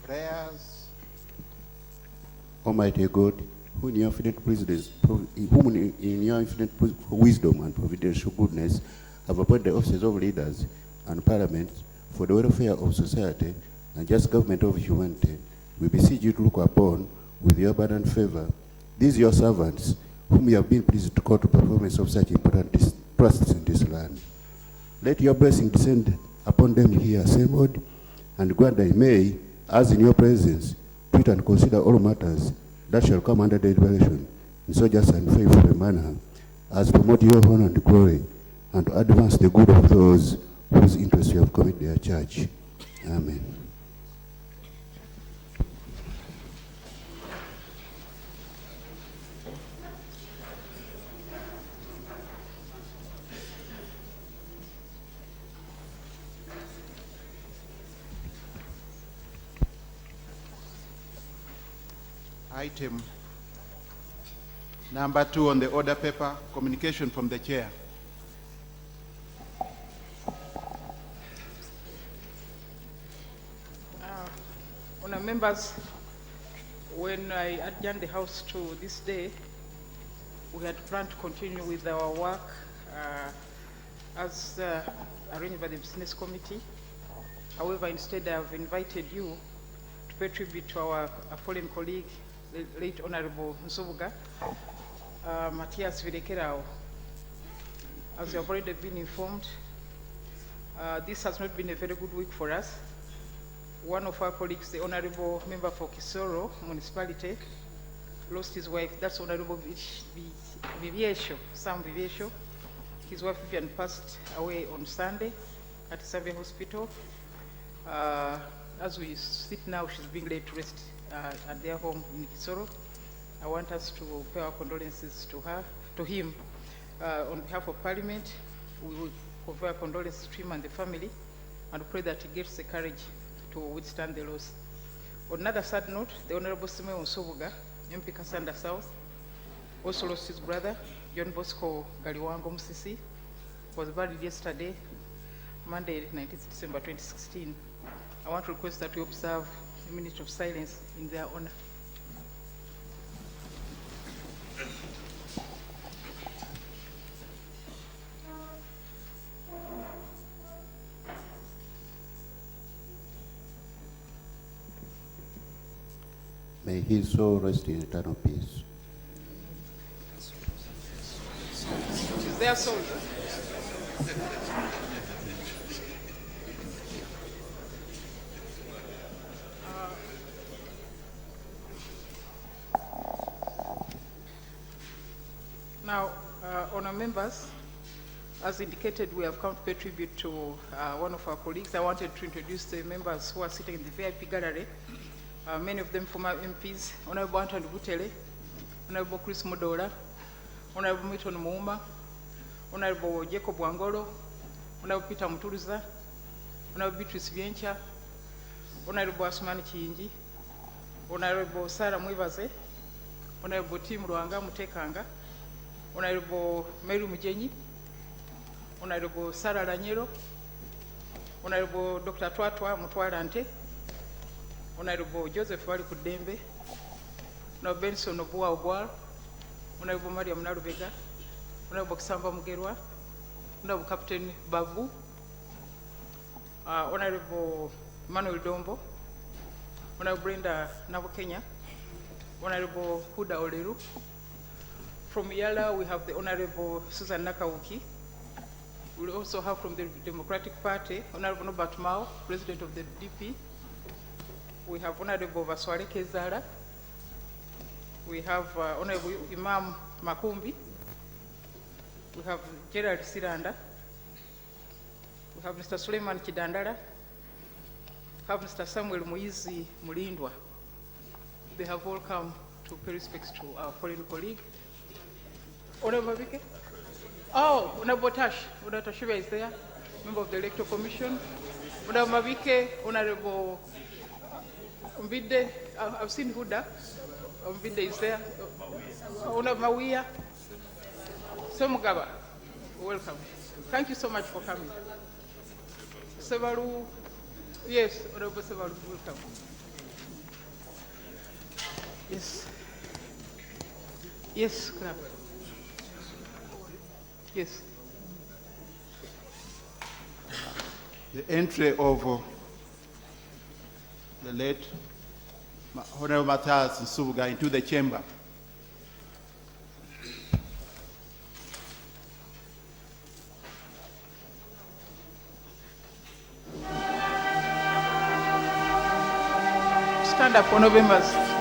Prayers. Almighty God, who in your infinite whom in your infinite wisdom and providential goodness have appointed the offices of leaders and parliament for the welfare of society and just government of humanity, we beseech you to look upon with your abundant favor these your servants, whom you have been pleased to call to performance of such important trusts in this land. Let your blessing descend upon them here assembled, and grant they may, as in your presence, treat and consider all matters that shall come under their deliberation in so just and faithful a manner as promote your honor and glory, and to advance the good of those whose interests you have committed their church. Amen. Item number 2 on the order paper, communication from the chair. Honour members, when I adjourned the House to this day, we had planned to continue with our work as arranged by the Business Committee. However, instead I have invited you to pay tribute to our fallen colleague, the late Honourable Nsobuga, Matthias Videkerao. As you have already been informed, this has not been a very good week for us. One of our colleagues, the Honourable Member for Kisoro Municipality, lost his wife. That's Honourable Viviesho, Sam Viviesho. His wife Vivian passed away on Sunday at Savia Hospital. As we sit now, she's being laid to rest at their home in Kisoro. I want us to pay our condolences to him. On behalf of Parliament, we will convey our condolences to him and the family, and pray that he gets the courage to withstand the loss. On another sad note, the Honourable Simeon Nsobuga, MP Kasanda South, also lost his brother, John Bosco Galiwango Musisi, was buried yesterday, Monday, 19th December 2016. I want to request that we observe a minute of silence in their honor. May his soul rest in eternal peace. It is their soul. Now, honour members, as indicated, we have come to pay tribute to one of our colleagues. I wanted to introduce the members who are sitting in the VIP gallery. Many of them former MPs, Honourable Anthony Butere, Honourable Chris Mudola, Honourable Milton Muuma, Honourable Jacob Wangolo, Honourable Peter Muturuza, Honourable Beatrice Viencha, Honourable Asumani Kiyingi, Honourable Sarah Mwibaze, Honourable Tim Luanga Mutekanga, Honourable Mary Mujenyi, Honourable Sarah Lanyero, Honourable Dr. Twatwa Mutwalante, Honourable Joseph Wali Kudembe, Honourable Benson Obua Ogwal, Honourable Mariam Nalubega, Honourable Kisamba Mugerwa, Honourable Captain Babu, Honourable Manuel Dombo, Honourable Brenda Nabukenya, Honourable Huda Oleru. From Yala, we have the Honourable Susan Nakauki. We also have from the Democratic Party, Honourable Norbert Mao, President of the DP. We have Honourable Vaswale Kezara. We have Honourable Imam Makumbi. We have Gerald Siranda. We have Mr. Suleiman Kidandara. We have Mr. Samuel Muizi Mulindwa. They have all come to pay respects to our foreign colleague. Honourable Mabike? Oh, Honourable Tash. Honourable Tashiba is there, member of the Electoral Commission. Honourable Mabike, Honourable Mbide, I've seen Huda. Mbide is there. Honourable Mawia. Somugaba, welcome. Thank you so much for coming. Sevalu, yes, Honourable Sevalu, welcome. Yes. Yes, Grab. Yes. The entry of the late Honorable Matthias Nsubuga into the chamber. Stand up, honorable members.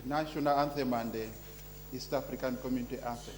The national anthem and the East African Community Anthem.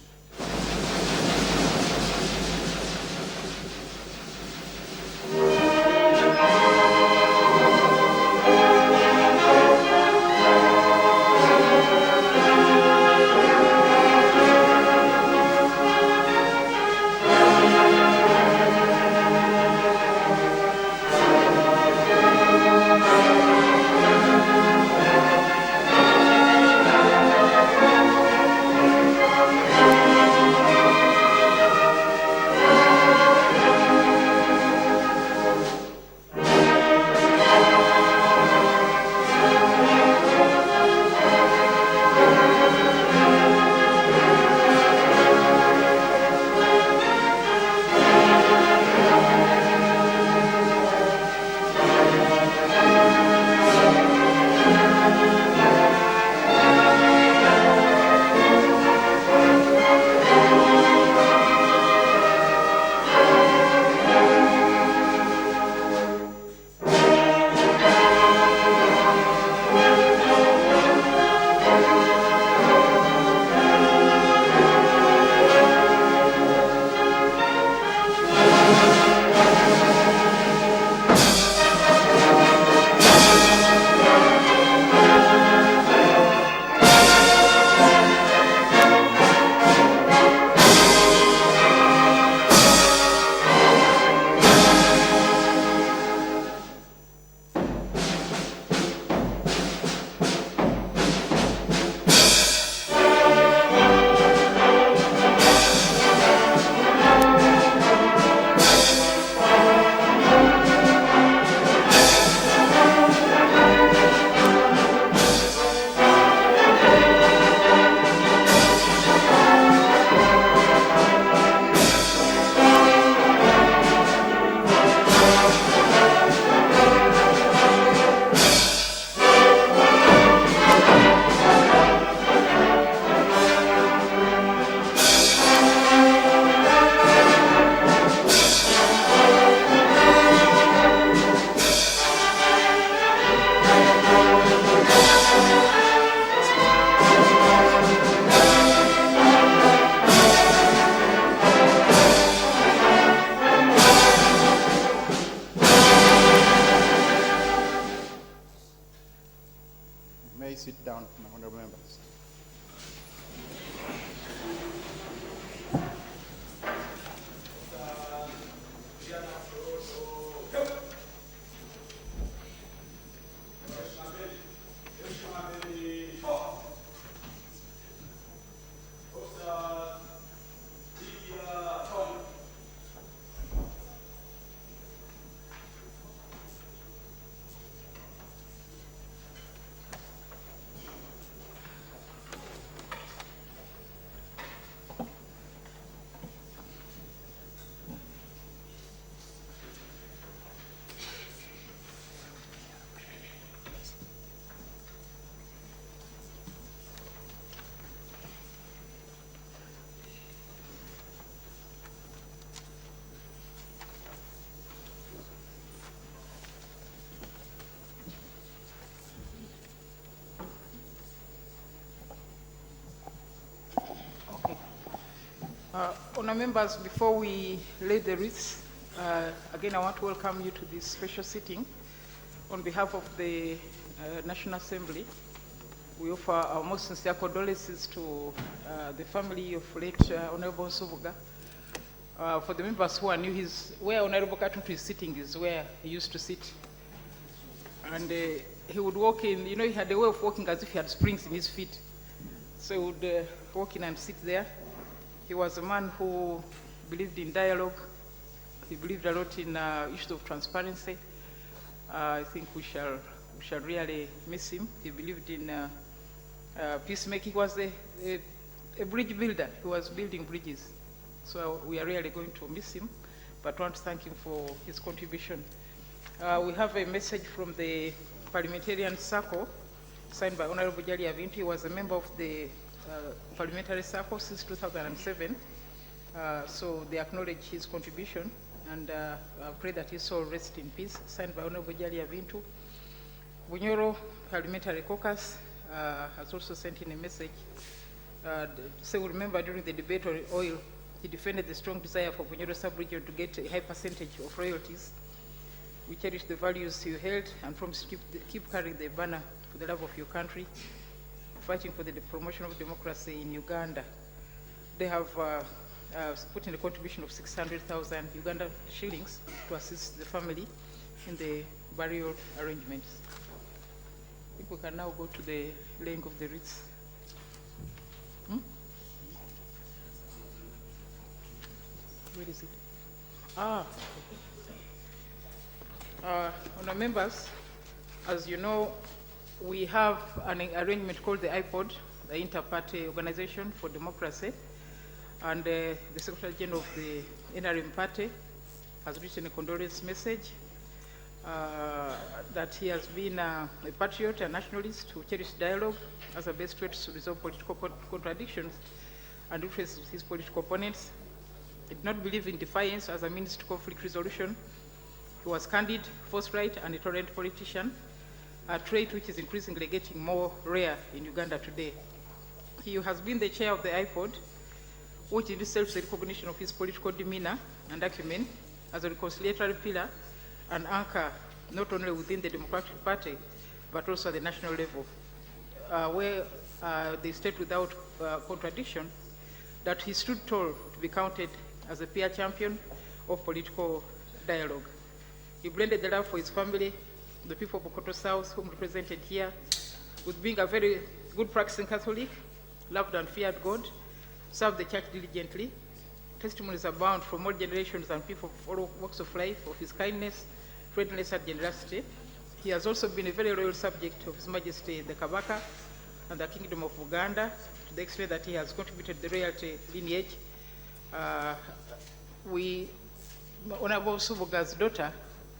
Honour members, before we lay the wreaths, again I want to welcome you to this special sitting. On behalf of the National Assembly, we offer our most sincere condolences to the family of late Honourable Nsubuga. For the members who are new, where Honourable Katuntu is sitting is where he used to sit. And he would walk in, you know, he had a way of walking as if he had springs in his feet. So he would walk in and sit there. He was a man who believed in dialogue. He believed a lot in issues of transparency. I think we shall really miss him. He believed in peacemaking. He was a bridge builder. He was building bridges. So we are really going to miss him, but want to thank him for his contribution. We have a message from the Parliamentarian Circle, signed by Honorable Jali Avintu. He was a member of the Parliamentary Circle since 2007. So they acknowledge his contribution and pray that his soul rest in peace, signed by Honorable Jali Avintu. Bunyoro Parliamentary Caucus has also sent in a message. So we remember during the debate on oil, he defended the strong desire for Bunyoro sub-region to get a high percentage of royalties. We cherish the values you held and promise to keep carrying the banner for the love of your country, fighting for the promotion of democracy in Uganda. They have put in a contribution of 600,000 Uganda shillings to assist the family in the burial arrangements. I think we can now go to the laying of the wreaths. Where is it? Honour members, as you know, we have an arrangement called the IPOD, the Inter-Party Organization for Democracy, and the Secretary General of the NRM Party has written a condolence message that he has been a patriot, a nationalist who cherished dialogue as a best way to resolve political contradictions and influence his political opponents. He did not believe in defiance as a means to conflict resolution. He was candid, forthright, and a tolerant politician, a trait which is increasingly getting more rare in Uganda today. He has been the chair of the IPOD, which in itself is a recognition of his political demeanor and acumen as a reconciliatory pillar and anchor not only within the Democratic Party, but also at the national level, where they state without contradiction that he stood tall to be counted as a peer champion of political dialogue. He blended the love for his family, the people of Bokoto South, whom represented here, with being a very good practicing Catholic, loved and feared God, served the church diligently. Testimonies abound from all generations and people of all walks of life of his kindness, friendliness, and generosity. He has also been a very loyal subject of His Majesty the Kabaka and the Kingdom of Uganda, to the extent that he has contributed the royalty lineage. Honorable Nsubuga's daughter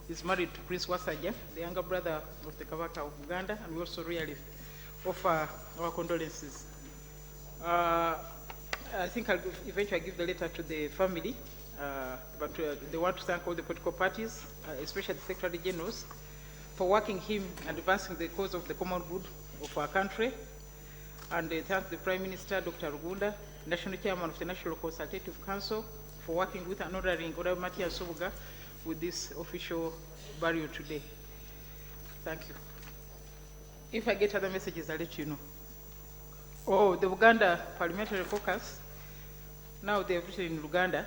is married to Prince Wasajja, the younger brother of the Kabaka of Uganda, and we also really offer our condolences. I think I'll eventually give the letter to the family, but they want to thank all the political parties, especially the Secretary Generals, for working him and advancing the cause of the common good of our country. And they thank the Prime Minister, Dr. Rugunda, National Chairman of the National Consultative Council, for working with and honoring Honorable Mathias Nsubuga with this official burial today. Thank you. If I get other messages, I'll let you know. Oh, the Uganda Parliamentary Caucus, now they have written in Uganda.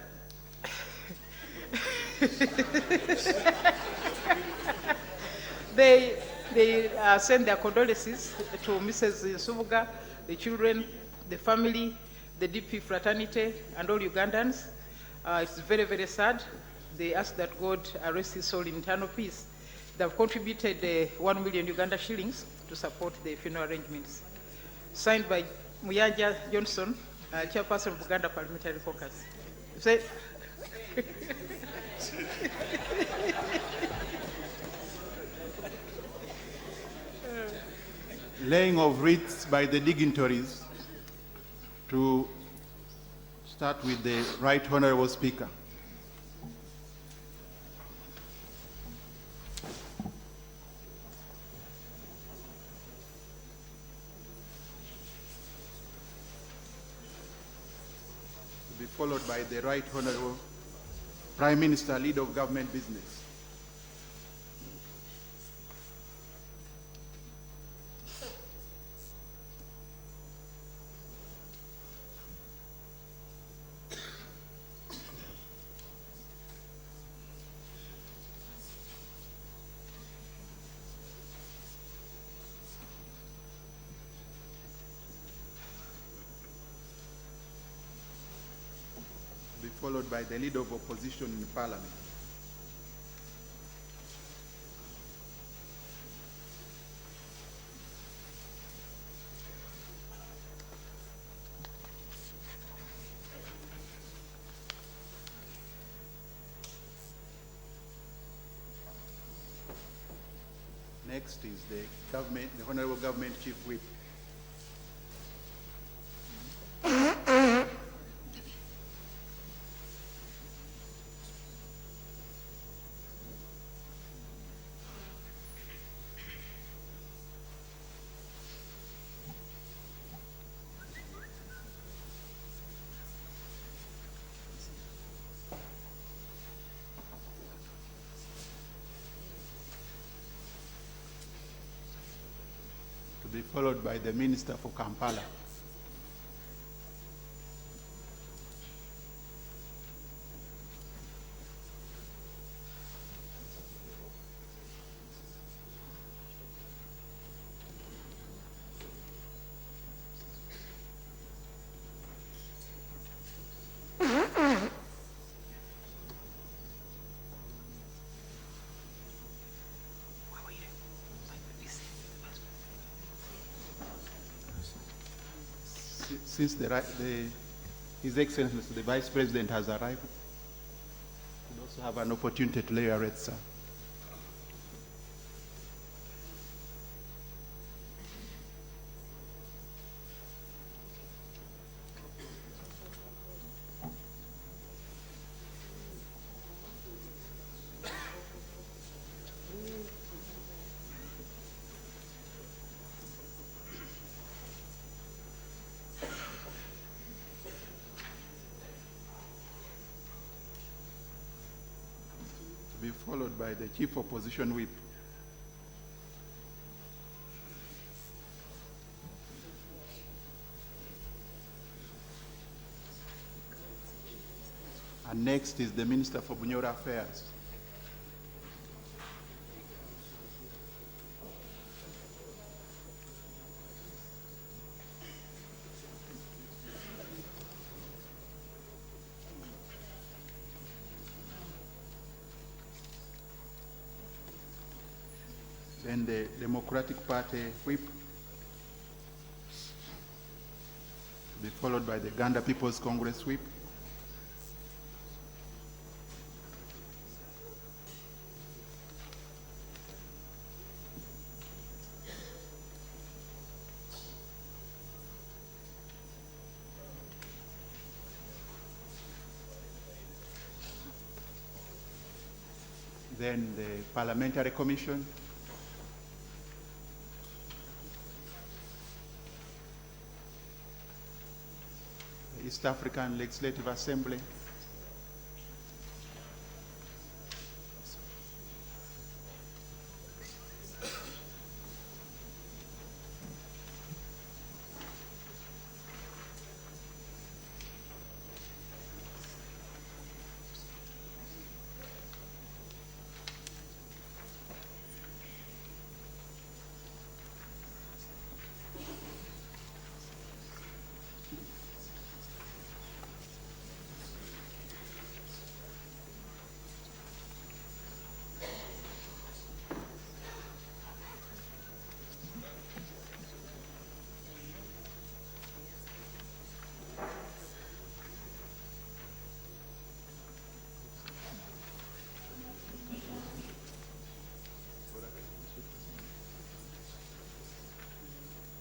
They send their condolences to Mrs. Nsubuga, the children, the family, the DP fraternity, and all Ugandans. It's very, very sad. They ask that God rest his soul in eternal peace. They have contributed 1 million Uganda shillings to support the funeral arrangements. Signed by Muyanja Johnson, chairperson of Uganda Parliamentary Caucus. Say, Laying of wreaths by the dignitaries, to start with the Right Honorable Speaker. To be be followed by the Right Honorable Prime Minister, Leader of Government Business. Be followed by the Leader of Opposition in Parliament. Next is the Honorable Government Chief Whip. To be followed by the Minister for Kampala. Since His Excellency the Vice President has arrived, you also have an opportunity to lay your wreath, sir. To be followed by the Chief Opposition Whip. And next is the Minister for Bunyoro Affairs. Then the Democratic Party Whip, to be followed by the Uganda People's Congress Whip. Then the Parliamentary Commission. The East African Legislative Assembly.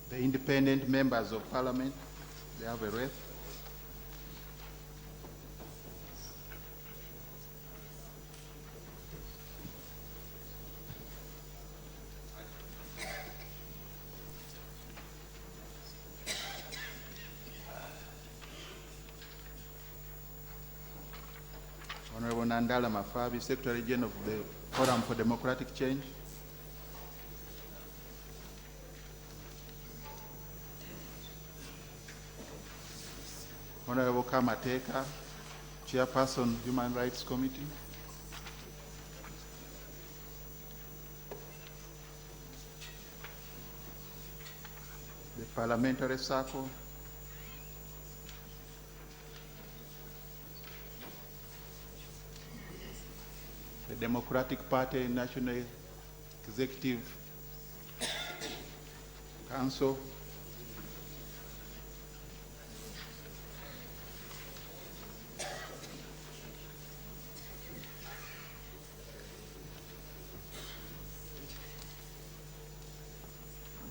The independent members of Parliament, they have a wreath. Honorable Nandala Mafabi, Secretary General of the Forum for Democratic Change. Honorable Kamateka, Chairperson, Human Rights Committee. The Parliamentary Circle. The Democratic Party National Executive Council.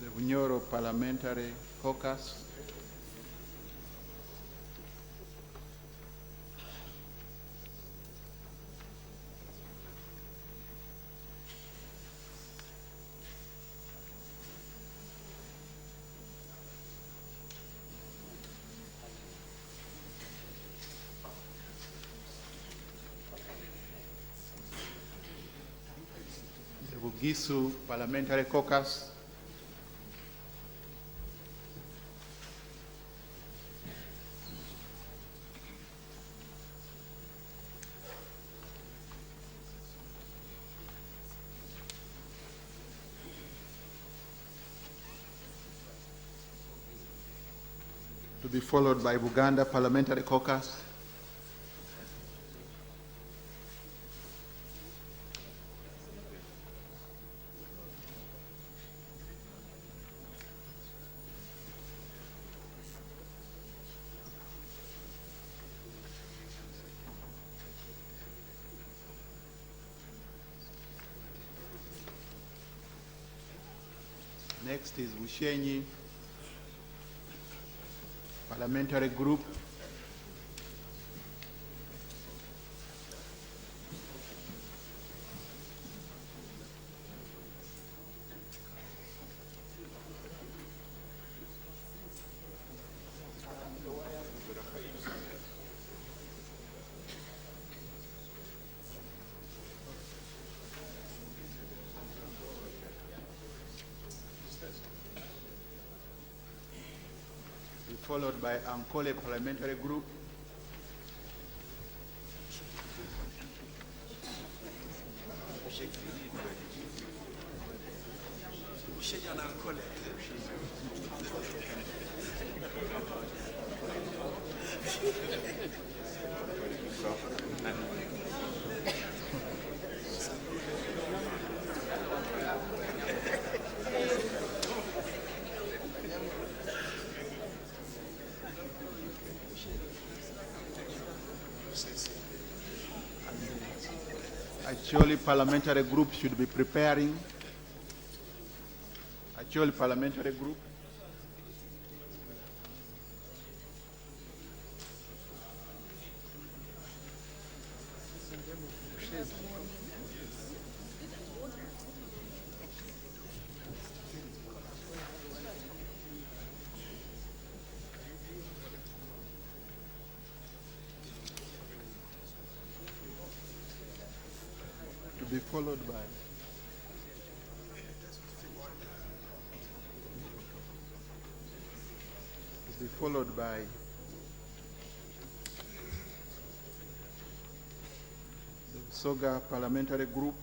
The Bunyoro Parliamentary Caucus. The Bugisu Parliamentary Caucus. To be followed by Buganda Parliamentary Caucus. Next is Bushenyi Parliamentary Group. Followed by Ankole Parliamentary Group. Actually, parliamentary group should be preparing. Actually, parliamentary group. To be followed by the Soga Parliamentary Group.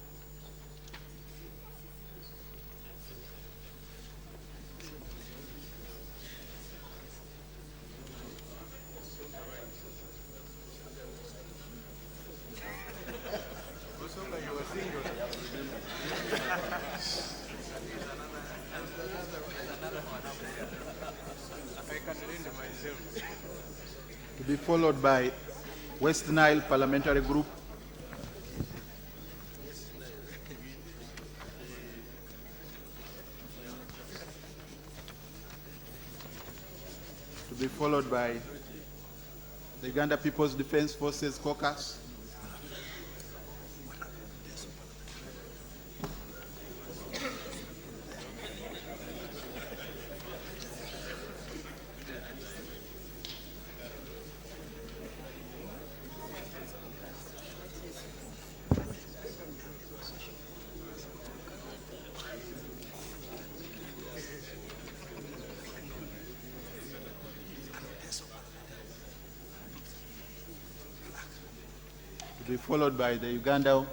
To be followed by West Nile Parliamentary Group. To be followed by the Uganda People's Defense Forces Caucus. be followed by the Uganda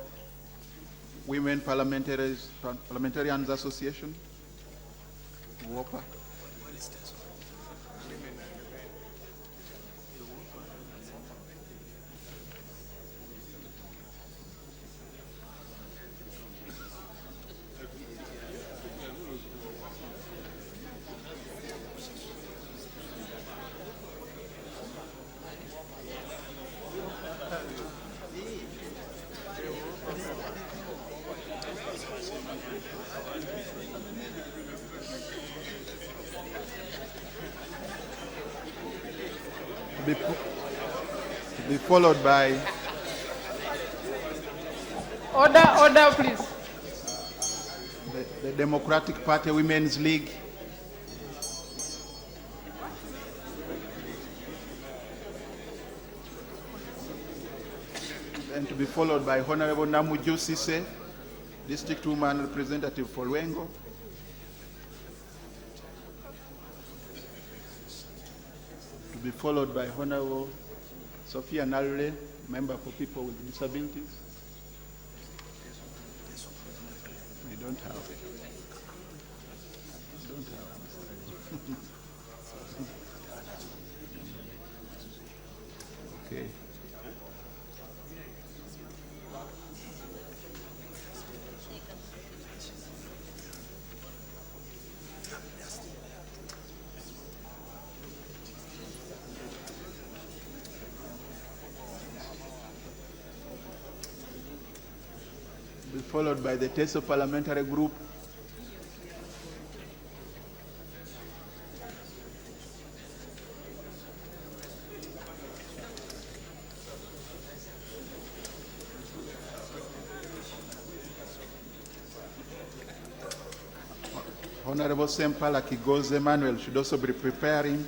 Women Parliamentarians Association, WOPA. To be followed by Order, please. the Democratic Party Women's League, and to be followed by Honorable Namuju Sise, District Woman Representative for Lwengo. To be followed by Honorable Sophia Nalule, Member for People with Disabilities. We don't have it. We don't have it. Okay. Be followed by the Teso Parliamentary Group. Honorable Sempala Kigoze Emmanuel should also be preparing.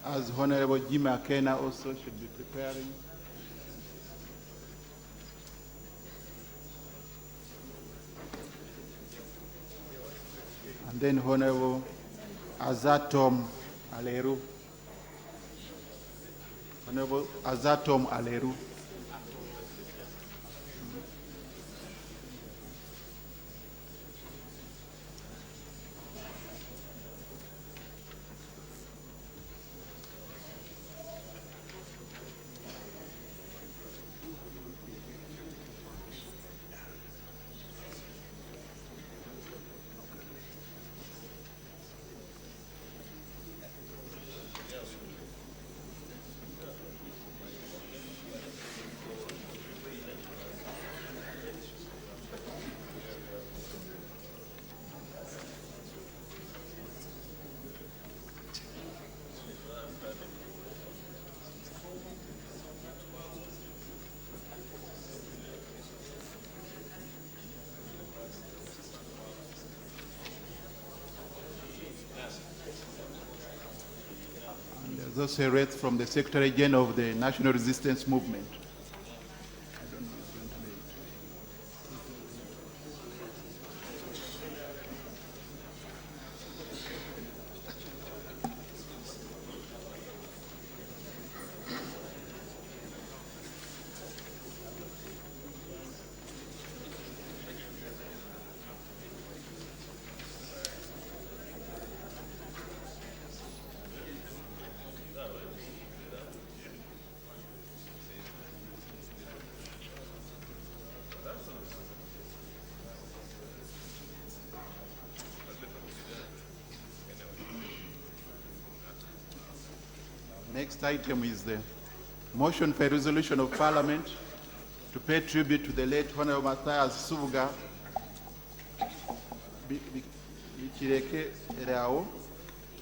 As Honorable Jimmy Akena also should be preparing. And then Honorable Azatom Aleru. Honorable Azatom Aleru. There's also a writ from the Secretary General of the National Resistance Movement. Next item is the motion for a resolution of Parliament to pay tribute to the late Honorable Matthias Subuga Bichireke Erao,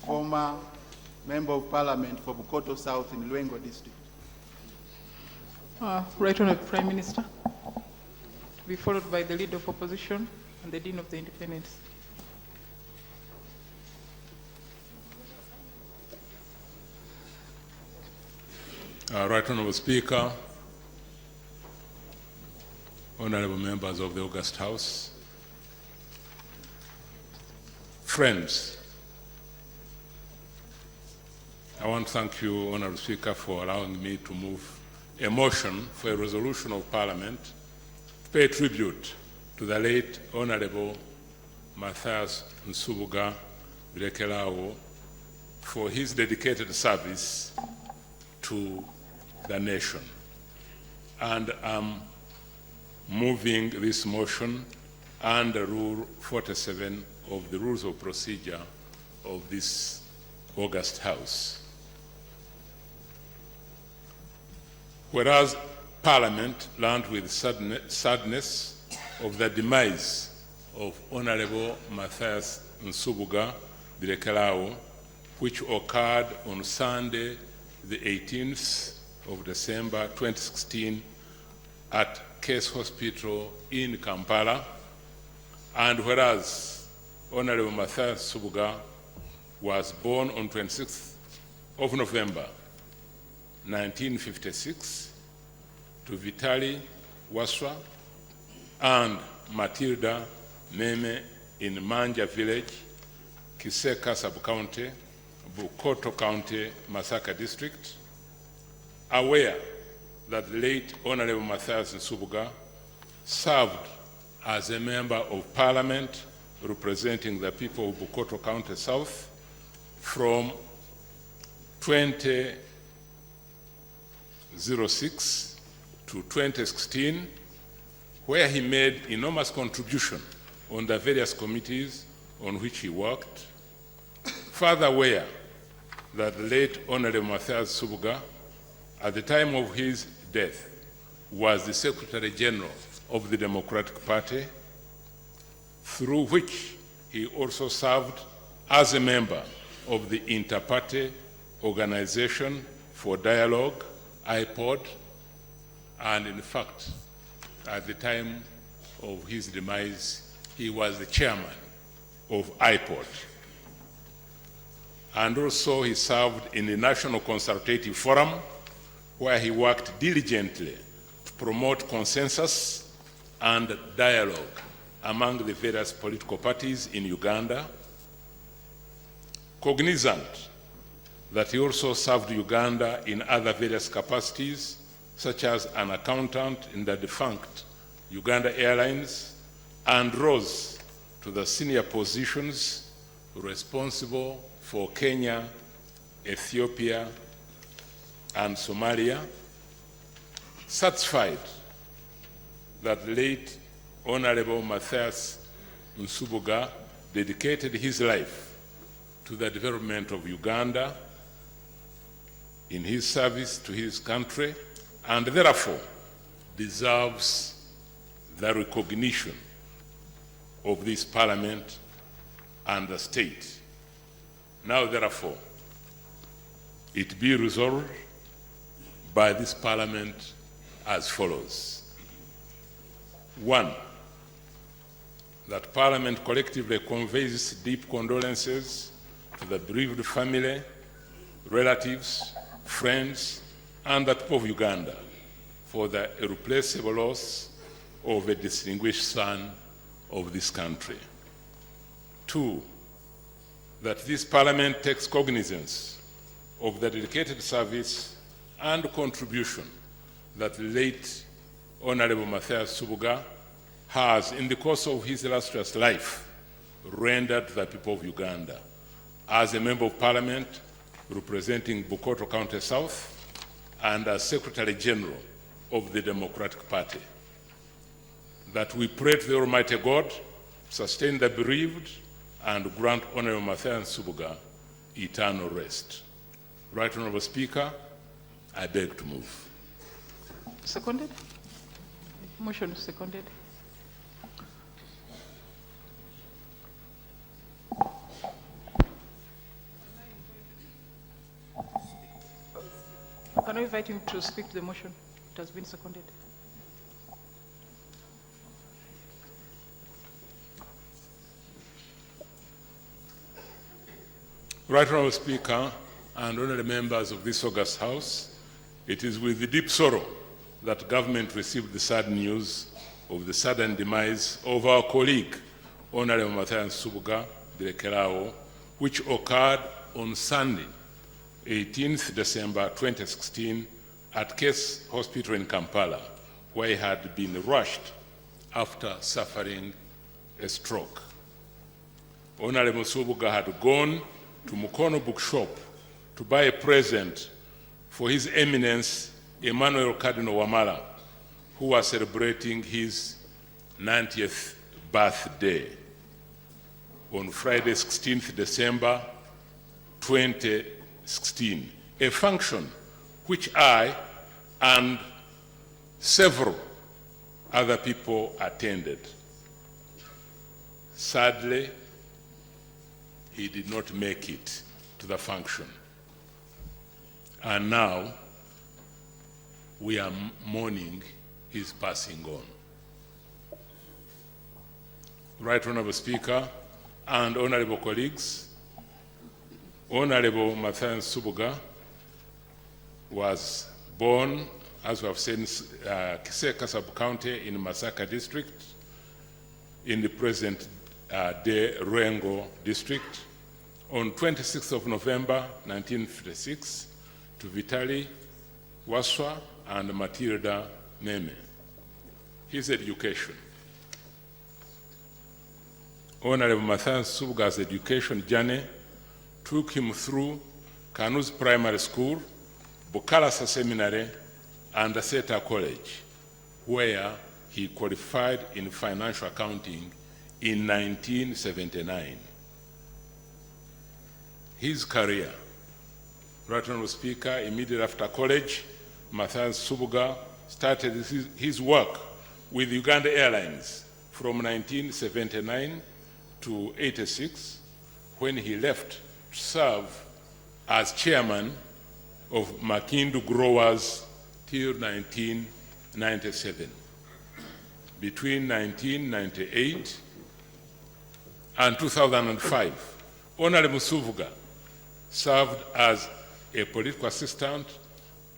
former Member of Parliament for Bukoto South in Lwengo District. Right Honourable Prime Minister. To be followed by the Leader of Opposition and the Dean of the Independents. Right Honourable Speaker, Honourable members of the August House, friends, I want to thank you, Honourable Speaker, for allowing me to move a motion for a resolution of Parliament to pay tribute to the late Honourable Mathias Nsubuga Birekelao for his dedicated service to the nation. And I'm moving this motion under Rule 47 of the Rules of Procedure of this August House. Whereas Parliament learned with sadness of the demise of Honourable Mathias Nsubuga Birekelao, which occurred on Sunday, the 18th of December 2016 at Case Hospital in Kampala, and whereas Honourable Mathias Nsubuga was born on 26th of November 1956 to Vitali Waswa and Matilda Meme in Manja Village, Kiseka Sub-County, Bukoto County, Masaka District, aware that the late Honourable Mathias Nsubuga served as a member of Parliament representing the people of Bukoto County South from 2006 to 2016, where he made enormous contribution on the various committees on which he worked. Further aware that the late Honourable Mathias Nsubuga, at the time of his death, was the Secretary General of the Democratic Party, through which he also served as a member of the Inter-Party Organization for Dialogue, IPOD, and in fact, at the time of his demise, he was the chairman of IPOD. And also he served in the National Consultative Forum, where he worked diligently to promote consensus and dialogue among the various political parties in Uganda. Cognizant that he also served Uganda in other various capacities, such as an accountant in the defunct Uganda Airlines, and rose to the senior positions responsible for Kenya, Ethiopia, and Somalia, satisfied that the late Honourable Mathias Nsubuga dedicated his life to the development of Uganda in his service to his country, and therefore deserves the recognition of this Parliament and the state. Now, therefore, it be resolved by this Parliament as follows. 1, that Parliament collectively conveys deep condolences to the bereaved family, relatives, friends, and the people of Uganda for the irreplaceable loss of a distinguished son of this country. 2, that this Parliament takes cognizance of the dedicated service and contribution that the late Honourable Mathias Nsubuga has, in the course of his illustrious life, rendered to the people of Uganda as a Member of Parliament representing Bukoto County South and as Secretary General of the Democratic Party. That we pray to the Almighty God to sustain the bereaved and grant Honourable Mathias Nsubuga eternal rest. Right Honourable Speaker, I beg to move. Seconded? Motion is seconded. Can I invite him to speak to the motion? It has been seconded. Right Honourable Speaker and honourable members of this August House, it is with deep sorrow that government received the sad news of the sudden demise of our colleague, Honourable Mathias Nsubuga Birekerao, which occurred on Sunday, 18th December 2016, at Case Hospital in Kampala, where he had been rushed after suffering a stroke. Honorable Subuga had gone to Mukono Bookshop to buy a present for His Eminence Emmanuel Cardinal Wamala, who was celebrating his 90th birthday on Friday, 16th December 2016, a function which I and several other people attended. Sadly, he did not make it to the function. And now we are mourning his passing on. Right Honorable Speaker and honorable colleagues, Honorable Mathias Subuga was born, as we have said, in Kiseka Sub-County in Masaka District, in the present day Rengo District, on 26th of November 1956, to Vitali Waswa and Matilda Meme. His education. Honorable Mathias Subuga's education journey took him through Kanuz Primary School, Bukalasa Seminary, and Aseta College, where he qualified in financial accounting in 1979. His career, Right Honorable Speaker, immediately after college, Mathias Subuga started his work with Uganda Airlines from 1979 to 86, when he left to serve as chairman of Makindu Growers till 1997. Between 1998 and 2005, Honorable Subuga served as a political assistant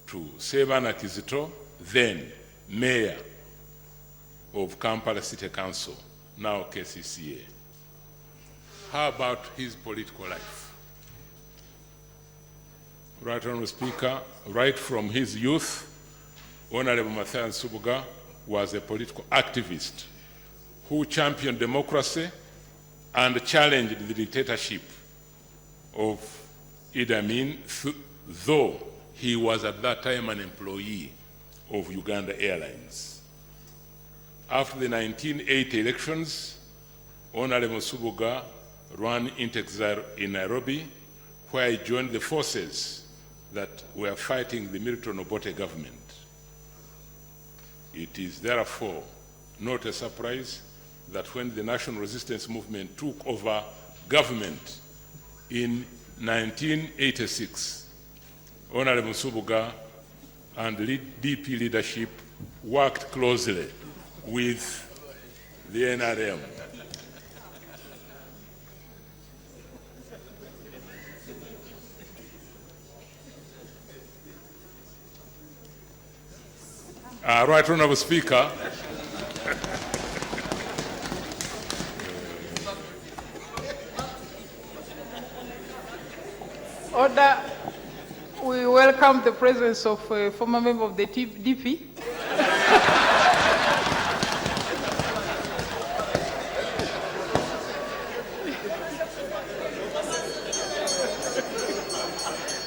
to Sebana Kizito, then mayor of Kampala City Council, now KCCA. How about his political life? Right Honorable Speaker, right from his youth, Honorable Mathias Subuga was a political activist who championed democracy and challenged the dictatorship of Idi Amin, though he was at that time an employee of Uganda Airlines. After the 1980 elections, Honorable Subuga ran into exile in Nairobi, where he joined the forces that were fighting the Milton Obote government. It is therefore not a surprise that when the National Resistance Movement took over government in 1986, Honorable Subuga and DP leadership worked closely with the NRM. Right Honorable Speaker, Order. We welcome the presence of a former member of the DP.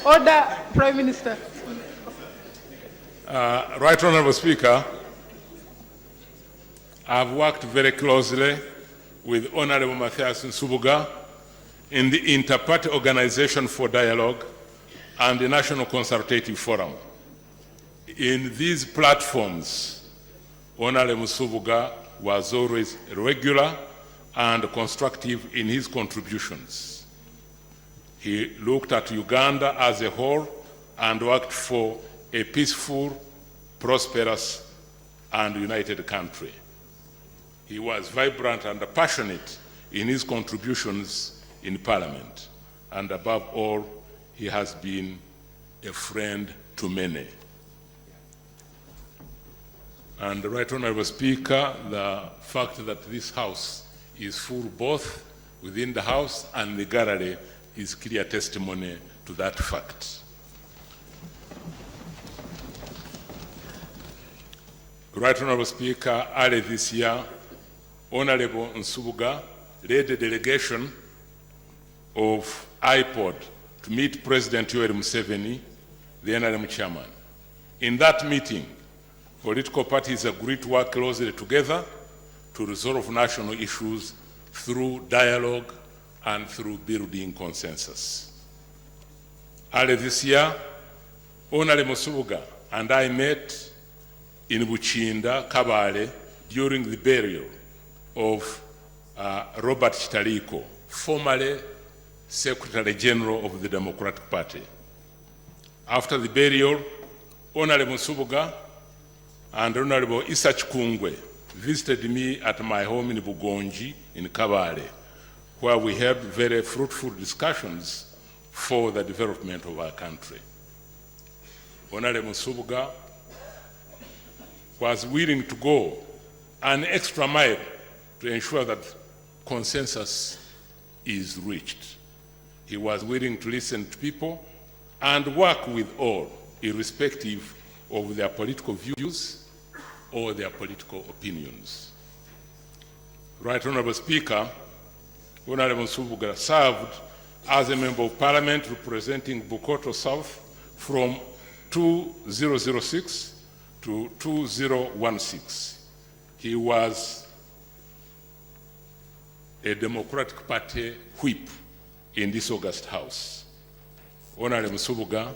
Order, Prime Minister. Right Honorable Speaker, I've worked very closely with Honorable Mathias Subuga in the Inter-Party Organization for Dialogue and the National Consultative Forum. In these platforms, Honorable Subuga was always regular and constructive in his contributions. He looked at Uganda as a whole and worked for a peaceful, prosperous, and united country. He was vibrant and passionate in his contributions in Parliament, and above all, he has been a friend to many. And Right Honorable Speaker, the fact that this House is full both within the House, and the gallery is clear testimony to that fact. Right Honorable Speaker, early this year, Honorable Nsubuga led a delegation of IPOD to meet President Yoweri Museveni, the NRM chairman. In that meeting, political parties agreed to work closely together to resolve national issues through dialogue and through building consensus. Early this year, Honorable Nsubuga and I met in Buchinda, Kabale, during the burial of Robert Chitaliko, formerly Secretary General of the Democratic Party. After the burial, Honorable Nsubuga and Honorable Issa Chikungwe visited me at my home in Bugonji in Kabale, where we had very fruitful discussions for the development of our country. Honorable Nsubuga was willing to go an extra mile to ensure that consensus is reached. He was willing to listen to people and work with all, irrespective of their political views or their political opinions. Right Honorable Speaker, Honorable Nsubuga served as a Member of Parliament representing Bukoto South from 2006 to 2016. He was a Democratic Party whip in this August House. Honorable Nsubuga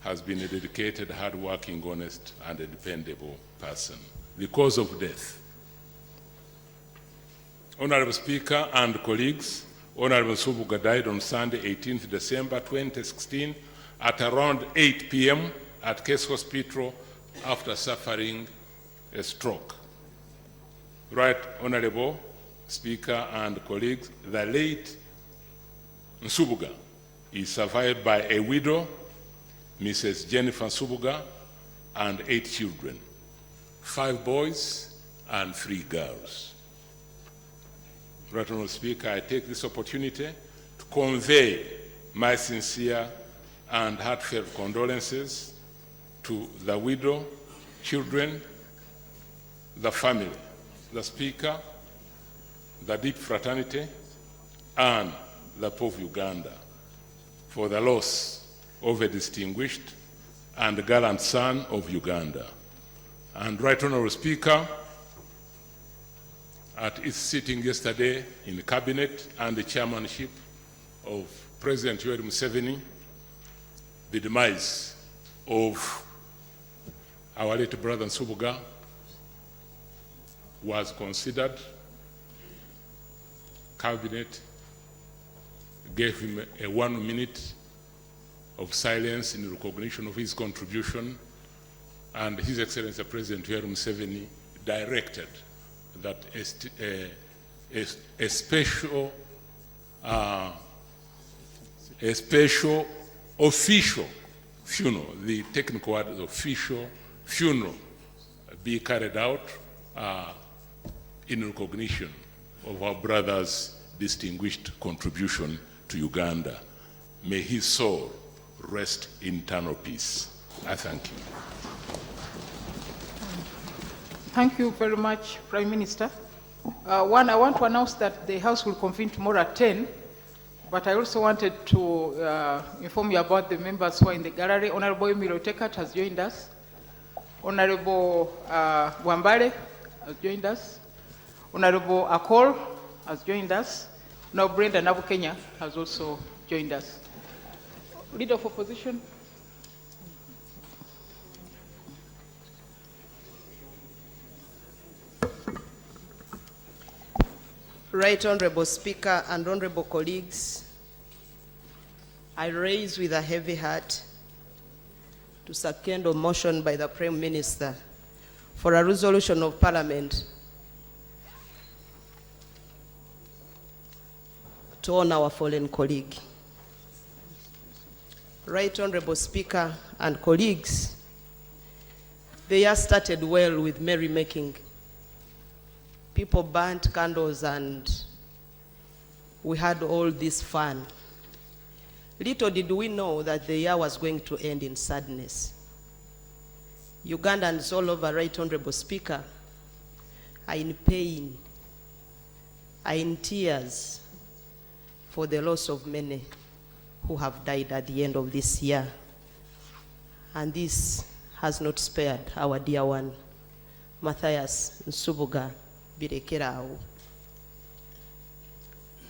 has been a dedicated, hard-working, honest, and a dependable person. The cause of death. Honorable Speaker and colleagues, Honorable Nsubuga died on Sunday, 18th December 2016 at around 8 p.m. at Case Hospital after suffering a stroke. Right Honorable Speaker and colleagues, the late Nsubuga is survived by a widow, Mrs. Jennifer Nsubuga, and 8 children, 5 boys and 3 girls. Right Honorable Speaker, I take this opportunity to convey my sincere and heartfelt condolences to the widow, children, the family, the Speaker, the Deep Fraternity, and the Pope of Uganda for the loss of a distinguished and gallant son of Uganda. And Right Honorable Speaker, at its sitting yesterday in the Cabinet and the chairmanship of President Yoweri Museveni, the demise of our late brother Nsubuga was considered. Cabinet gave him a 1 minute of silence in recognition of his contribution, and His Excellency President Yoweri Museveni directed that a special official funeral, the technical word is official funeral, be carried out in recognition of our brother's distinguished contribution to Uganda. May his soul rest in eternal peace. I thank you. Thank you very much, Prime Minister. One, I want to announce that the House will convene tomorrow at 10, but I also wanted to inform you about the members who are in the gallery. Honorable Emilio Tekat has joined us. Honorable Wambale has joined us. Honorable Akol has joined us. Now Brenda Nabukenya has also joined us. Leader of Opposition. Right Honorable Speaker and honorable colleagues, I raise with a heavy heart to second a motion by the Prime Minister for a resolution of Parliament to honor our fallen colleague. Right Honorable Speaker and colleagues, the year started well with merrymaking. People burnt candles and we had all this fun. Little did we know that the year was going to end in sadness. Ugandans all over, Right Honorable Speaker, are in pain, are in tears for the loss of many who have died at the end of this year. And this has not spared our dear one, Matthias Nsubuga Birekerao.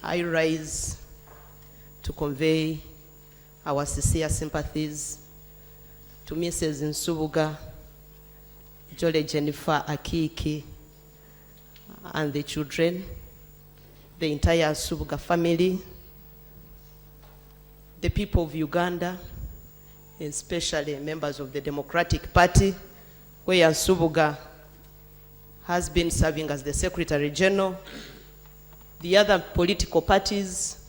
I rise to convey our sincere sympathies to Mrs. Nsubuga, Jole Jennifer Akiki, and the children, the entire Nsubuga family, the people of Uganda, especially members of the Democratic Party, where Nsubuga has been serving as the Secretary General, the other political parties,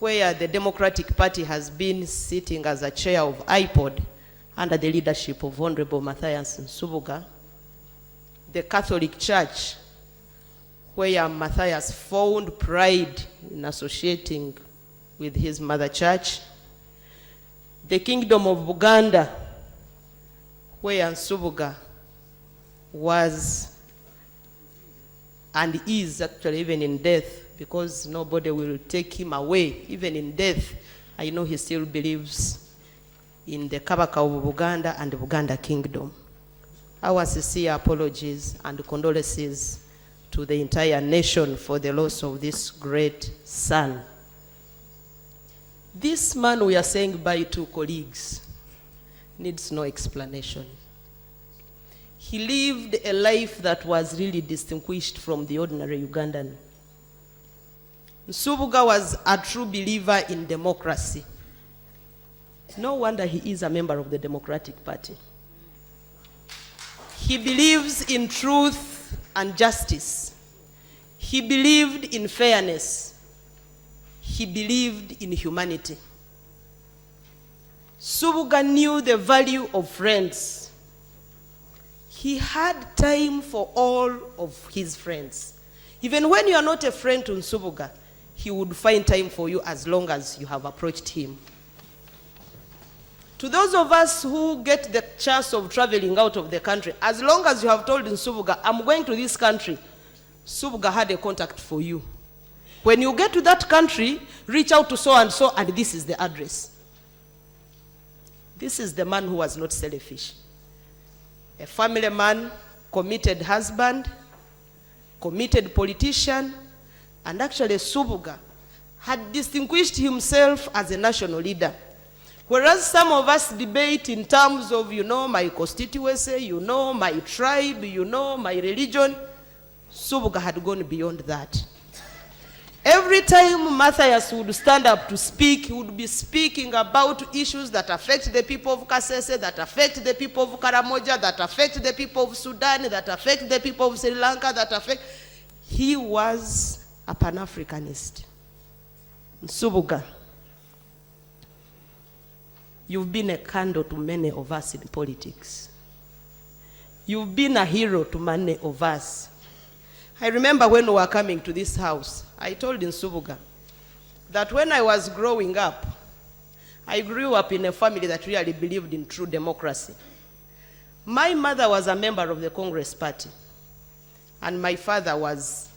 where the Democratic Party has been sitting as a chair of IPOD under the leadership of Honorable Matthias Nsubuga, the Catholic Church, where Matthias found pride in associating with his mother church, the Kingdom of Buganda, where Nsubuga was and is actually even in death, because nobody will take him away. Even in death, I know he still believes in the Kabaka of Buganda and the Buganda Kingdom. Our sincere apologies and condolences to the entire nation for the loss of this great son. This man we are saying bye to, colleagues, needs no explanation. He lived a life that was really distinguished from the ordinary Ugandan. Nsubuga was a true believer in democracy. No wonder he is a member of the Democratic Party. He believes in truth and justice. He believed in fairness. He believed in humanity. Nsubuga knew the value of friends. He had time for all of his friends. Even when you are not a friend to Nsubuga, he would find time for you as long as you have approached him. To those of us who get the chance of traveling out of the country, as long as you have told Nsubuga, I'm going to this country, Nsubuga had a contact for you. When you get to that country, reach out to so and so, and this is the address. This is the man who was not selfish. A family man, committed husband, committed politician, and actually Nsubuga had distinguished himself as a national leader. Whereas some of us debate in terms of, my constituency, my tribe, my religion, Nsubuga had gone beyond that. Every time Matthias would stand up to speak, he would be speaking about issues that affect the people of Kasese, that affect the people of Karamoja, that affect the people of Sudan, that affect the people of Sri Lanka, He was a Pan-Africanist. Nsubuga, you've been a candle to many of us in politics. You've been a hero to many of us. I remember when we were coming to this house, I told Nsubuga that when I was growing up, I grew up in a family that really believed in true democracy. My mother was a member of the Congress Party, and my father was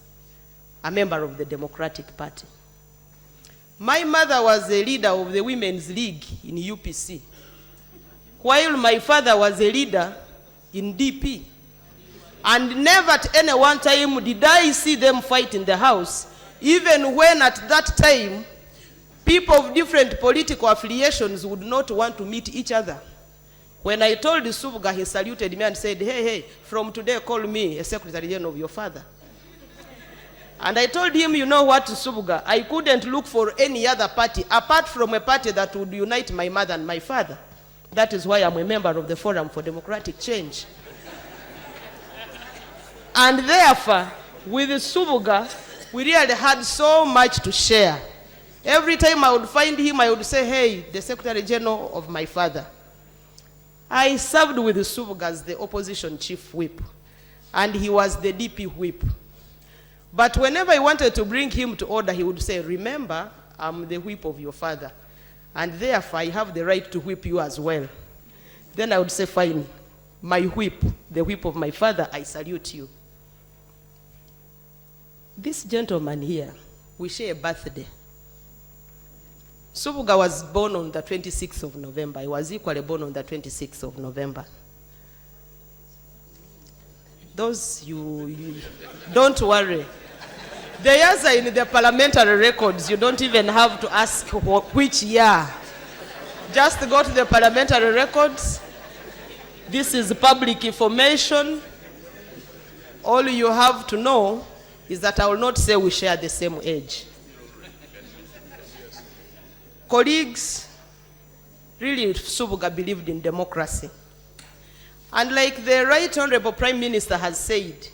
a member of the Democratic Party. My mother was a leader of the Women's League in UPC, while my father was a leader in DP. And never at any one time did I see them fight in the house, even when at that time, people of different political affiliations would not want to meet each other. When I told Nsubuga, he saluted me and said, hey, from today call me a Secretary General of your father. And I told him, you know what, Nsubuga, I couldn't look for any other party apart from a party that would unite my mother and my father. That is why I'm a member of the Forum for Democratic Change. And therefore, with Nsubuga, we really had so much to share. Every time I would find him, I would say, hey, the Secretary General of my father. I served with Nsubuga as the opposition chief whip, and he was the DP whip. But whenever I wanted to bring him to order, he would say, remember, I'm the whip of your father, and therefore I have the right to whip you as well. Then I would say, fine, my whip, the whip of my father, I salute you. This gentleman here, we share a birthday. Subuga was born on the 26th of November. I was equally born on the 26th of November. Those you don't worry. The years are in the parliamentary records. You don't even have to ask which year. Just go to the parliamentary records. This is public information. All you have to know is that I will not say we share the same age. Colleagues, really Subuga believed in democracy. And like the Right Honorable Prime Minister has said,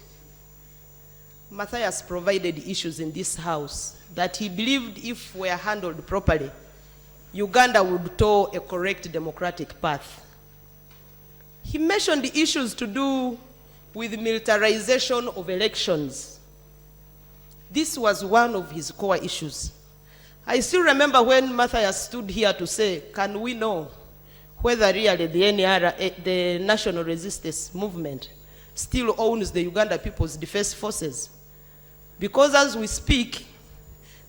Mathias provided issues in this house that he believed if were handled properly, Uganda would toe a correct democratic path. He mentioned the issues to do with militarization of elections. This was one of his core issues. I still remember when Mathias stood here to say, can we know whether really the NRA, the National Resistance Movement, still owns the Uganda People's Defense Forces? Because as we speak,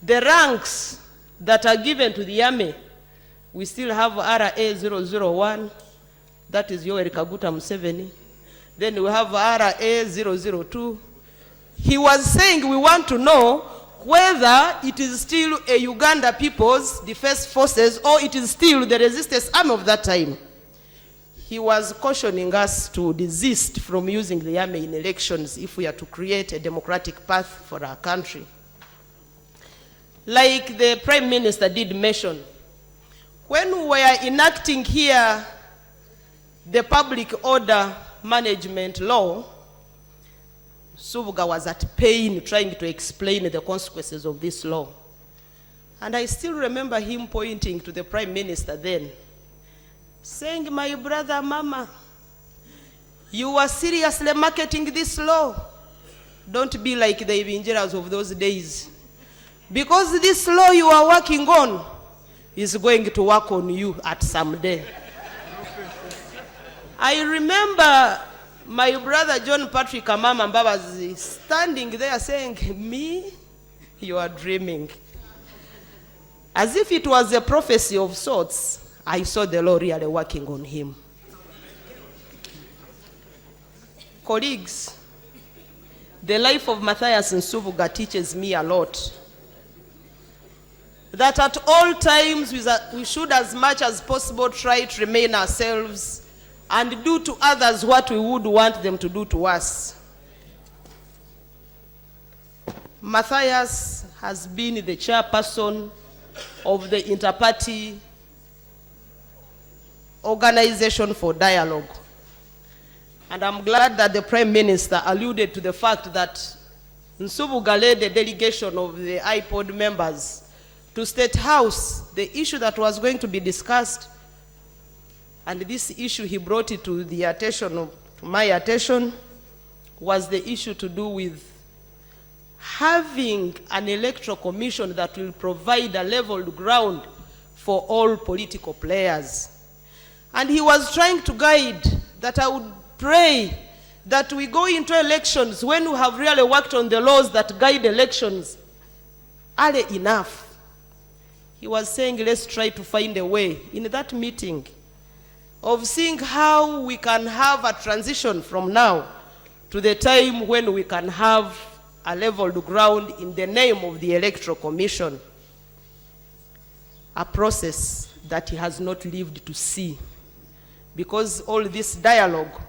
the ranks that are given to the army, we still have RA 001, that is Yoweri Kaguta Museveni. Then we have RA 002. He was saying we want to know whether it is still a Uganda People's Defense Forces or it is still the resistance army of that time. He was cautioning us to desist from using the army in elections if we are to create a democratic path for our country. Like the Prime Minister did mention, when we were enacting here the public order management law, Subuga was at pain trying to explain the consequences of this law. And I still remember him pointing to the Prime Minister then, saying, my brother, Mama, you are seriously marketing this law. Don't be like the Ibinjeras of those days. Because this law you are working on is going to work on you at some day. I remember my brother John Patrick Amama Mbabazi standing there saying, me, you are dreaming. As if it was a prophecy of sorts, I saw the Lord really working on him. Colleagues, the life of Mathias Nsubuga teaches me a lot. That at all times we should as much as possible try to remain ourselves and do to others what we would want them to do to us. Mathias has been the chairperson of the Interparty Organization for Dialogue. And I'm glad that the Prime Minister alluded to the fact that Nsubuga led a delegation of the IPOD members to State House, the issue that was going to be discussed. And this issue, he brought it to the attention to my attention, was the issue to do with having an electoral commission that will provide a leveled ground for all political players. And he was trying to guide that I would pray that we go into elections when we have really worked on the laws that guide elections early enough. He was saying, let's try to find a way in that meeting of seeing how we can have a transition from now to the time when we can have a leveled ground in the name of the Electoral Commission, a process that he has not lived to see, because all this dialogue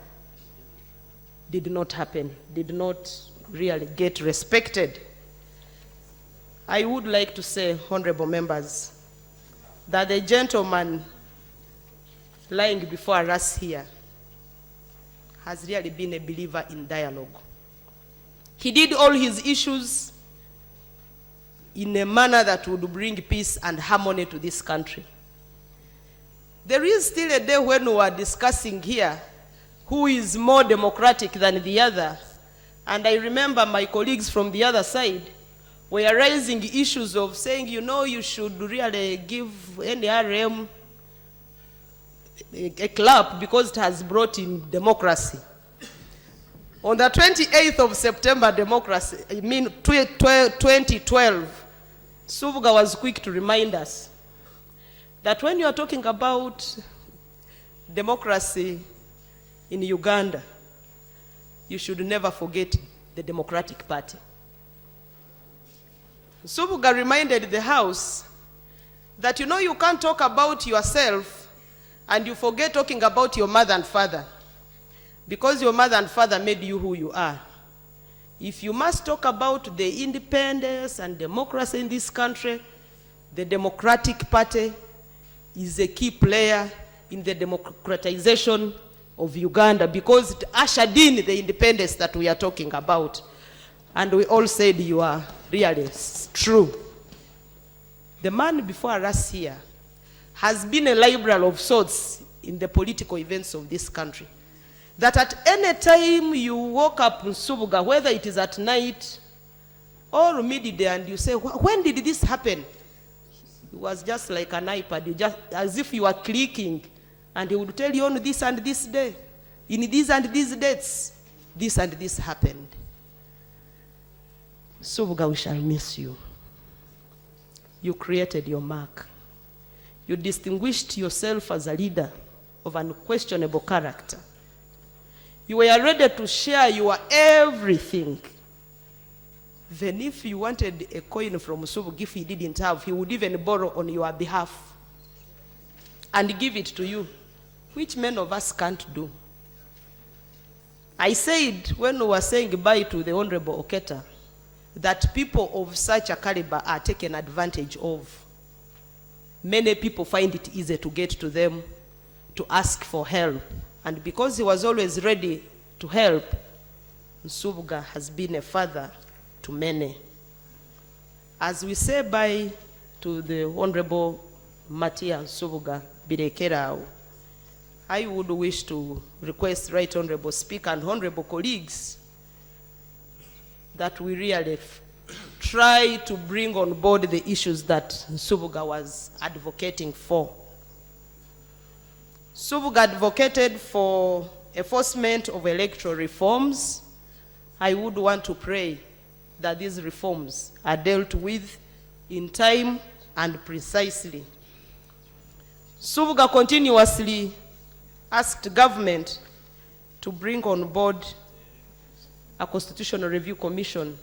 did not happen, did not really get respected. I would like to say, honorable members, that the gentleman lying before us here has really been a believer in dialogue. He did all his issues in a manner that would bring peace and harmony to this country. There is still a day when we are discussing here who is more democratic than the other. And I remember my colleagues from the other side were raising issues of saying, you know, you should really give NRM a clap because it has brought in democracy. On the 28th of September, 2012, Subuga was quick to remind us that when you are talking about democracy in Uganda, you should never forget the Democratic Party. Subuga reminded the House that, you know, you can't talk about yourself and you forget talking about your mother and father, because your mother and father made you who you are. If you must talk about the independence and democracy in this country, the Democratic Party is a key player in the democratization of Uganda, because it ushered in the independence that we are talking about. And we all said you are really true. The man before us here has been a liberal of sorts in the political events of this country. That at any time you woke up in Subuga, whether it is at night or midday, and you say, when did this happen? It was just like an iPad, you just, as if you were clicking, and he would tell you on this and this day, in these and these dates, this and this happened. Subuga, we shall miss you. You created your mark. You distinguished yourself as a leader of unquestionable character. You were ready to share your everything. Even if you wanted a coin from Subuga, if he didn't have, he would even borrow on your behalf and give it to you, which many of us can't do. I said when we were saying goodbye to the Honorable Oketa, that people of such a caliber are taken advantage of. Many people find it easy to get to them to ask for help. And because he was always ready to help, Subuga has been a father to many. As we say bye to the Honorable Matia Subuga Birekerao, I would wish to request Right Honorable Speaker and Honorable colleagues that we really try to bring on board the issues that Subuga was advocating for. Subuga advocated for enforcement of electoral reforms. I would want to pray that these reforms are dealt with in time and precisely. Subuga continuously asked government to bring on board a Constitutional Review Commission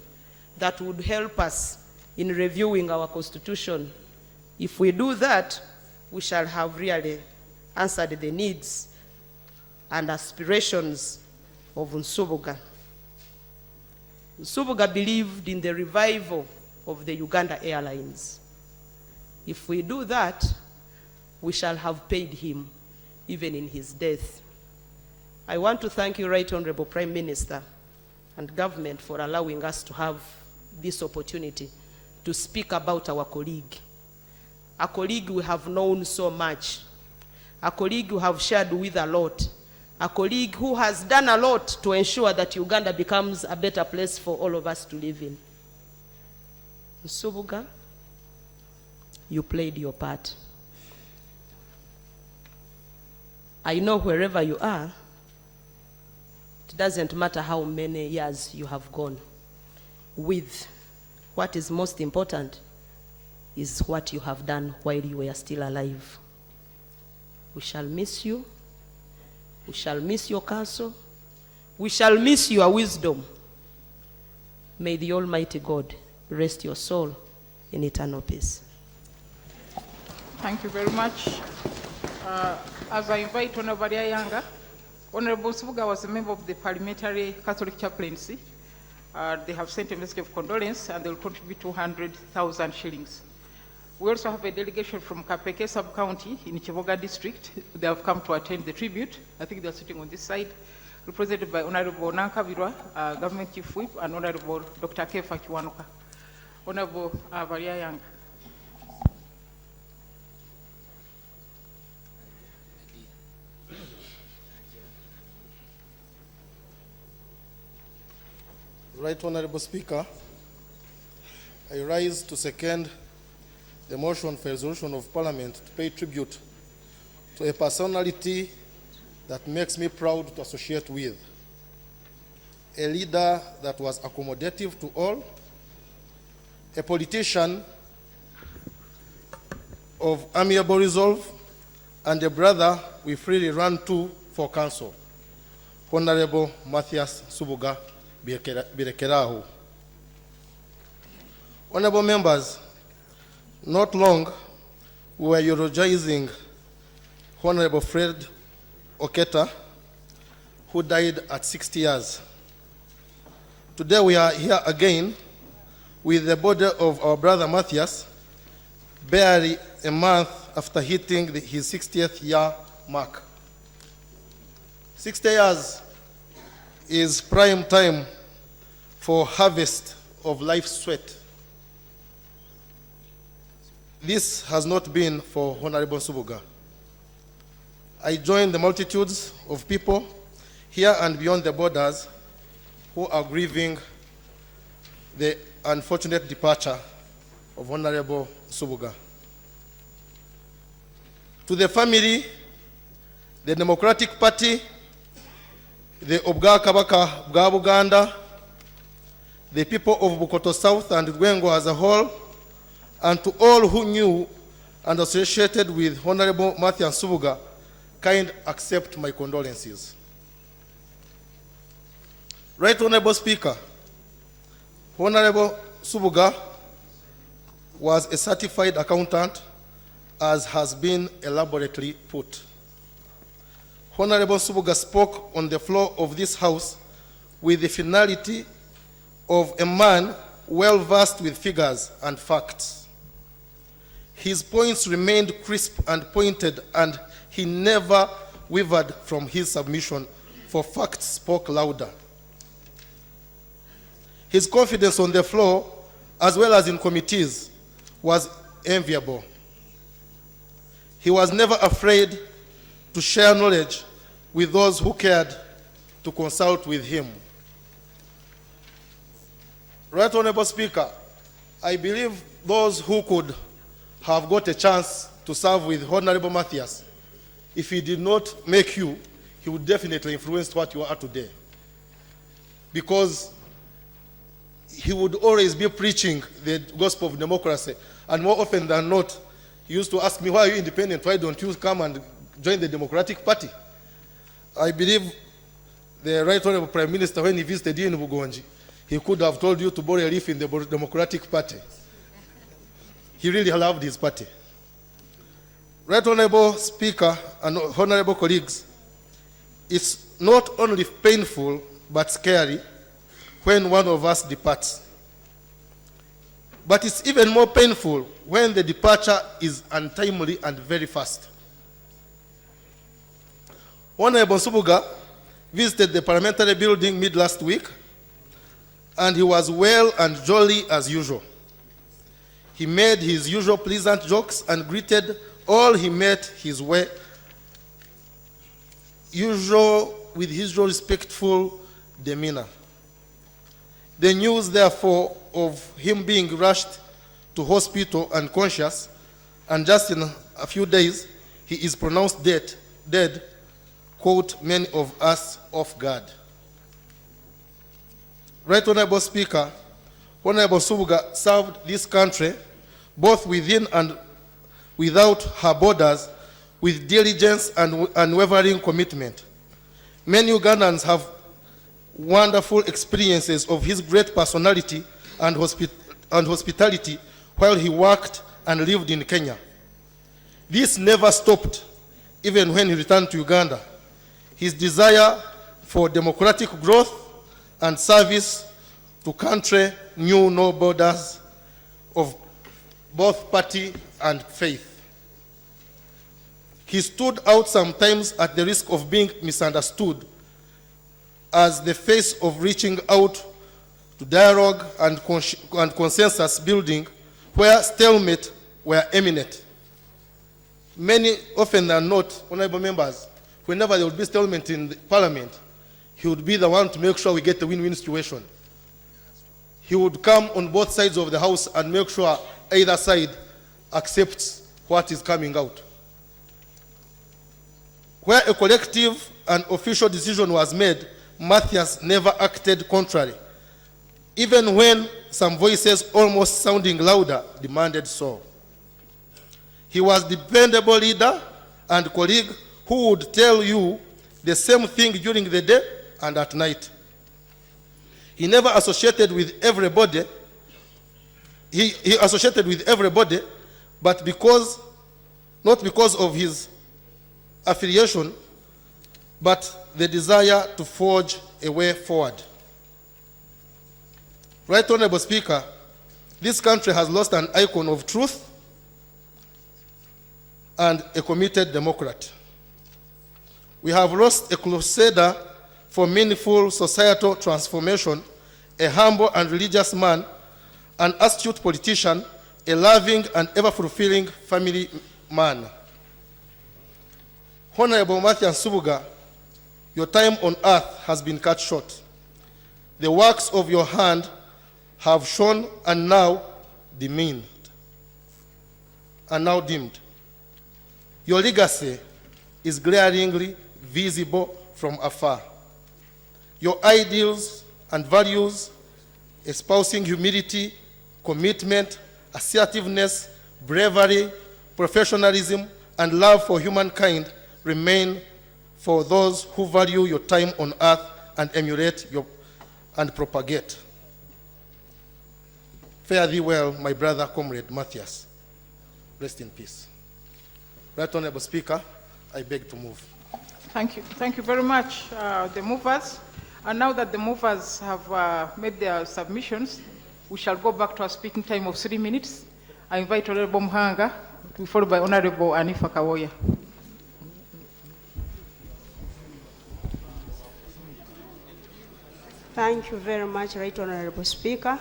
that would help us in reviewing our Constitution. If we do that, we shall have really answered the needs and aspirations of Nsubuga. Nsubuga believed in the revival of the Uganda Airlines. If we do that, we shall have paid him even in his death. I want to thank you, Right Honorable Prime Minister and government, for allowing us to have this opportunity to speak about our colleague. A colleague we have known so much. A colleague we have shared with a lot. A colleague who has done a lot to ensure that Uganda becomes a better place for all of us to live in. Nsubuga, you played your part. I know wherever you are, it doesn't matter how many years you have gone with. What is most important is what you have done while you were still alive. We shall miss you. We shall miss your counsel. We shall miss your wisdom. May the Almighty God rest your soul in eternal peace. Thank you very much. As I invite Honorable Yanga, Honorable Subuga was a member of the Parliamentary Catholic Chaplaincy. They have sent a message of condolence and they will contribute 200,000 shillings. We also have a delegation from Kapeke Sub-County in Chivoga District. They have come to attend the tribute. I think they are sitting on this side, represented by Honorable Nanka Virwa, Government Chief Whip, and Honorable Dr. Kefa Kiwanuka. Honorable Varia Yanga. Right Honorable Speaker, I rise to second the motion for resolution of Parliament to pay tribute to a personality that makes me proud to associate with. A leader that was accommodative to all, a politician of amiable resolve, and a brother we freely run to for counsel, Honorable Matthias Nsubuga Birekeraho. Honorable members, not long we were eulogizing Honorable Fred Oketa, who died at 60 years. Today we are here again with the body of our brother Matthias, barely a month after hitting his 60th year mark. 60 years is prime time for harvest of life's sweat. This has not been for Honorable Nsubuga. I join the multitudes of people here and beyond the borders who are grieving the unfortunate departure of Honorable Nsubuga. To the family, the Democratic Party, the Obga Kabaka Bwa Buganda, the people of Bukoto South and Gwengo as a whole, and to all who knew and associated with Honorable Matthias Nsubuga, kind accept my condolences. Right Honorable Speaker, Honorable Nsubuga was a certified accountant, as has been elaborately put. Honorable Nsubuga spoke on the floor of this House with the finality of a man well versed with figures and facts. His points remained crisp and pointed, and he never wavered from his submission, for facts spoke louder. His confidence on the floor, as well as in committees, was enviable. He was never afraid to share knowledge with those who cared to consult with him. Right Honorable Speaker, I believe those who could have got a chance to serve with Honorable Matthias, if he did not make you, he would definitely influence what you are today. Because he would always be preaching the gospel of democracy, and more often than not, he used to ask me, why are you independent? Why don't you come and join the Democratic Party? I believe the Right Honorable Prime Minister, when he visited you in Bugonji, he could have told you to borrow a leaf in the Democratic Party. He really loved his party. Right Honorable Speaker and honorable colleagues, it's not only painful but scary when one of us departs. But it's even more painful when the departure is untimely and very fast. Honorable Nsubuga visited the parliamentary building mid last week, and he was well and jolly as usual. He made his usual pleasant jokes and greeted all he met his way, with his usual respectful demeanor. The news, therefore, of him being rushed to hospital unconscious, and just in a few days he is pronounced dead, caught many of us off guard. Right Honorable Speaker, Honorable Nsubuga served this country both within and without her borders with diligence and unwavering commitment. Many Ugandans have wonderful experiences of his great personality and hospitality while he worked and lived in Kenya. This never stopped even when he returned to Uganda. His desire for democratic growth and service to country knew no borders of both party and faith. He stood out sometimes at the risk of being misunderstood as the face of reaching out to dialogue and consensus building where stalemate were eminent. Many often than not, honorable members, whenever there would be stalemate in the parliament, he would be the one to make sure we get the win-win situation. he would come on both sides of the house and make sure either side accepts what is coming out. Where a collective and official decision was made, Matthias never acted contrary, even when some voices almost sounding louder demanded so. He was a dependable leader and colleague who would tell you the same thing during the day and at night. He never associated with everybody. He associated with everybody, but not because of his affiliation, but the desire to forge a way forward. Right Honorable Speaker, this country has lost an icon of truth and a committed Democrat. We have lost a crusader for meaningful societal transformation, a humble and religious man, an astute politician, a loving and ever-fulfilling family man. Honorable Matthias Nsubuga, your time on earth has been cut short. The works of your hand have shone and now dimmed. Your legacy is glaringly visible from afar. Your ideals and values, espousing humility, commitment, assertiveness, bravery, professionalism, and love for humankind remain for those who value your time on earth and emulate and propagate. Fare thee well, my brother, comrade Matthias. Rest in peace. Right Honorable Speaker, I beg to move. Thank you. Thank you very much, the movers. And now that the movers have made their submissions, we shall go back to our speaking time of 3 minutes. I invite Honorable Muhanga to be followed by Honorable Anifa Kawoya. Thank you very much, Right Honorable Speaker.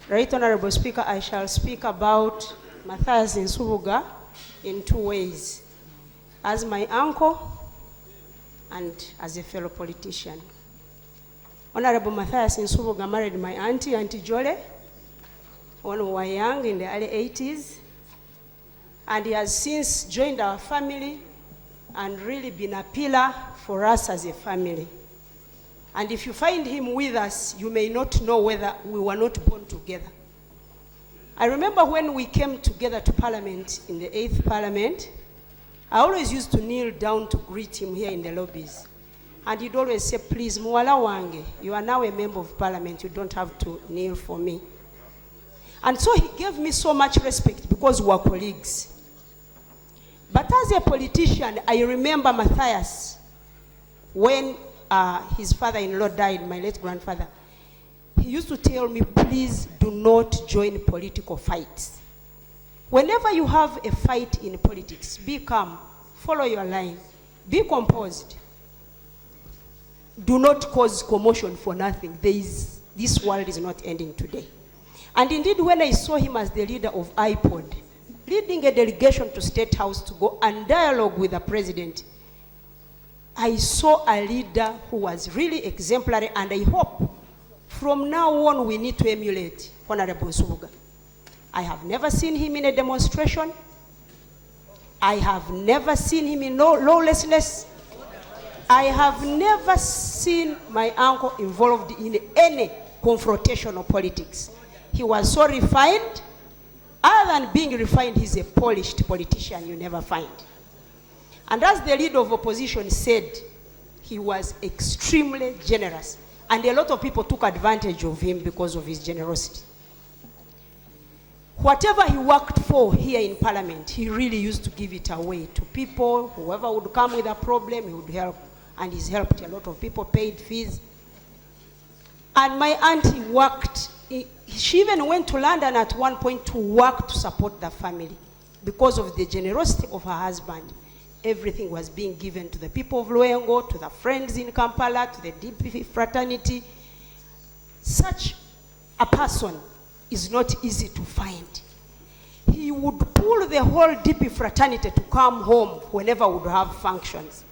Right Honorable Speaker, I shall speak about Matthias Nsubuga in 2 ways. As my uncle and as a fellow politician. Honorable Matthias Nsubuga married my auntie, Auntie Jole, when we were young in the early 80s. And he has since joined our family and really been a pillar for us as a family. And if you find him with us, you may not know whether we were not born together. I remember when we came together to Parliament in the 8th Parliament, I always used to kneel down to greet him here in the lobbies. And he'd always say, please, Muwala wange, you are now a member of Parliament, you don't have to kneel for me. And so he gave me so much respect because we were colleagues. But as a politician, I remember Matthias, when his father-in-law died, my late grandfather, he used to tell me, please do not join political fights. Whenever you have a fight in politics, be calm, follow your line, be composed. Do not cause commotion for nothing. This world is not ending today. And indeed, when I saw him as the leader of IPOD, leading a delegation to State House to go and dialogue with the president, I saw a leader who was really exemplary, and I hope from now on we need to emulate Honorable Nsubuga. I have never seen him in a demonstration. I have never seen him in lawlessness. I have never seen my uncle involved in any confrontational politics. He was so refined. Other than being refined, he's a polished politician you never find. And as the leader of opposition said, he was extremely generous. And a lot of people took advantage of him because of his generosity. Whatever he worked for here in Parliament, he really used to give it away to people. Whoever would come with a problem, he would help. And he's helped a lot of people, paid fees. And my auntie worked, she even went to London at one point to work to support the family. Because of the generosity of her husband, everything was being given to the people of Lwengo, to the friends in Kampala, to the DP fraternity. Such a person is not easy to find. He would pull the whole DP fraternity to come home whenever we would have functions.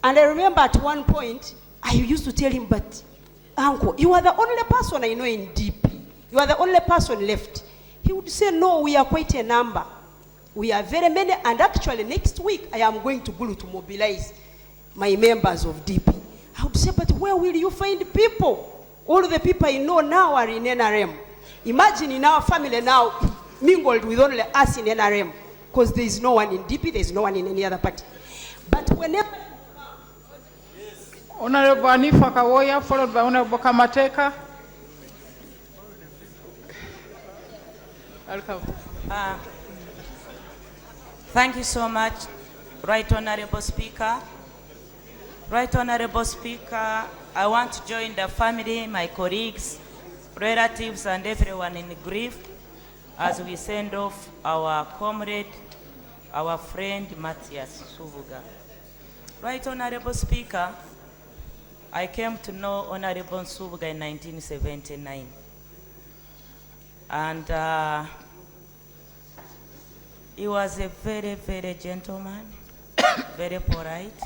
And I remember at one point, I used to tell him, but Uncle, you are the only person I know in DP. You are the only person left. He would say, no, we are quite a number. We are very many, and actually next week I am going to Gulu to mobilize my members of DP. I would say, but where will you find people? All the people I know now are in NRM. Imagine in our family now, mingled with only us in NRM, because there is no one in DP, there is no one in any other party. But whenever... Honorable Anifa Kawoya, followed by Honorable Kamateka. Welcome. Thank you so much, Right Honorable Speaker. Right Honorable Speaker, I want to join the family, my colleagues, relatives, and everyone in grief as we send off our comrade, our friend, Matthias Nsubuga. Right Honorable Speaker, I came to know Honorable Nsubuga in 1979. And he was a very, very gentleman, very polite.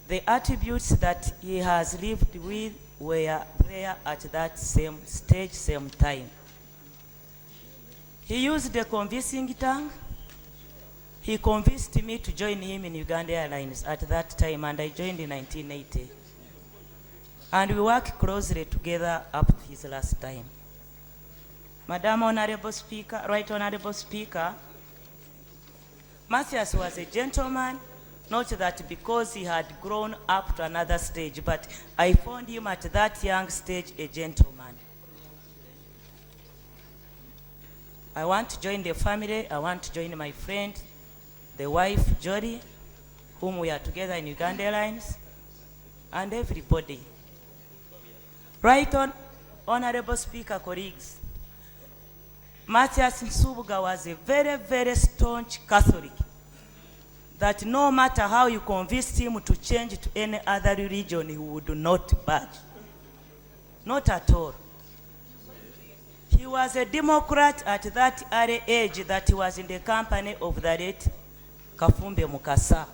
The attributes that he has lived with were there at that same stage, same time. He used a convincing tongue. He convinced me to join him in Uganda Airlines at that time, and I joined in 1980. And we worked closely together up to his last time. Madam Honorable Speaker, Right Honorable Speaker, Matthias was a gentleman, not that because he had grown up to another stage, but I found him at that young stage a gentleman. I want to join the family, I want to join my friend, the wife, Jody, whom we are together in Uganda Airlines, and everybody. Right on, Honorable Speaker, colleagues, Matthias Nsubuga was a very, very staunch Catholic, that no matter how you convinced him to change to any other religion, he would not budge. Not at all. He was a Democrat at that early age that he was in the company of the late Kafumbe Mukasa.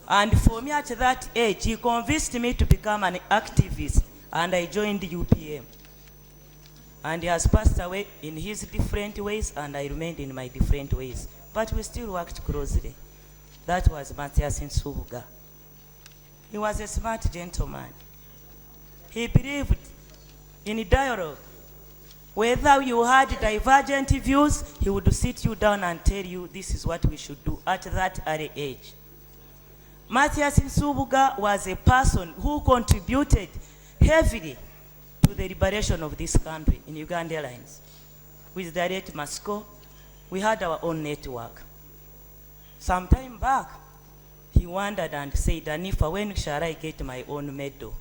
And for me at that age, he convinced me to become an activist, and I joined UPM. And he has passed away in his different ways, and I remained in my different ways. But we still worked closely. That was Matthias Nsubuga. He was a smart gentleman. He believed in dialogue. Whether you had divergent views, he would sit you down and tell you this is what we should do at that early age. Matthias Nsubuga was a person who contributed heavily to the liberation of this country in Uganda Airlines. With the late Masco, we had our own network. Some time back, he wondered and said, Anifa, when shall I get my own medal?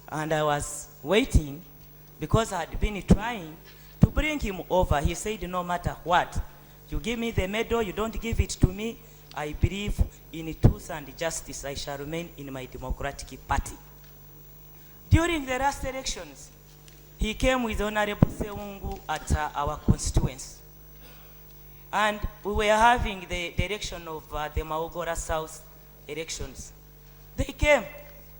And I was waiting because I had been trying to bring him over. He said, no matter what, you give me the medal, you don't give it to me, I believe in truth and justice. I shall remain in my Democratic Party. During the last elections, he came with Honorable Sewungu at our constituency. And we were having the election of the Maugora South elections. They came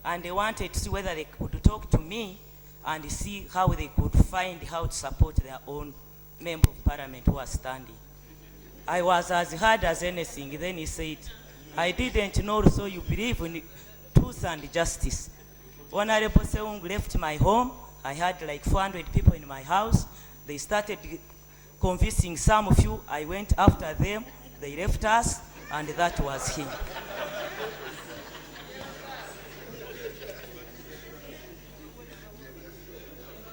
and they wanted to see whether they could talk to me and see how they could find how to support their own member of parliament who was standing. I was as hard as anything. Then he said, I didn't know, so you believe in truth and justice. Honorable Sewungu left my home. I had like 400 people in my house. They started convincing some of you. I went after them. They left us, and that was him.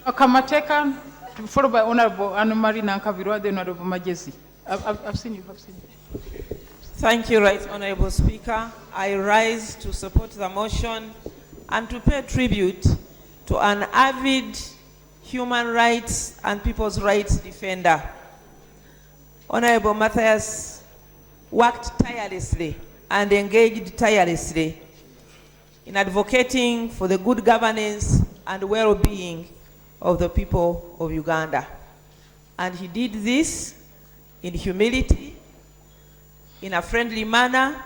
Kamateka, followed by Honorable Anne-Marie Nankavirwa, then Honorable Majesi. I've seen you. Thank you, Right Honorable Speaker. I rise to support the motion and to pay tribute to an avid human rights and people's rights defender. Honorable Matthias worked tirelessly and engaged tirelessly in advocating for the good governance and well-being of the people of Uganda. And he did this in humility, in a friendly manner,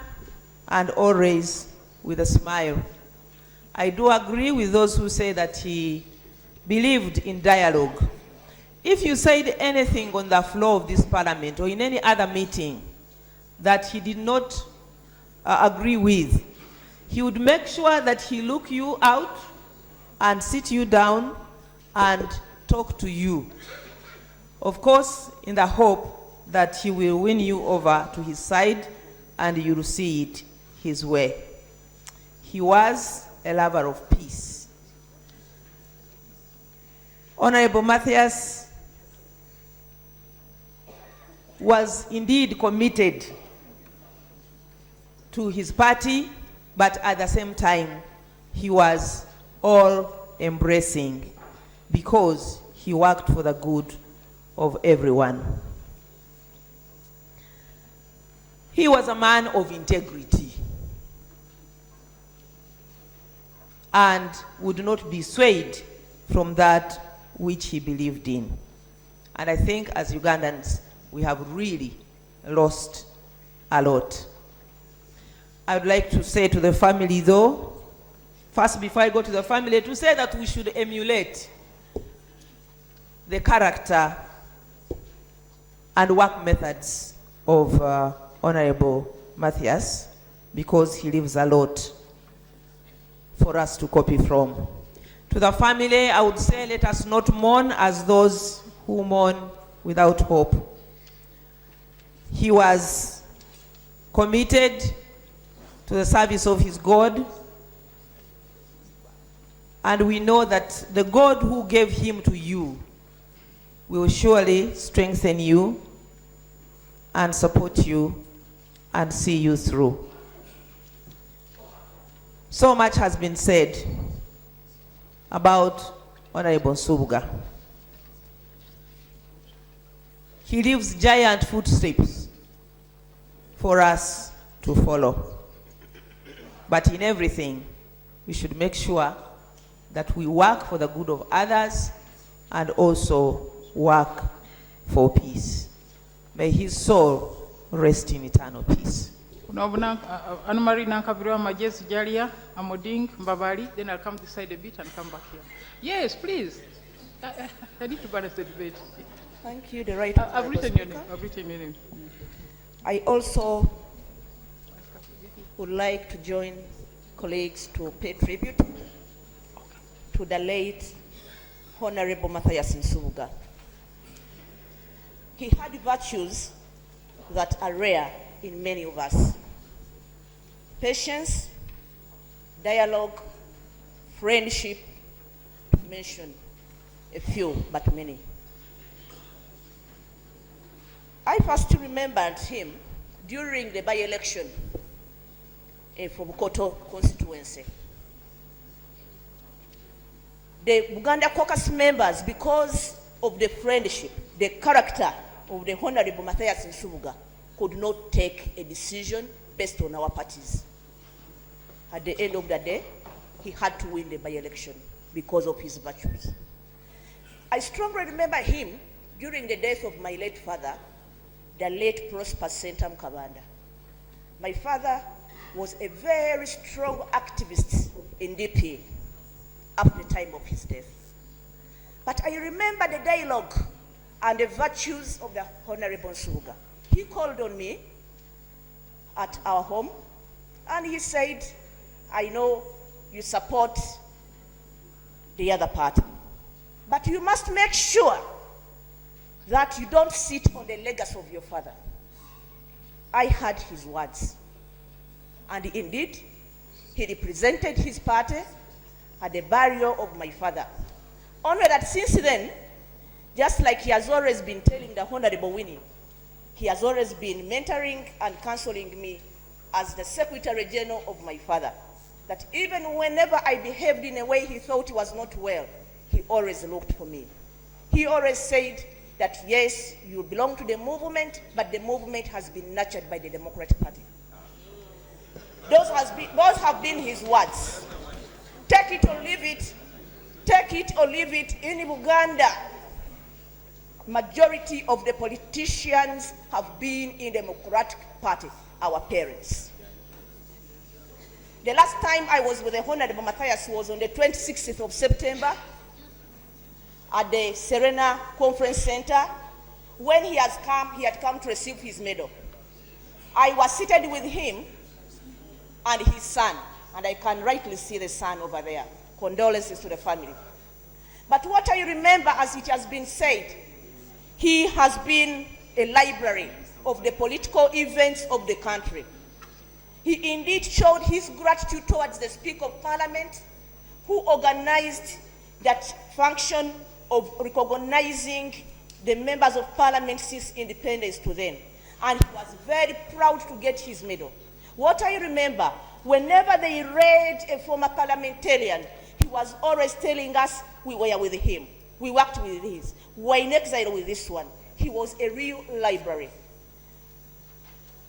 and always with a smile. I do agree with those who say that he believed in dialogue. If you said anything on the floor of this parliament or in any other meeting that he did not agree with, he would make sure that he look you out and sit you down and talk to you. Of course, in the hope that he will win you over to his side and you will see it his way. He was a lover of peace. Honorable Matthias was indeed committed to his party, but at the same time, he was all-embracing because he worked for the good of everyone. He was a man of integrity and would not be swayed from that which he believed in. And I think as Ugandans, we have really lost a lot. I would like to say to the family though, first before I go to the family, to say that we should emulate the character and work methods of Honorable Matthias, because he leaves a lot for us to copy from. To the family, I would say let us not mourn as those who mourn without hope. He was committed to the service of his God, and we know that the God who gave him to you will surely strengthen you and support you and see you through. So much has been said about Honorable Nsubuga. He leaves giant footsteps for us to follow. But in everything, we should make sure that we work for the good of others and also work for peace. May his soul rest in eternal peace. Anne-Marie Nankabirwa Majesi Jalia, Amoding, Mbabali, then I'll come this side a bit and come back here. Yes, please. I need to balance the debate. Thank you, the right. I've written your name. I've written your name. I also would like to join colleagues to pay tribute to the late Honorable Matthias Nsubuga. He had virtues that are rare in many of us. Patience, dialogue, friendship, to mention a few, but many. I first remembered him during the by-election from Koto constituency. The Buganda caucus members, because of the friendship, the character of the Honorable Matthias Nsubuga, could not take a decision based on our parties. At the end of the day, he had to win the by-election because of his virtues. I strongly remember him during the death of my late father, the late Prosper Sentam Kabanda. My father was a very strong activist in DP up to the time of his death. But I remember the dialogue and the virtues of the Honorable Nsubuga. He called on me at our home and he said, I know you support the other party, but you must make sure that you don't sit on the legacy of your father. I heard his words. And indeed, he represented his party at the burial of my father. Only that since then, just like he has always been telling the Honorable Winnie, he has always been mentoring and counseling me as the Secretary General of my father. That even whenever I behaved in a way he thought was not well, he always looked for me. He always said that yes, you belong to the movement, but the movement has been nurtured by the Democratic Party. Those have been his words. Take it or leave it. Take it or leave it. In Uganda, majority of the politicians have been in the Democratic Party, our parents. The last time I was with the Honorable Matthias was on the 26th of September at the Serena Conference Center. When he had come to receive his medal. I was seated with him and his son, and I can rightly see the son over there. Condolences to the family. But what I remember, as it has been said, he has been a library of the political events of the country. He indeed showed his gratitude towards the Speaker of Parliament, who organized that function of recognizing the members of Parliament since independence to then. And he was very proud to get his medal. What I remember, whenever they read a former parliamentarian, he was always telling us we were with him. We worked with this. We were in exile with this one. He was a real library.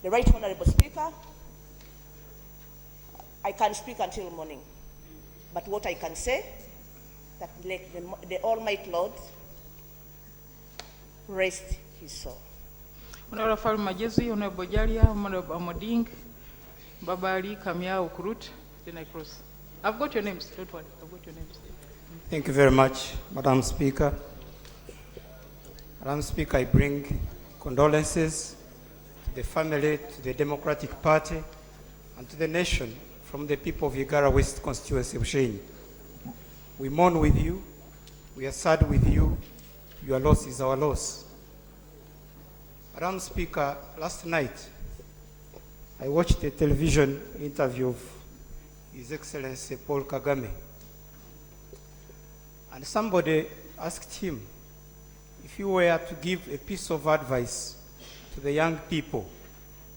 The Right Honorable Speaker, I can speak until morning. But what I can say, that let the Almighty Lord rest his soul. Honorable Falma Jesse, Honorable Jalia, Honorable Amoding, Babali, Kamia, Ukurut, then I cross. I've got your names, don't worry, I've got your names. Thank you very much, Madam Speaker. Madam Speaker, I bring condolences to the family, to the Democratic Party, and to the nation from the people of Igara West constituency of Shane. We mourn with you, we are sad with you, your loss is our loss. Madam Speaker, last night, I watched a television interview of His Excellency Paul Kagame. And somebody asked him, if you were to give a piece of advice to the young people,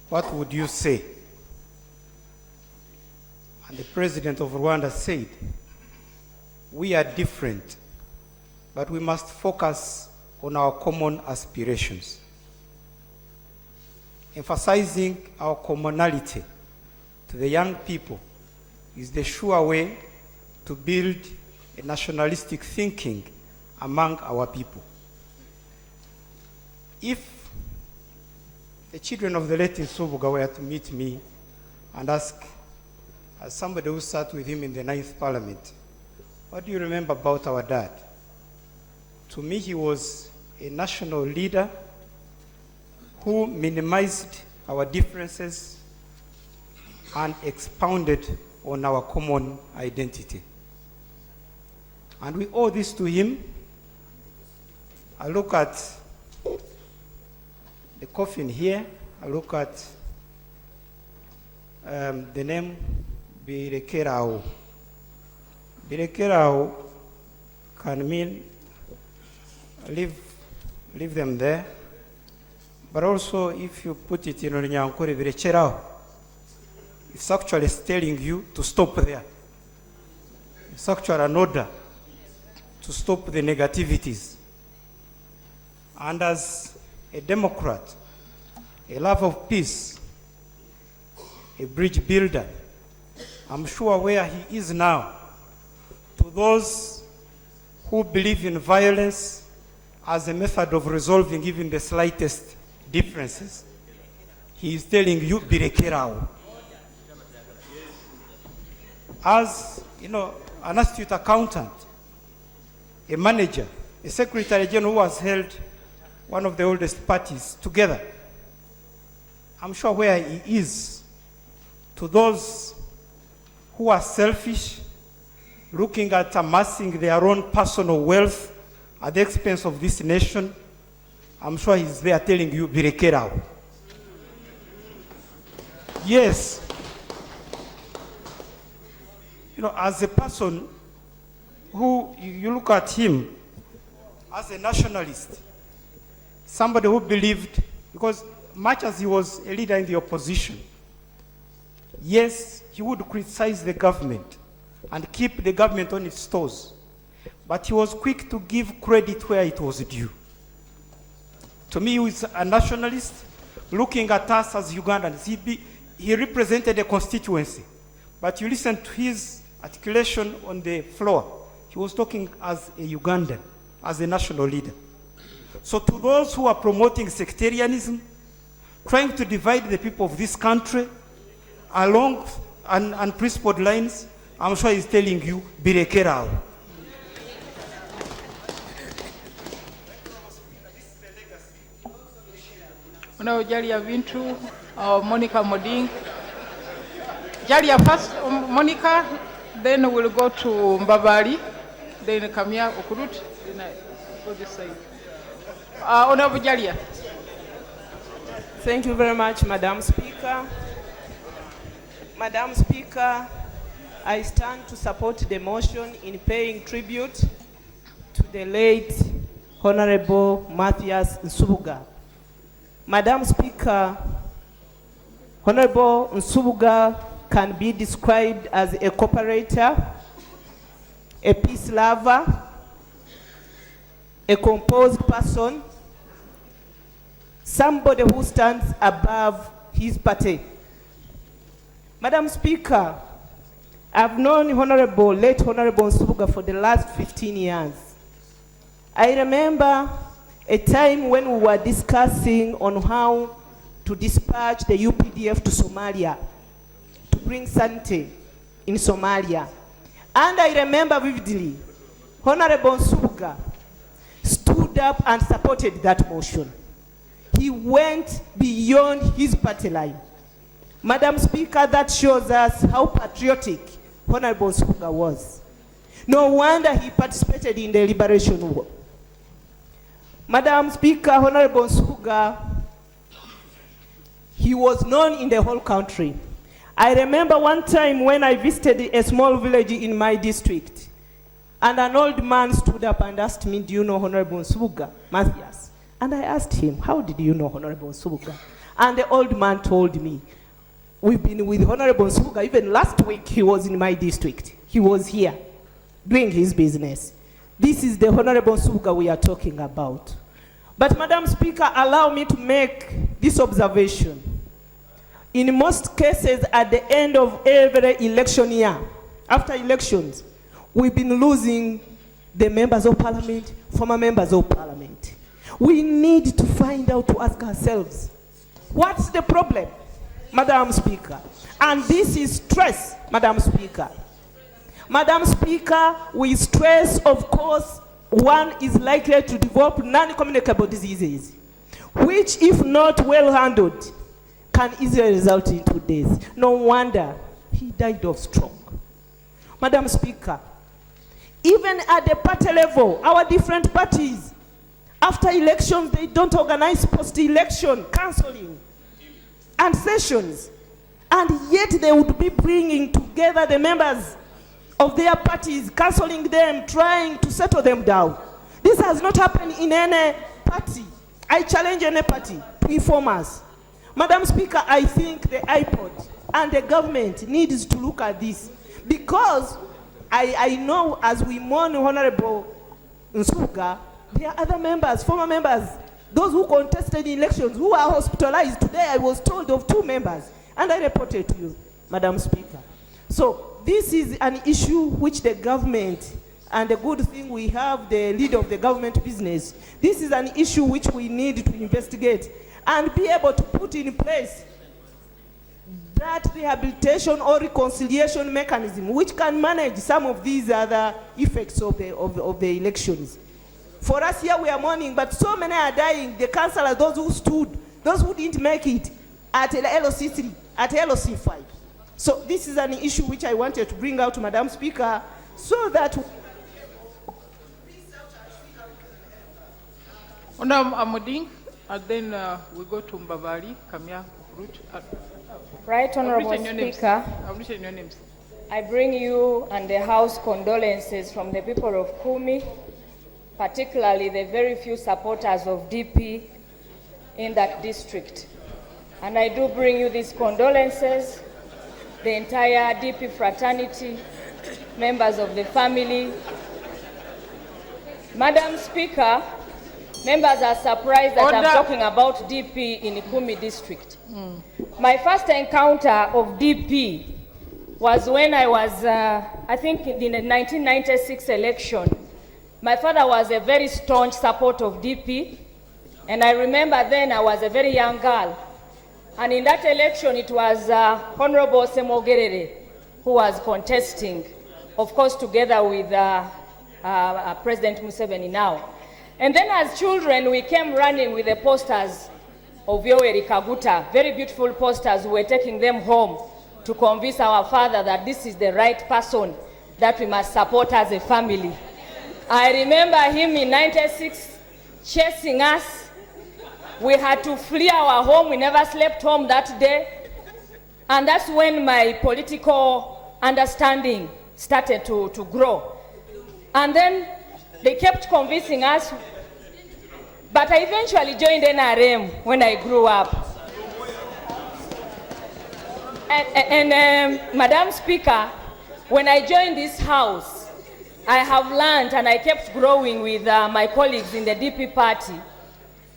what would you say? And the President of Rwanda said, we are different, but we must focus on our common aspirations. Emphasizing our commonality to the young people is the sure way to build a nationalistic thinking among our people. If the children of the late Nsubuga were to meet me and ask, as somebody who sat with him in the 9th Parliament, what do you remember about our dad? To me, he was a national leader who minimized our differences and expounded on our common identity. And we owe this to him. I look at the coffin here, I look at the name Birekerao. Birekerao can mean leave them there. But also, if you put it in Onyankore, Birekerao, it's actually telling you to stop there. It's actually an order to stop the negativities. And as a Democrat, a lover of peace, a bridge builder, I'm sure where he is now, to those who believe in violence as a method of resolving even the slightest differences, he is telling you, Birekerao. As, an astute accountant, a manager, a secretary general who has held one of the oldest parties together, I'm sure where he is, to those who are selfish, looking at amassing their own personal wealth at the expense of this nation, I'm sure he's there telling you, Birekerao. Yes. As a person who, you look at him as a nationalist, somebody who believed, because much as he was a leader in the opposition, yes, he would criticize the government and keep the government on its toes, but he was quick to give credit where it was due. To me, he was a nationalist looking at us as Ugandans. He represented a constituency, but you listen to his articulation on the floor, he was talking as a Ugandan, as a national leader. So to those who are promoting sectarianism, trying to divide the people of this country along unprincipled lines, I'm sure he's telling you, Birekerao. Honorable Jalia Vintu, Monica Moding. Jalia first, Monica, then we'll go to Mbabali, then Kamia Okurut, then I go this side. Honorable Jalia. Thank you very much, Madam Speaker. Madam Speaker, I stand to support the motion in paying tribute to the late Honorable Matthias Nsubuga. Madam Speaker, Honorable Nsubuga can be described as a cooperator, a peace lover, a composed person, somebody who stands above his party. Madam Speaker, I've known late Honorable Nsubuga for the last 15 years. I remember a time when we were discussing on how to dispatch the UPDF to Somalia, to bring sanity in Somalia. And I remember vividly, Honorable Nsubuga stood up and supported that motion. He went beyond his party line. Madam Speaker, that shows us how patriotic Honorable Nsubuga was. No wonder he participated in the liberation war. Madam Speaker, Honorable Nsubuga, he was known in the whole country. I remember one time when I visited a small village in my district, and an old man stood up and asked me, do you know Honorable Nsubuga, Matthias? And I asked him, how did you know Honorable Nsubuga? And the old man told me, we've been with Honorable Nsubuga, even last week he was in my district. He was here, doing his business. This is the Honorable Nsubuga we are talking about. But Madam Speaker, allow me to make this observation. In most cases, at the end of every election year, after elections, we've been losing the members of parliament, former members of parliament. We need to find out, to ask ourselves, what's the problem, Madam Speaker? And this is stress, Madam Speaker. Madam Speaker, with stress, of course, one is likely to develop non-communicable diseases, which, if not well handled, can easily result in 2 days. No wonder he died of stroke. Madam Speaker, even at the party level, our different parties, after elections, they don't organize post-election counseling and sessions. And yet they would be bringing together the members of their parties, counseling them, trying to settle them down. This has not happened in any party. I challenge any party to inform us. Madam Speaker, I think the iPod and the government needs to look at this, because I know as we mourn Honorable Nsubuga, there are other members, former members, those who contested elections, who are hospitalized. Today I was told of 2 members, and I reported to you, Madam Speaker. So this is an issue which the government, and the good thing we have the leader of the government business, this is an issue which we need to investigate and be able to put in place that rehabilitation or reconciliation mechanism which can manage some of these other effects of the elections. For us here, we are mourning, but so many are dying. The councillors, those who stood, those who didn't make it at LOC3, at LOC5. So this is an issue which I wanted to bring out to Madam Speaker, so that... Honorable Amoding, and then we go to Mbabali, Kamia, Root. Right, Honorable Speaker, I've written your names. I bring you and the House condolences from the people of Kumi, particularly the very few supporters of DP in that district. And I do bring you these condolences, the entire DP fraternity, members of the family. Madam Speaker, members are surprised that I'm talking about DP in Kumi district. My first encounter of DP was when I was, I think in the 1996 election. My father was a very staunch supporter of DP, and I remember then I was a very young girl. And in that election, it was Honorable Semogerere who was contesting, of course, together with President Museveni now. And then as children, we came running with the posters of Yoweri Kaguta, very beautiful posters. We were taking them home to convince our father that this is the right person that we must support as a family. I remember him in 96 chasing us. We had to flee our home. We never slept home that day. And that's when my political understanding started to grow. And then they kept convincing us. But I eventually joined NRM when I grew up. And Madam Speaker, when I joined this house, I have learned and I kept growing with my colleagues in the DP party.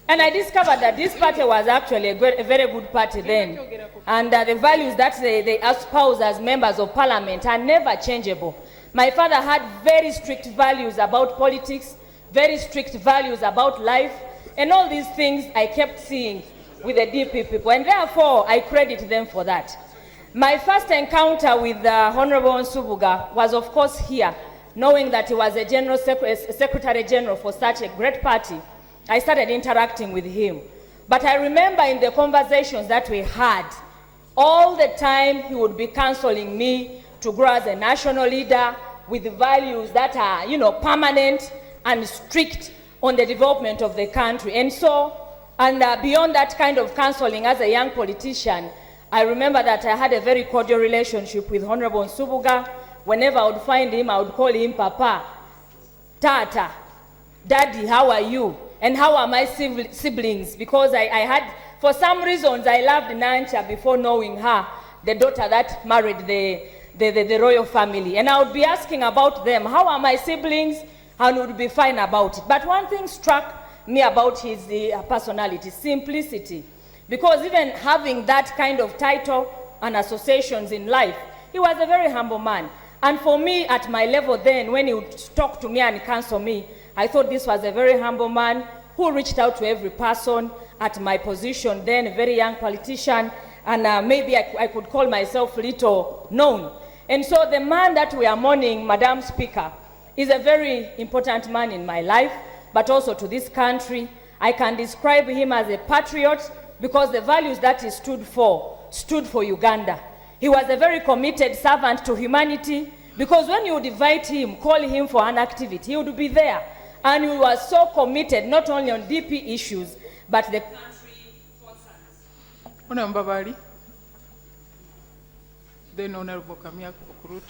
And I discovered that this party was actually a very good party then. And the values that they espouse as members of parliament are never changeable. My father had very strict values about politics, very strict values about life, and all these things I kept seeing with the DP people, and therefore I credit them for that. My first encounter with Honorable Nsubuga was, of course, here, knowing that he was a Secretary General for such a great party. I started interacting with him. But I remember in the conversations that we had, all the time he would be counseling me to grow as a national leader with values that are, permanent and strict on the development of the country. And so, beyond that kind of counseling as a young politician, I remember that I had a very cordial relationship with Honorable Nsubuga. Whenever I would find him, I would call him Papa, Tata, Daddy, how are you? And how are my siblings? Because I had, for some reasons, I loved Nancha before knowing her, the daughter that married the royal family. And I would be asking about them. How are my siblings? And would be fine about it. But one thing struck me about his personality, simplicity. Because even having that kind of title and associations in life, he was a very humble man. And for me, at my level then, when he would talk to me and counsel me, I thought this was a very humble man who reached out to every person at my position then, a very young politician, and maybe I could call myself little known. And so the man that we are mourning, Madam Speaker, is a very important man in my life, but also to this country. I can describe him as a patriot because the values that he stood for Uganda. He was a very committed servant to humanity because when you would invite him, call him for an activity, he would be there. And he was so committed, not only on DP issues, but the country concerns. Honorable Mbabali, then Honorable Kamia Kurut.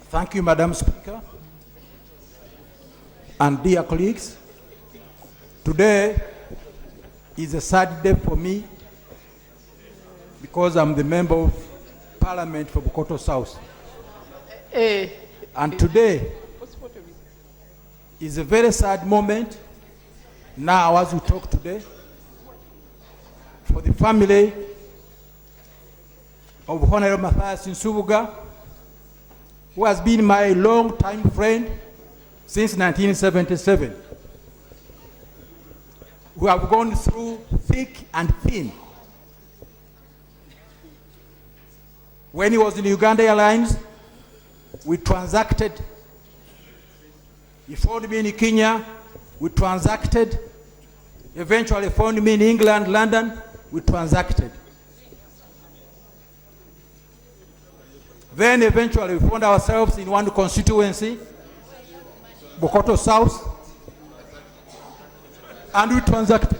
Thank you, Madam Speaker. And dear colleagues, today is a sad day for me because I'm the Member of Parliament for Bukoto South. And today is a very sad moment now as we talk today for the family of Honorable Mathias Nsubuga, who has been my long-time friend since 1977. We have gone through thick and thin. When he was in Uganda Airlines, we transacted. He found me in Kenya, we transacted. Eventually found me in England, London, we transacted. Then eventually we found ourselves in one constituency, Bukoto South, and we transacted.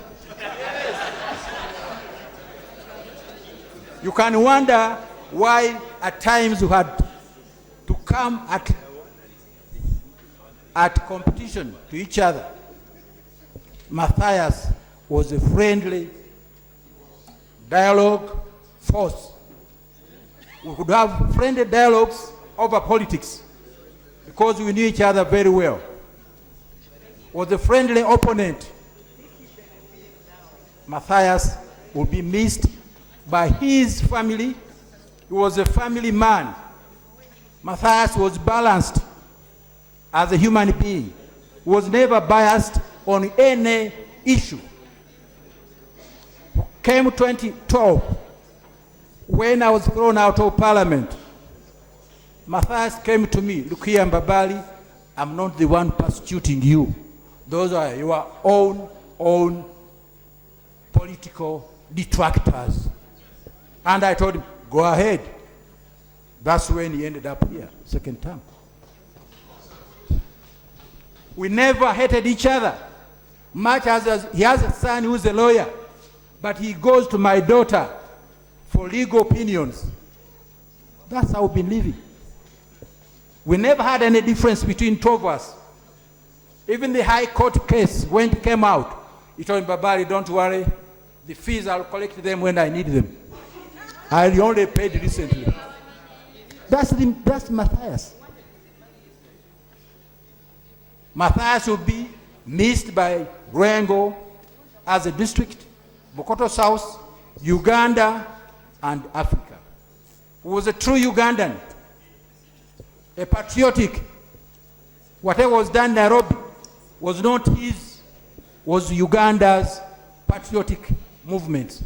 You can wonder why at times we had to come at competition to each other. Mathias was a friendly dialogue force. We could have friendly dialogues over politics because we knew each other very well. Was a friendly opponent. Mathias will be missed by his family. He was a family man. Mathias was balanced as a human being. Was never biased on any issue. came 2012, when I was thrown out of parliament, Matthias came to me, look here, Mbabali, I'm not the one persecuting you. Those are your own political detractors. And I told him, go ahead. That's when he ended up here, second term. We never hated each other. Much as he has a son who's a lawyer, but he goes to my daughter for legal opinions. That's how we've been living. We never had any difference between two of us. Even the High Court case, when it came out, he told me, Babari, don't worry, the fees, I'll collect them when I need them. I only paid recently. That's Matthias. Matthias will be missed by Rengo as a district, Bokoto South, Uganda, and Africa. He was a true Ugandan, a patriotic. Whatever was done in Nairobi was not his, was Uganda's patriotic movement.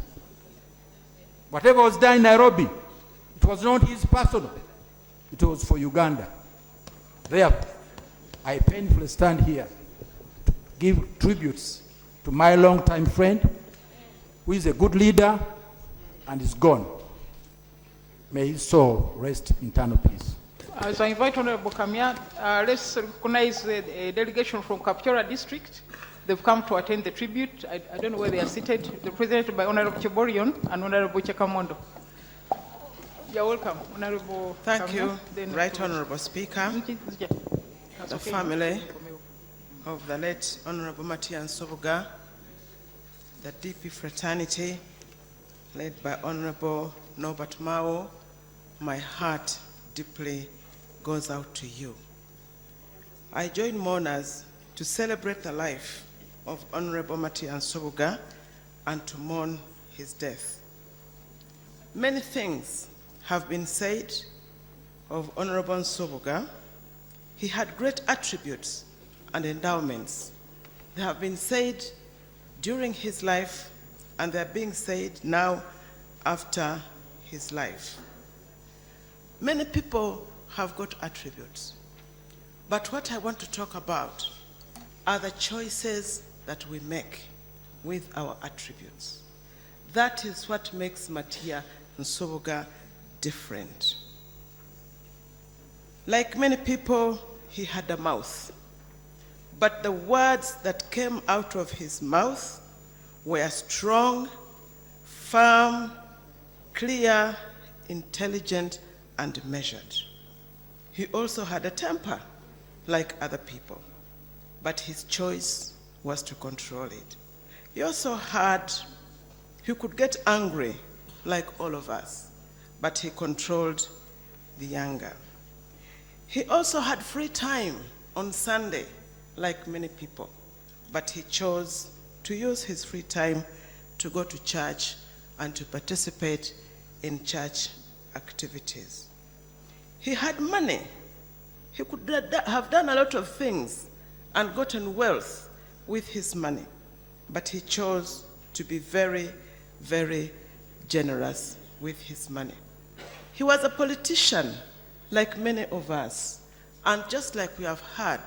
Whatever was done in Nairobi, it was not his personal, it was for Uganda. Therefore, I painfully stand here to give tributes to my longtime friend, who is a good leader and is gone. May his soul rest in eternal peace. As I invite Honorable Kamya, let's recognize a delegation from Kapchora district. They've come to attend the tribute. I don't know where they are seated. They're presented by Honorable Cheborion and Honorable Chekamondo. You're welcome, Honorable Thank Kamya. you, Then Right Honorable Speaker, the family of the late Honorable Matian Sobuga, the DP fraternity, led by Honorable Norbert Mao, my heart deeply goes out to you. I join mourners to celebrate the life of Honorable Matian Sobuga and to mourn his death. Many things have been said of Honorable Sobuga. He had great attributes and endowments. They have been said during his life, and they're being said now after his life. Many people have got attributes, but what I want to talk about are the choices that we make with our attributes. That is what makes Matia Nsobuga different. Like many people, he had a mouth, but the words that came out of his mouth were strong, firm, clear, intelligent, and measured. He also had a temper like other people, but his choice was to control it. He also he could get angry like all of us, but he controlled the anger. He also had free time on Sunday, like many people, but he chose to use his free time to go to church and to participate in church activities. He had money. He could have done a lot of things and gotten wealth with his money, but he chose to be very, very generous with his money. He was a politician like many of us, and just like we have heard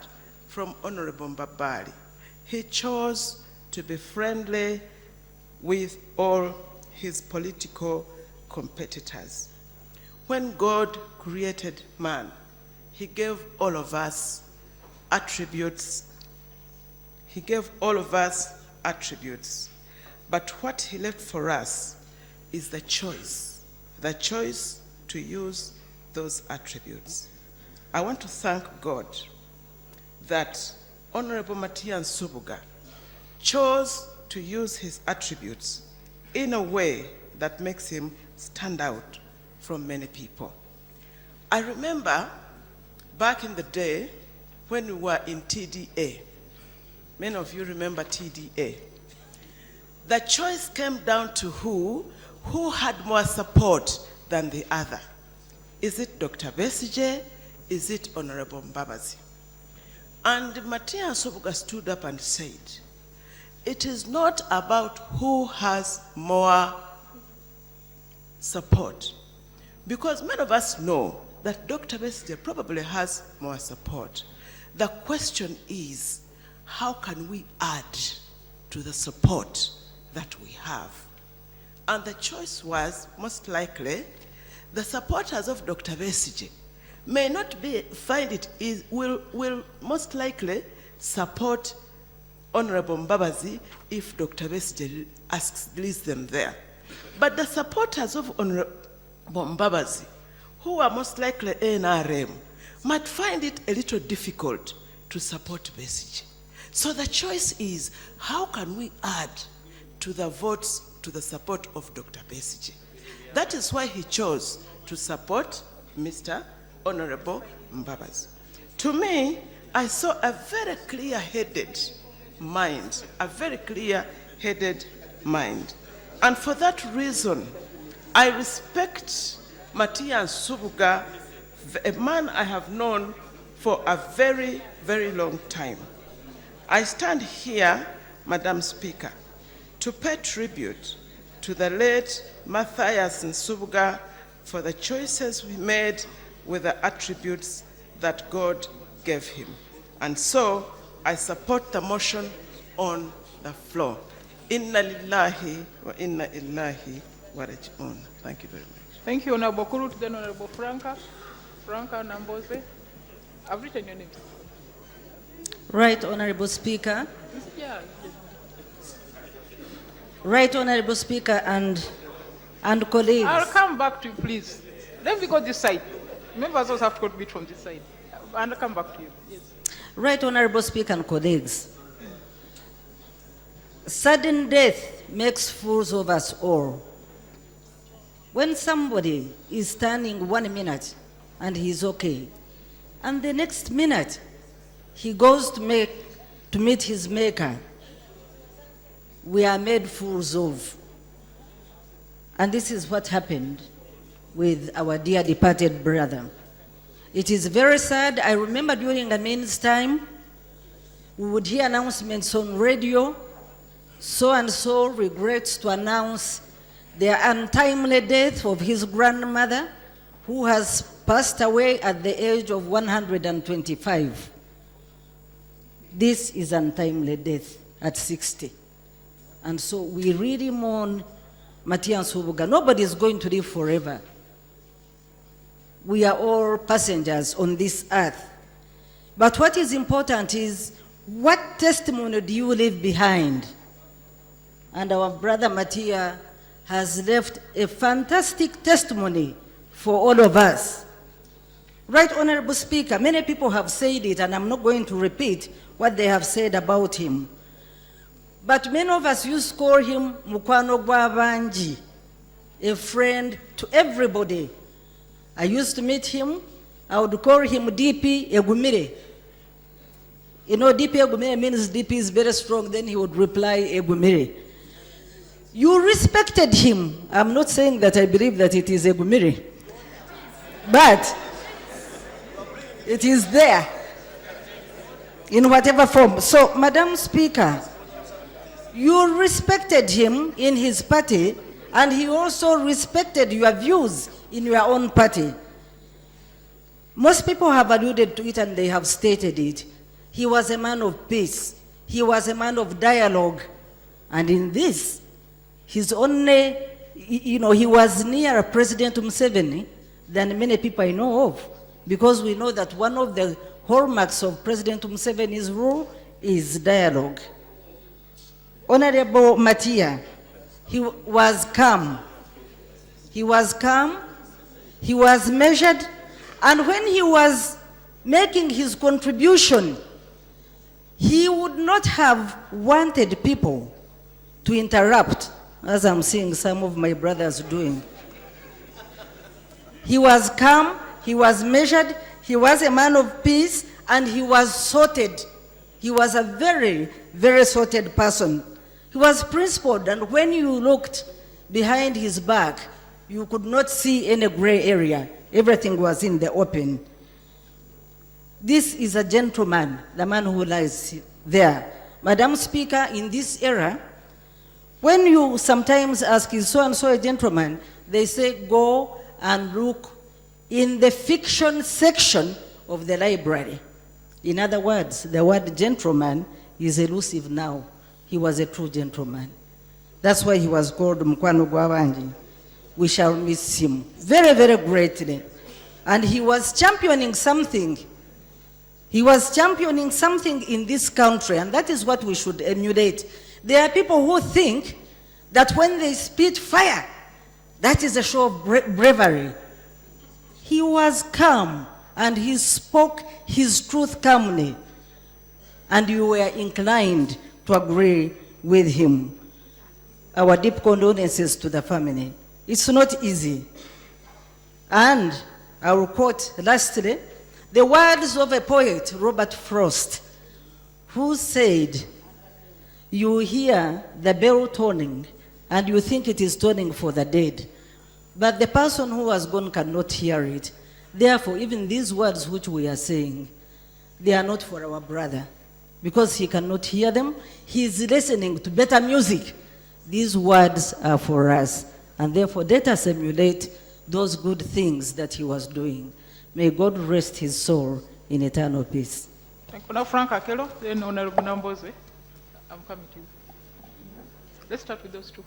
from Honorable Mbabali, he chose to be friendly with all his political competitors. When God created man, he gave all of us attributes. He gave all of us attributes. But what he left for us is the choice to use those attributes. I want to thank God that Honorable Matian Sobuga chose to use his attributes in a way that makes him stand out from many people. I remember back in the day when we were in TDA, many of you remember TDA, the choice came down to who had more support than the other. Is it Dr. Besigye? Is it Honorable Mbabazi? And Matian Sobuga stood up and said, it is not about who has more support. Because many of us know that Dr. Besigye probably has more support. The question is, how can we add to the support that we have? And the choice was, most likely, the supporters of Dr. Besigye may not will most likely support Honorable Mbabazi if Dr. Besigye leaves them there. But the supporters of Honorable Mbabazi, who are most likely NRM, might find it a little difficult to support Besigye. So the choice is, how can we add to the votes to the support of Dr. Besigye? That is why he chose to support Mr. Honorable Mbabazi. To me, I saw a very clear-headed mind, a very clear-headed mind. And for that reason, I respect Matias Nsubuga, a man I have known for a very, very long time. I stand here, Madam Speaker, to pay tribute to the late Matthias Nsubuga for the choices we made with the attributes that God gave him. And so, I support the motion on the floor. Inna lillahi wa inna illahi wa raji'un. Thank you very much. Thank you, Honorable Kurut, then Honorable Franca Namboze. I've written your names. Right, Honorable Speaker. Yeah. Right, Honorable Speaker and colleagues. I'll come back to you, please. Let me go this side. Members also have to meet from this side. And I'll come back to you. Yes. Right, Honorable Speaker and colleagues. Sudden death makes fools of us all. When somebody is standing 1 minute and he's okay, and the next minute he goes to meet his maker, we are made fools of. And this is what happened with our dear departed brother. It is very sad. I remember during Amin's time, we would hear announcements on radio, so-and-so regrets to announce the untimely death of his grandmother, who has passed away at the age of 125. This is untimely death at 60. And so we really mourn Matias Nsubuga. Nobody is going to live forever. We are all passengers on this earth. But what is important is, what testimony do you leave behind? And our brother Matias has left a fantastic testimony for all of us. Right, Honorable Speaker, many people have said it, and I'm not going to repeat what they have said about him. But many of us used to call him Mukwano Gwabanji, a friend to everybody. I used to meet him, I would call him DP Egumire. You know, DP Egumire means DP is very strong, then he would reply Egumire. You respected him. I'm not saying that I believe that it is Egumire, but it is there in whatever form. So, Madam Speaker, you respected him in his party, and he also respected your views in your own party. Most people have alluded to it and they have stated it. He was a man of peace. He was a man of dialogue. And in this, he's only, he was nearer President Museveni than many people I know of. Because we know that one of the hallmarks of President Museveni's rule is dialogue. Honorable Matias, he was calm. He was calm, he was measured, and when he was making his contribution, he would not have wanted people to interrupt, as I'm seeing some of my brothers doing. He was calm, he was measured, he was a man of peace, and he was sorted. He was a very, very sorted person. He was principled, and when you looked behind his back, you could not see any gray area. Everything was in the open. This is a gentleman, the man who lies there. Madam Speaker, in this era, when you sometimes ask, is so-and-so a gentleman, they say, go and look in the fiction section of the library. In other words, the word gentleman is elusive now. He was a true gentleman. That's why he was called Mukwano Gwabanji. We shall miss him very, very greatly. And he was championing something. He was championing something in this country, and that is what we should emulate. There are people who think that when they spit fire, that is a show of bravery. He was calm, and he spoke his truth calmly, and you were inclined to agree with him. Our deep condolences to the family. It's not easy. And I will quote lastly the words of a poet, Robert Frost, who said, you hear the bell tolling and you think it is tolling for the dead, but the person who has gone cannot hear it. Therefore, even these words which we are saying, they are not for our brother, because he cannot hear them. He is listening to better music. These words are for us, and therefore let us emulate those good things that he was doing. May God rest his soul in eternal peace. Thank you. Now Frank Akelo, then Honorable Namboze. I'm coming to you. Let's start with those two.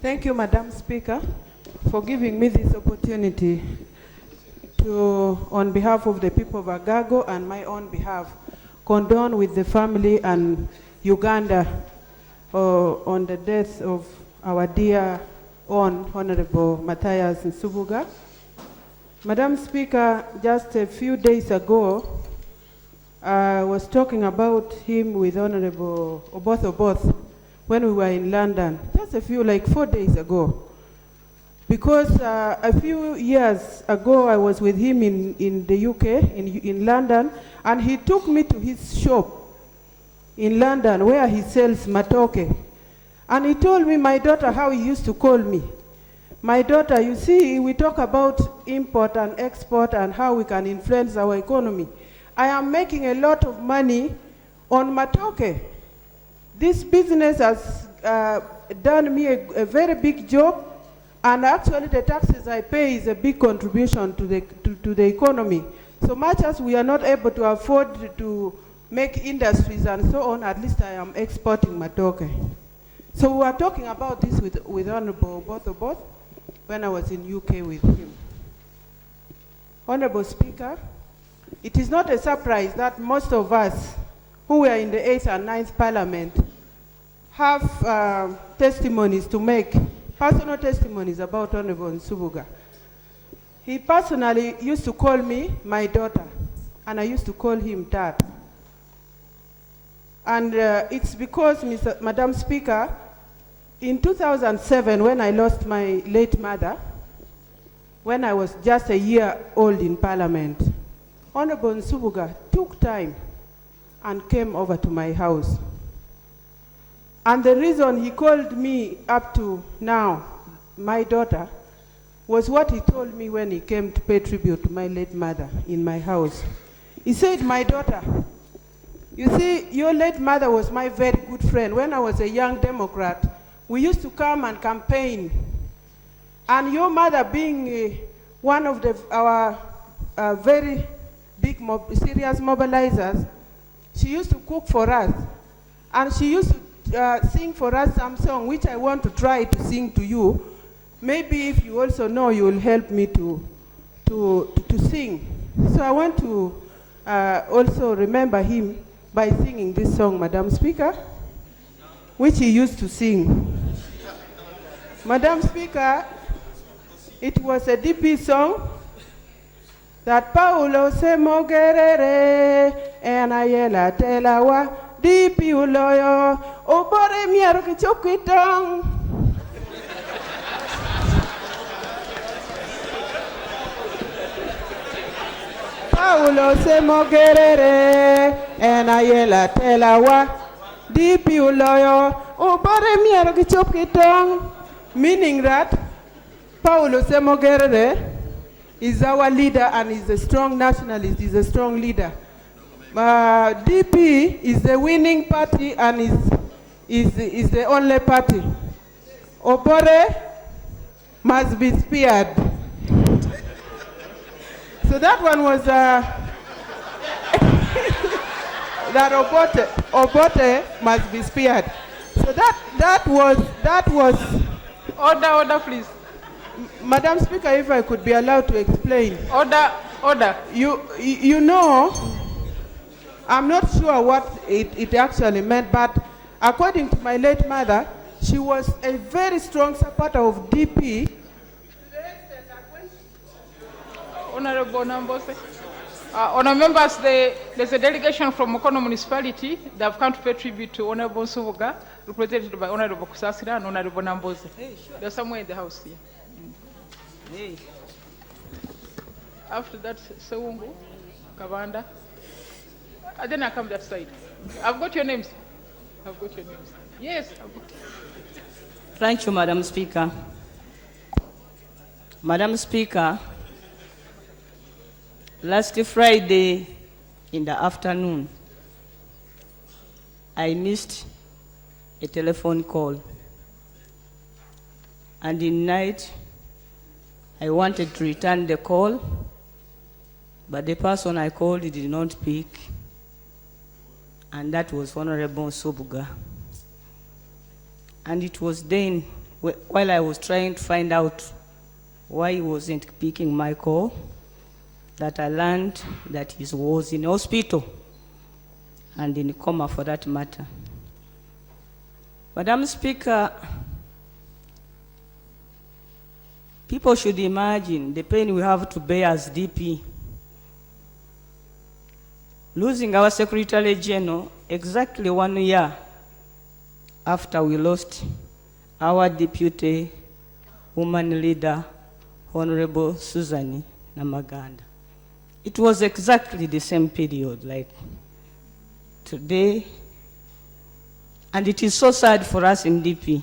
Thank you, Madam Speaker, for giving me this opportunity to, on behalf of the people of Agago and my own behalf, condone with the family and Uganda on the death of our dear own Honorable Matthias Nsubuga. Madam Speaker, just a few days ago, I was talking about him with Honorable Oboth when we were in London, just a few, like 4 days ago. Because a few years ago, I was with him in the UK, in London, and he took me to his shop in London where he sells matoke. And he told me, my daughter, how he used to call me. My daughter, you see, we talk about import and export and how we can influence our economy. I am making a lot of money on matoke. This business has done me a very big job, and actually the taxes I pay is a big contribution to the economy. So much as we are not able to afford to make industries and so on, at least I am exporting matoke. So we were talking about this with Honorable Oboth when I was in UK with him. Honorable Speaker, it is not a surprise that most of us who were in the 8th and 9th Parliament have testimonies to make, personal testimonies about Honorable Nsubuga. He personally used to call me my daughter, and I used to call him Dad. And it's because, Madam Speaker, in 2007, when I lost my late mother, when I was just a year old in Parliament, Honorable Nsubuga took time and came over to my house. And the reason he called me up to now, my daughter, was what he told me when he came to pay tribute to my late mother in my house. He said, my daughter, you see, your late mother was my very good friend. When I was a young Democrat, we used to come and campaign. And your mother, being one of our very big, serious mobilizers, she used to cook for us. And she used to sing for us some song, which I want to try to sing to you. Maybe if you also know, you will help me to sing. So I want to also remember him by singing this song, Madam Speaker, which he used to sing. Madam Speaker, it was a DP song that Paulo se mogerere and ayela telawa DP uloyo obore miaro kichokitong. Paulo se mogerere and ayela telawa DP uloyo obore miaro kichokitong. Meaning that Paulo Semogerere is our leader and is a strong nationalist, is a strong leader. DP is the winning party and is the only party. Obore must be spared. So that one was that Obote must be spared. So that was Order, please. Madam Speaker, if I could be allowed to explain. Order. You know, I'm not sure what it actually meant, but according to my late mother, she was a very strong supporter of DP. Honorable Nambose. Honourable members, there's a delegation from Mukono municipality. They have come to pay tribute to Honourable Nsubuga, represented by Honourable Kusasira and Honourable Nambose. They're somewhere in the house here. After that, Sewungu, Kabanda. And then I come that side. I've got your names. Yes, I've got. Thank you, Madam Speaker. Madam Speaker, last Friday in the afternoon, I missed a telephone call. And in night, I wanted to return the call, but the person I called did not pick, and that was Honorable Nsubuga. And it was then, while I was trying to find out why he wasn't picking my call, that I learned that he was in hospital and in coma for that matter. Madam Speaker, people should imagine the pain we have to bear as DP. Losing our Secretary General exactly 1 year after we lost our deputy woman leader, Honorable Susan Namaganda. It was exactly the same period, like today. And it is so sad for us in DP.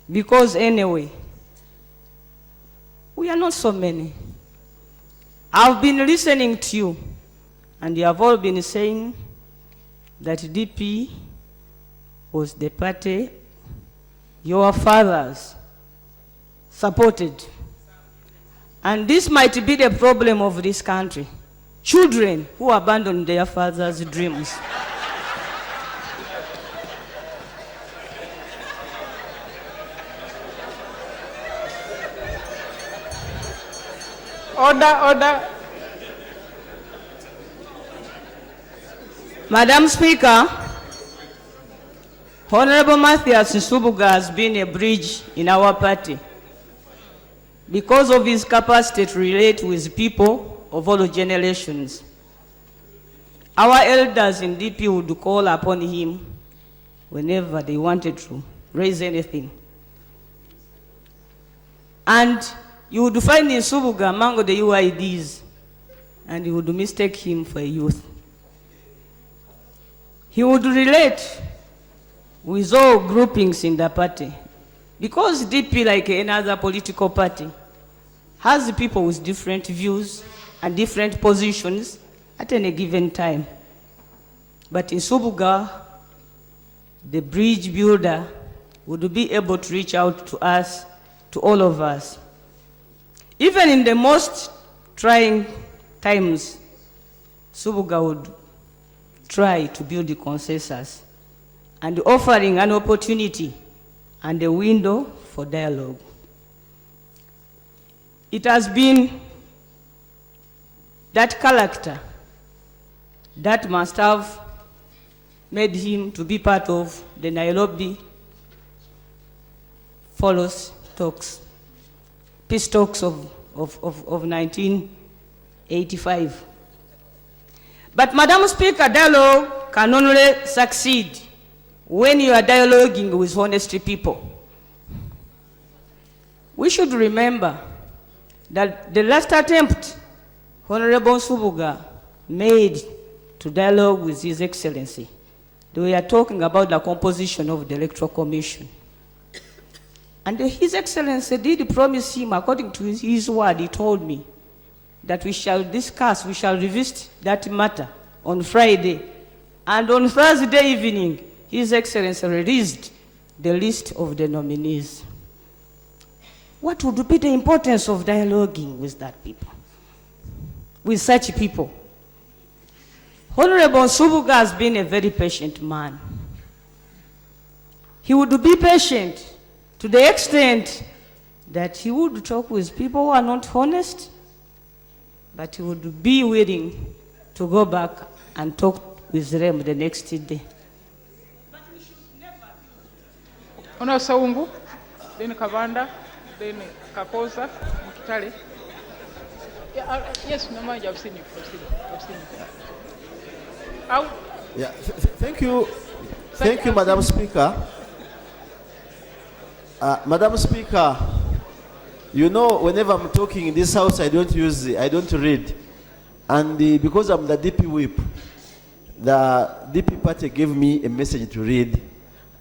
Because anyway, we are not so many. I've been listening to you, and you have all been saying that DP was the party your fathers supported. And this might be the problem of this country. Children who abandon their fathers' dreams. Order. Madam Speaker, Honorable Matthias Nsubuga has been a bridge in our party because of his capacity to relate with people of all generations. Our elders in DP would call upon him whenever they wanted to raise anything. And you would find Nsubuga among the UIDs, and you would mistake him for a youth. He would relate with all groupings in the party, because DP, like another political party, has people with different views and different positions at any given time. But in Nsubuga, the bridge builder, would be able to reach out to us, to all of us. Even in the most trying times, Nsubuga would try to build the consensus and offering an opportunity and a window for dialogue. It has been that character that must have made him to be part of the Nairobi Follows Talks, peace talks of 1985. But Madam Speaker, dialogue can only succeed when you are dialoguing with honest people. We should remember that the last attempt Honorable Nsubuga made to dialogue with His Excellency, they were talking about the composition of the Electoral Commission. And His Excellency did promise him, according to his word, he told me, that we shall discuss, we shall revisit that matter on Friday. And on Thursday evening, His Excellency released the list of the nominees. What would be the importance of dialoguing with that people? With such people? Honorable Nsubuga has been a very patient man. He would be patient to the extent that he would talk with people who are not honest, but he would be willing to go back and talk with them the next day. Honorable Saungu, then Kabanda, then Kakoza, Mukitale. Yes, no mind, I've seen you. Yeah, thank you. Thank you, Madam Speaker. Madam Speaker, you know, whenever I'm talking in this house, I don't read. And because I'm the DP whip, the DP party gave me a message to read.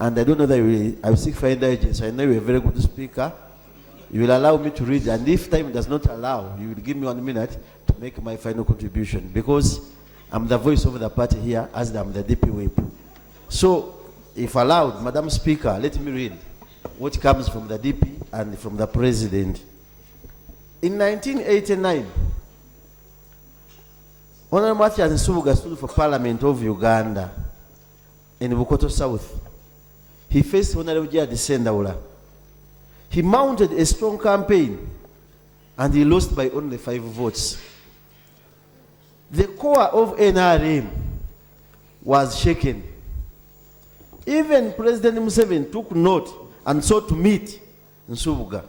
And I don't know that I will seek for indulgence. I know you're a very good speaker. You will allow me to read. And if time does not allow, you will give me 1 minute to make my final contribution. Because I'm the voice of the party here, as I'm the DP whip. So, if allowed, Madam Speaker, let me read what comes from the DP and from the President. In 1989, Honorable Mathias Nsubuga stood for Parliament of Uganda in Bukoto South. He faced Honorable Gerard Sendaula. He mounted a strong campaign and he lost by only 5 votes. The core of NRM was shaken. Even President Museveni took note and sought to meet Nsubuga.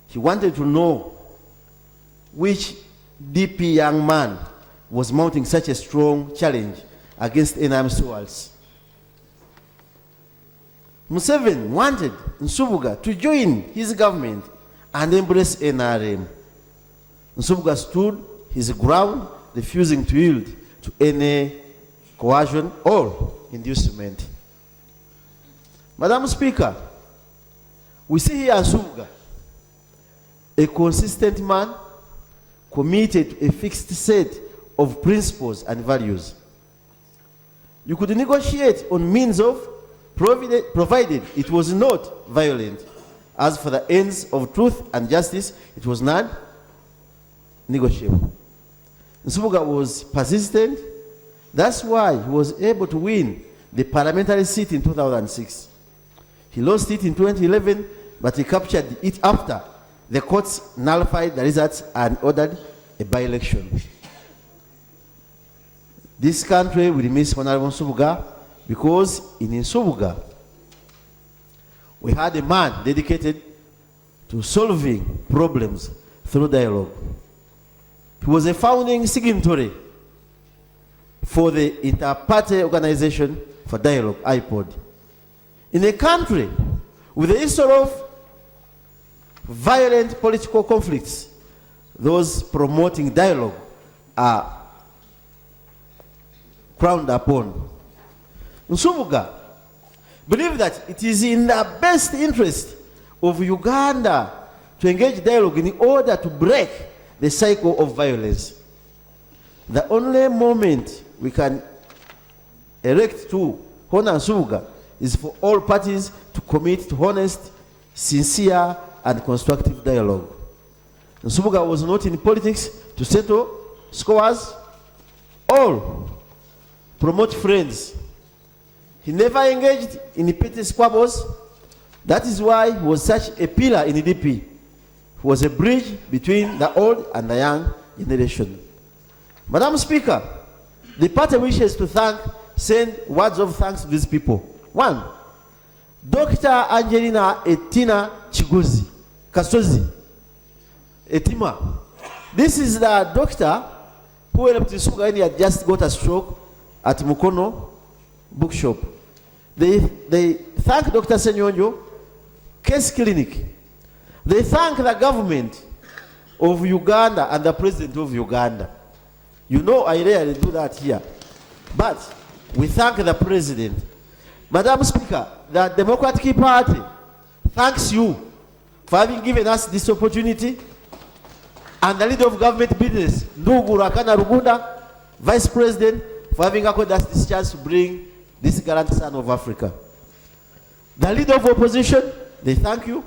He wanted to know which DP young man was mounting such a strong challenge against NRM stewards. Museveni wanted Nsubuga to join his government and embrace NRM. Nsubuga stood his ground, refusing to yield to any coercion or inducement. Madam Speaker, we see here Nsubuga, a consistent man, committed to a fixed set of principles and values. You could negotiate on means of provided it was not violent. As for the ends of truth and justice, it was not negotiable. Nsubuga was persistent. That's why he was able to win the parliamentary seat in 2006. He lost it in 2011, but he captured it after the courts nullified the results and ordered a by-election. This country will miss Honorable Nsubuga because in Nsubuga, we had a man dedicated to solving problems through dialogue. He was a founding signatory for the Inter-Party Organization for Dialogue, IPOD. In a country with a history of violent political conflicts, those promoting dialogue are frowned upon. Nsubuga believe that it is in the best interest of Uganda to engage dialogue in order to break the cycle of violence. The only moment we can erect to honor Nsubuga is for all parties to commit to honest, sincere, and constructive dialogue. Nsubuga was not in politics to settle scores or promote friends. He never engaged in petty squabbles. That is why he was such a pillar in the DP. He was a bridge between the old and the young generation. Madam Speaker, the party wishes to send words of thanks to these people. 1, Dr. Angelina Etina Chiguzi Kasozi Etima. This is the doctor who helped Nsubuga when he had just got a stroke at Mukono Bookshop. They thank Dr. Senyonjo, Case Clinic. They thank the government of Uganda and the president of Uganda. You know, I rarely do that here. But we thank the president. Madam Speaker, the Democratic Party thanks you for having given us this opportunity. And the leader of government business, Ndugu Rakana Rugunda, Vice President, for having accorded us this chance to bring this gallant son of Africa. The leader of opposition, they thank you.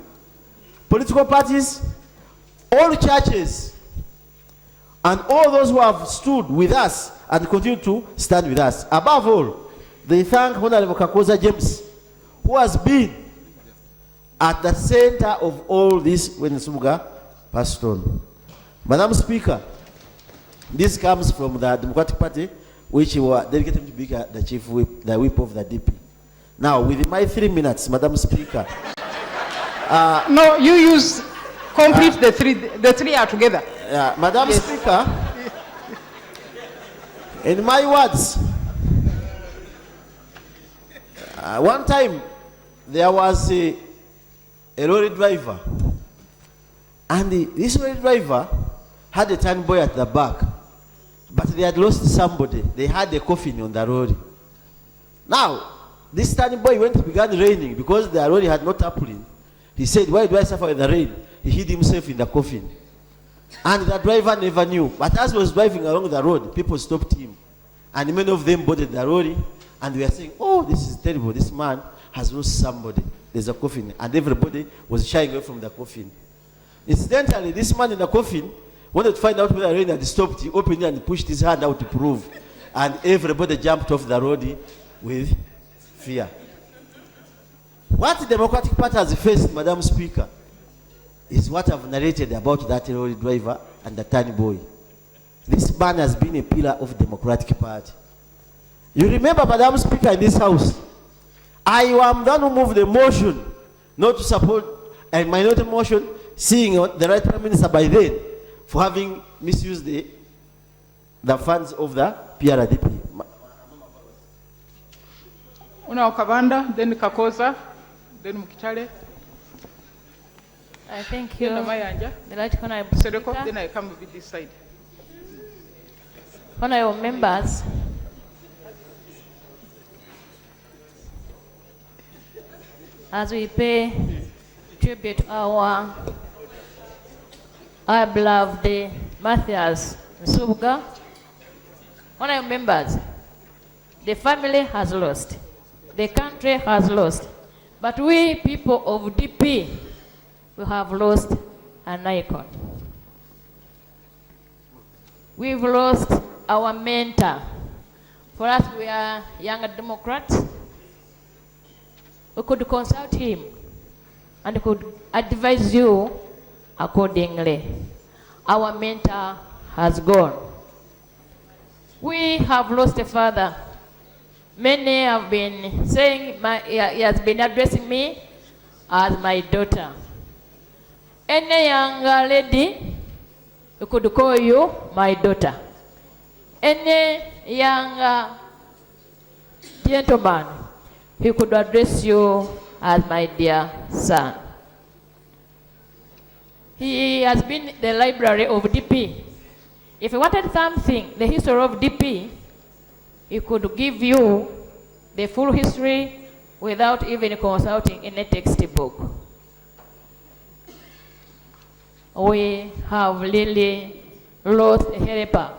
Political parties, all churches, and all those who have stood with us and continue to stand with us. Above all, they thank Honorable Kakoza James, who has been at the center of all this when Nsumuga passed on. Madam Speaker, this comes from the Democratic Party, which were dedicated to be the chief whip, the whip of the DP. Now, within my 3 minutes, Madam Speaker. No, you use complete the three are together. Madam Speaker, in my words, one time there was a lorry driver, and this lorry driver had a tan boy at the back, but they had lost somebody. They had a coffin on the lorry. Now, this tan boy, when it began raining, because the lorry had no tarpaulin, he said, "Why do I suffer with the rain?" He hid himself in the coffin. And the driver never knew. But as he was driving along the road, people stopped him. And many of them boarded the lorry, and we were saying, "Oh, this is terrible. This man has lost somebody. There's a coffin." And everybody was shying away from the coffin. Incidentally, this man in the coffin wanted to find out whether the rain had stopped. He opened it and pushed his hand out to prove. And everybody jumped off the road with fear. What the Democratic Party has faced, Madam Speaker, is what I've narrated about that lorry driver and the tiny boy. This man has been a pillar of the Democratic Party. You remember, Madam Speaker, in this House, I am the one who moved the motion not to support a minority motion, seeing the right Prime Minister by then for having misused the funds of the PRDP. Una Kabanda, then Kakoza, then Mukitale. I thank you. Then Mayanja. The Right Honorable Sereko, Speaker. then I come with this side. Honorable members, as we pay tribute to our beloved Matthias Nsumuga, honorable members, the family has lost, the country has lost, but we people of DP, we have lost an icon. We've lost our mentor. For us, we are younger Democrats. We could consult him and could advise you accordingly. Our mentor has gone. We have lost a father. Many have been saying, he has been addressing me as my daughter. Any young lady, we could call you my daughter. Any young gentleman, he could address you as my dear son. He has been the library of DP. If you wanted something, the history of DP, he could give you the full history without even consulting any textbook. We have really lost a helper.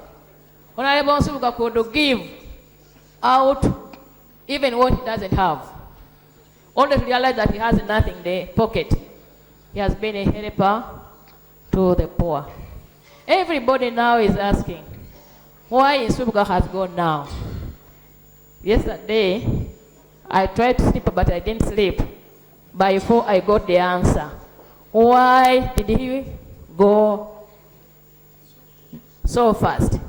Honorable Nsumuga could give out even what he doesn't have. Only to realize that he has nothing in the pocket. He has been a helper to the poor. Everybody now is asking, why Nsumuga has gone now? Yesterday, I tried to sleep, but I didn't sleep. Before I got the answer. Why did he go so fast?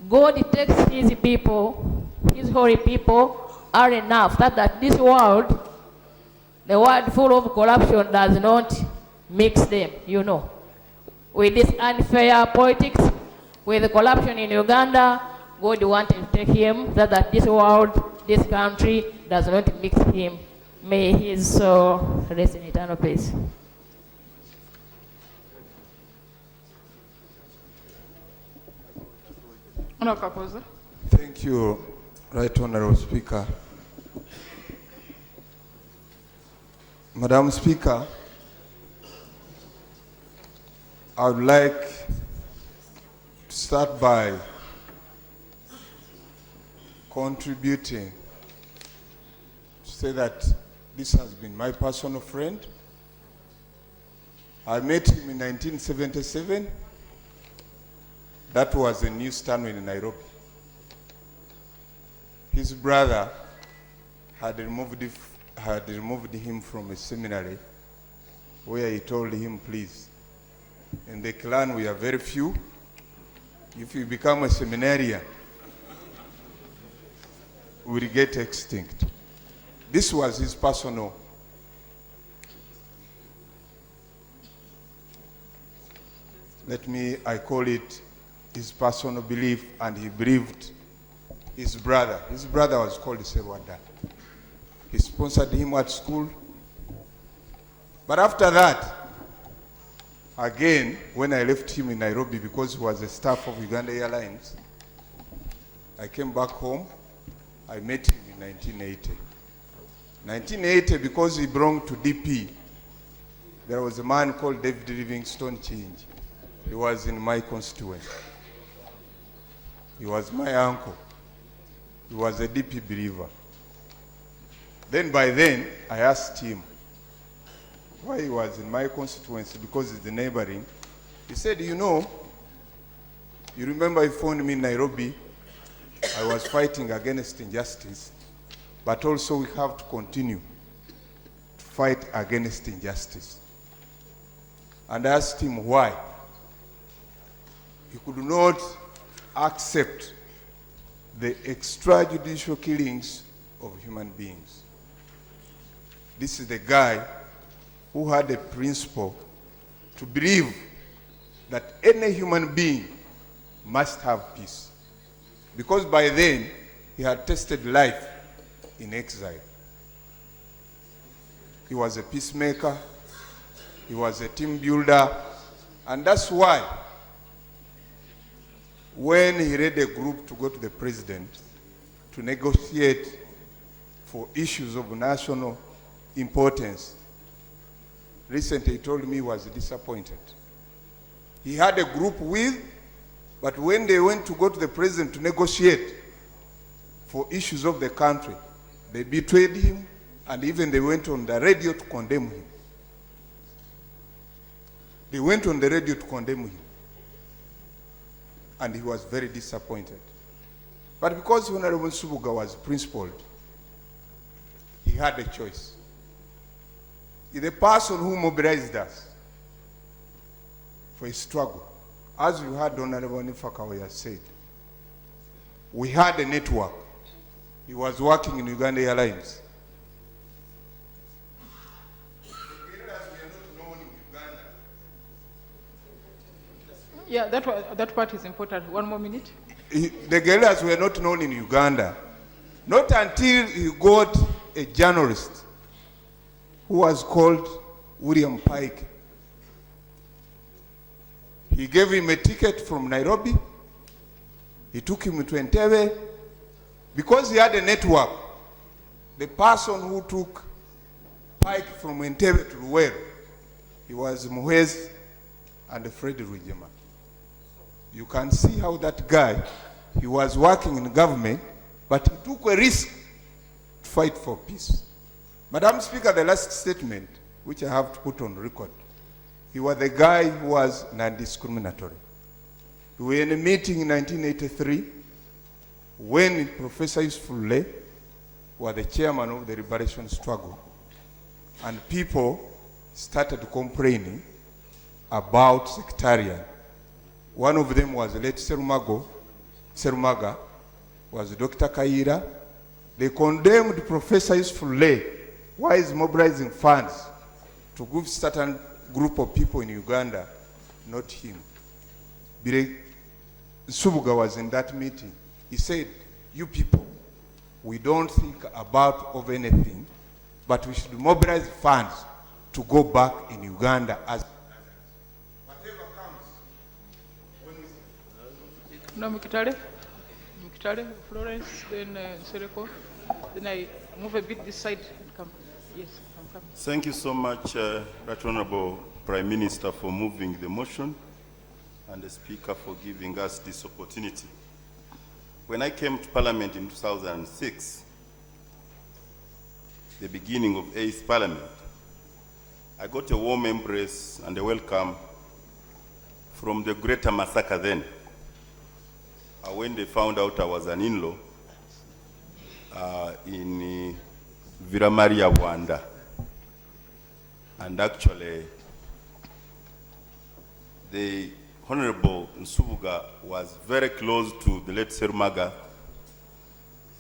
God takes his people, his holy people, are enough that this world, the world full of corruption, does not mix them, you know. With this unfair politics, with the corruption in Uganda, God wanted to take him that this world, this country, does not mix him. May his soul rest in eternal peace. Thank you, Right Honorable Speaker. Madam Speaker, I would like to start by contributing to say that this has been my personal friend. I met him in 1977. That was a new stand in Nairobi. His brother had removed him from a seminary where he told him, please, in the clan we are very few. If you become a seminarian, we will get extinct. This was his personal. I call it his personal belief, and he believed his brother. His brother was called Serwanda. He sponsored him at school. But after that, again, when I left him in Nairobi because he was a staff of Uganda Airlines, I came back home. I met him in 1980. 1980, because he belonged to DP, there was a man called David Livingstone Change. He was in my constituency. He was my uncle. He was a DP believer. Then by then, I asked him why he was in my constituency, because it's the neighboring. He said, you know, you remember you found me in Nairobi. I was fighting against injustice, but also we have to continue to fight against injustice. And I asked him why. He could not accept the extrajudicial killings of human beings. This is the guy who had a principle to believe that any human being must have peace. Because by then, he had tasted life in exile. He was a peacemaker, he was a team builder, and that's why when he led a group to go to the president to negotiate for issues of national importance, recently he told me he was disappointed. He had a group but when they went to go to the president to negotiate for issues of the country, they betrayed him, and even they went on the radio to condemn him. They went on the radio to condemn him. And he was very disappointed. But because Honorable Subuga was principled, he had a choice. He's the person who mobilized us for a struggle. As you heard Honorable Nifakawaya said, we had a network. He was working in Uganda Airlines. Yeah, that part is important. One more minute. The guerrillas were not known in Uganda. Not until he got a journalist who was called William Pike. He gave him a ticket from Nairobi. He took him to Entebbe. Because he had a network, the person who took Pike from Entebbe to Luweero, he was Muhwezi and Fred Rwigema. You can see how that guy, he was working in government, but he took a risk to fight for peace. Madam Speaker, the last statement, which I have to put on record, he was the guy who was non-discriminatory. We were in a meeting in 1983 when Professor Yusuf Lule was the chairman of the liberation struggle, and people started complaining about sectarian. One of them was late Serumaga, was Dr. Kaira. They condemned Professor Yusuf Lule, why is mobilizing funds to give certain group of people in Uganda, not him. Bire Subuga was in that meeting. He said, you people, we don't think of anything, but we should mobilize funds to go back in Uganda as whatever comes. No, Mikitale, Florence, then Sereko. Then I move a bit this side and come. Yes, I'm coming. Thank you so much, Right Honorable Prime Minister, for moving the motion, and the Speaker for giving us this opportunity. when I came to Parliament in 2006, the beginning of ACE Parliament, I got a warm embrace and a welcome from the Greater Masaka then. When they found out I was an in-law in Viramaria, Rwanda. And actually, the Honorable Nsubuga was very close to the late Serumaga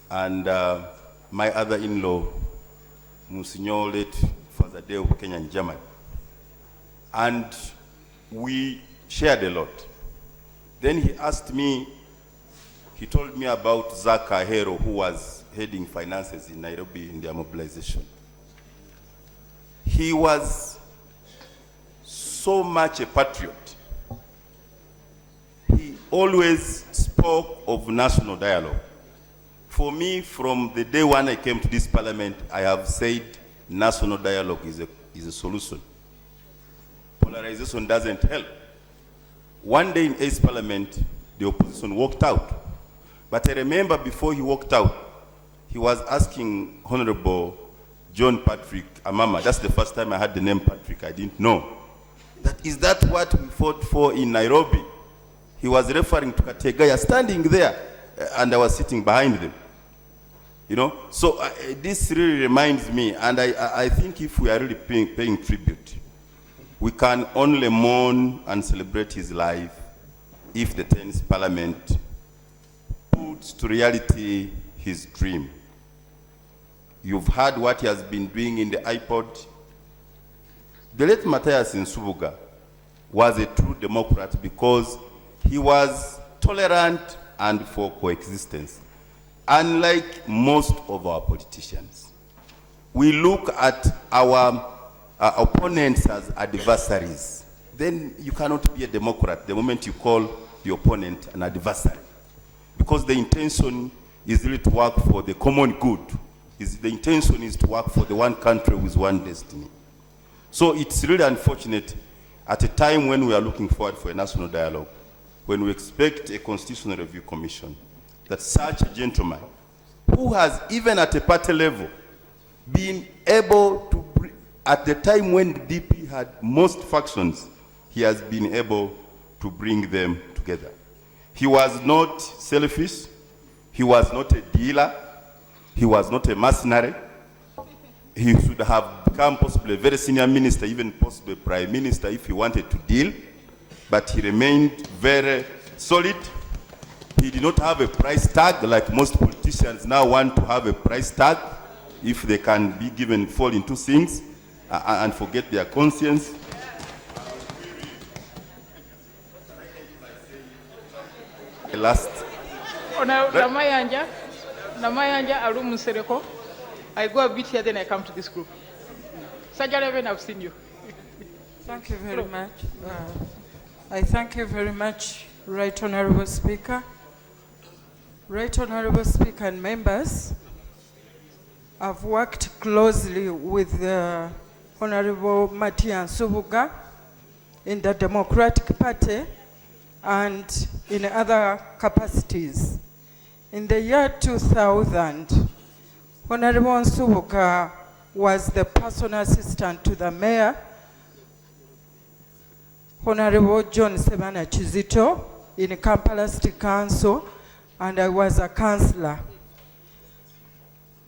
and my other in-law, Monsignor late Father Deo Kenya in Germany. And we shared a lot. Then he asked me, he told me about Zaka Hero, who was heading finances in Nairobi in their mobilization. He was so much a patriot. He always spoke of national dialogue. For me, from the day when I came to this parliament, I have said national dialogue is a solution. Polarization doesn't help. One day in ACE Parliament, the opposition walked out. But I remember before he walked out, he was asking Honorable John Patrick Amama, that's the first time I heard the name Patrick, I didn't know. Is that what we fought for in Nairobi? He was referring to Kategaya standing there, and I was sitting behind them. You know, so this really reminds me, and I think if we are really paying tribute, we can only mourn and celebrate his life if the 10th Parliament puts to reality his dream. You've heard what he has been doing in the iPod. The late Matthias Nsubuga was a true democrat because he was tolerant and for coexistence. Unlike most of our politicians, we look at our opponents as adversaries. Then you cannot be a democrat the moment you call the opponent an adversary, because the intention is really to work for the common good. The intention is to work for the one country with one destiny. So it's really unfortunate at a time when we are looking forward for a national dialogue, when we expect a constitutional review commission, that such a gentleman, who has even at a party level been able to, at the time when the DP had most factions, he has been able to bring them together. He was not selfish, he was not a dealer, he was not a mercenary. He should have become possibly a very senior minister, even possibly prime minister if he wanted to deal, but he remained very solid. He did not have a price tag like most politicians now want to have a price tag if they can be given fall into things and forget their conscience. Last. Namayanja Arum Sereko. I go a bit here, then I come to this group. Sajaleven, I've seen you. Thank you very much. I thank you very much, Right Honorable Speaker. Right Honorable Speaker and members, I've worked closely with Honorable Matthias Nsubuga in the Democratic Party and in other capacities. In the year 2000, Honorable Nsubuga was the personal assistant to the mayor, Honorable John Sebana Chizito, in Kampala City Council, and I was a councillor.